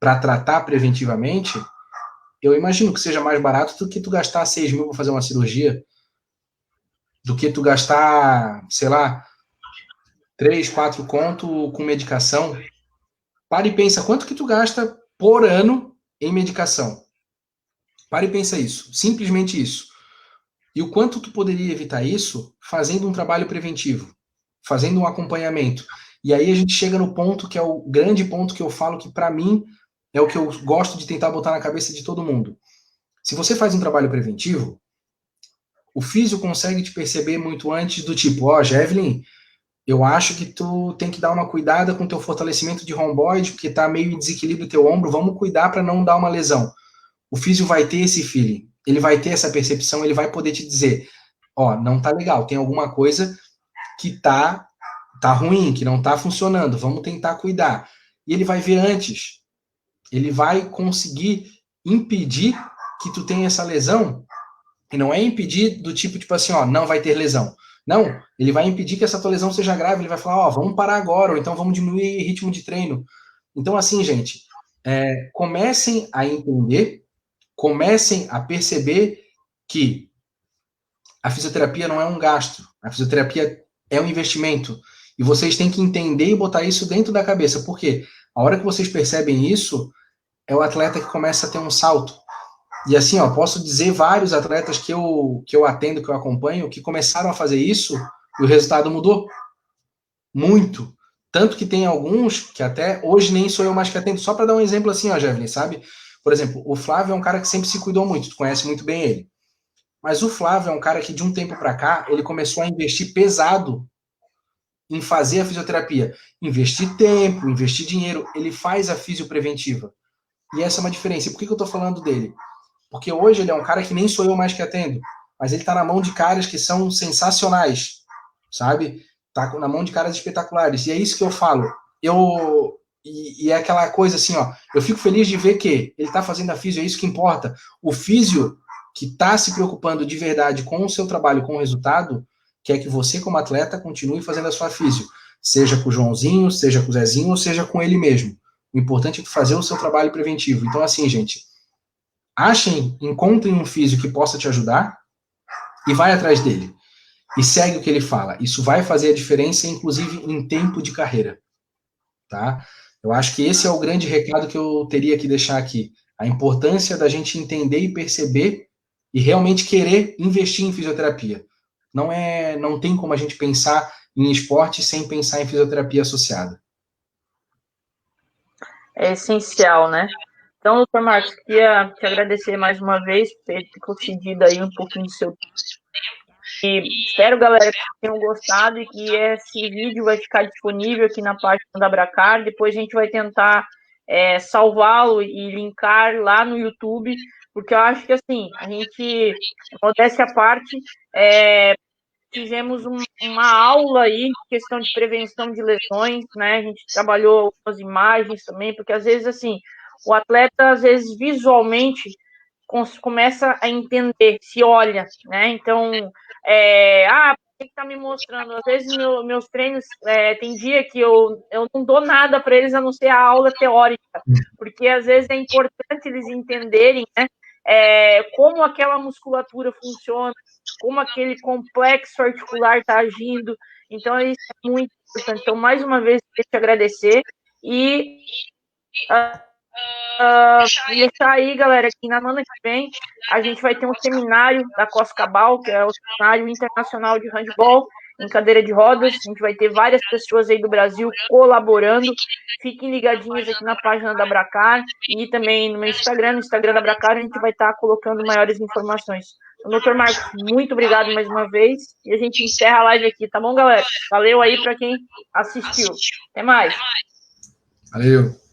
Speaker 2: para tratar preventivamente, eu imagino que seja mais barato do que tu gastar 6 mil para fazer uma cirurgia, do que tu gastar, sei lá, 3, 4 conto com medicação. Para e pensa, quanto que tu gasta por ano em medicação? Para e pensa isso, simplesmente isso. E o quanto tu poderia evitar isso fazendo um trabalho preventivo, fazendo um acompanhamento. E aí a gente chega no ponto que é o grande ponto que eu falo que para mim é o que eu gosto de tentar botar na cabeça de todo mundo. Se você faz um trabalho preventivo, o físio consegue te perceber muito antes do tipo, Evelyn, eu acho que tu tem que dar uma cuidada com o teu fortalecimento de romboide, porque tá meio em desequilíbrio o teu ombro, vamos cuidar para não dar uma lesão. O físio vai ter esse feeling, ele vai ter essa percepção, ele vai poder te dizer, não tá legal, tem alguma coisa que tá ruim, que não tá funcionando, vamos tentar cuidar. E ele vai ver antes, ele vai conseguir impedir que tu tenha essa lesão, e não é impedir do tipo assim, não vai ter lesão. Não, ele vai impedir que essa tua lesão seja grave, ele vai falar, vamos parar agora, ou então vamos diminuir o ritmo de treino. Então, assim, gente, comecem a entender, comecem a perceber que a fisioterapia não é um gasto, a fisioterapia é um investimento, e vocês têm que entender e botar isso dentro da cabeça, porque a hora que vocês percebem isso, é o atleta que começa a ter um salto. E assim, ó, posso dizer vários atletas que eu atendo, que eu acompanho, que começaram a fazer isso e o resultado mudou muito. Tanto que tem alguns que até hoje nem sou eu mais que atendo. Só para dar um exemplo assim, ó, Javelin, sabe? Por exemplo, o Flávio é um cara que sempre se cuidou muito, tu conhece muito bem ele. Mas o Flávio é um cara que de um tempo para cá, ele começou a investir pesado em fazer a fisioterapia. Investir tempo, investir dinheiro, ele faz a fisiopreventiva. E essa é uma diferença. E por que eu tô falando dele? Porque hoje ele é um cara que nem sou eu mais que atendo, mas ele tá na mão de caras que são sensacionais, sabe? Tá na mão de caras espetaculares. E é isso que eu falo. E é aquela coisa assim, ó, eu fico feliz de ver que ele tá fazendo a físio, é isso que importa. O físio que tá se preocupando de verdade com o seu trabalho, com o resultado, quer que você, como atleta, continue fazendo a sua físio. Seja com o Joãozinho, seja com o Zezinho, ou seja com ele mesmo. O importante é fazer o seu trabalho preventivo. Então, assim, gente, encontrem um físio que possa te ajudar e vai atrás dele. E segue o que ele fala. Isso vai fazer a diferença, inclusive, em tempo de carreira. Tá? Eu acho que esse é o grande recado que eu teria que deixar aqui. A importância da gente entender e perceber e realmente querer investir em fisioterapia. Não tem como a gente pensar em esporte sem pensar em fisioterapia associada.
Speaker 1: É essencial, né? Então, doutor Marcos, queria te agradecer mais uma vez por ter concedido aí um pouquinho do seu tempo. E espero, galera, que tenham gostado e que esse vídeo vai ficar disponível aqui na página da Abracar. Depois a gente vai tentar salvá-lo e linkar lá no YouTube, porque eu acho que, assim, a gente, modéstia à parte, fizemos uma aula aí em questão de prevenção de lesões, né? A gente trabalhou algumas imagens também, porque às vezes, assim, o atleta, às vezes, visualmente, começa a entender, se olha, né? Então, por que tá me mostrando? Às vezes, meus treinos, tem dia que eu não dou nada para eles, a não ser a aula teórica, porque às vezes é importante eles entenderem, né? Como aquela musculatura funciona, como aquele complexo articular está agindo. Então, isso é muito importante. Então, mais uma vez, eu queria te agradecer e deixar aí, galera, que na semana que vem a gente vai ter um seminário da Coscabal, que é o Seminário Internacional de Handball em cadeira de rodas. A gente vai ter várias pessoas aí do Brasil colaborando. Fiquem ligadinhos aqui na página da Abracar e também no meu Instagram, no Instagram da Abracar, a gente vai estar colocando maiores informações. Então, doutor Marcos, muito obrigado mais uma vez e a gente encerra a live aqui, tá bom, galera? Valeu aí para quem assistiu. Até mais.
Speaker 2: Valeu.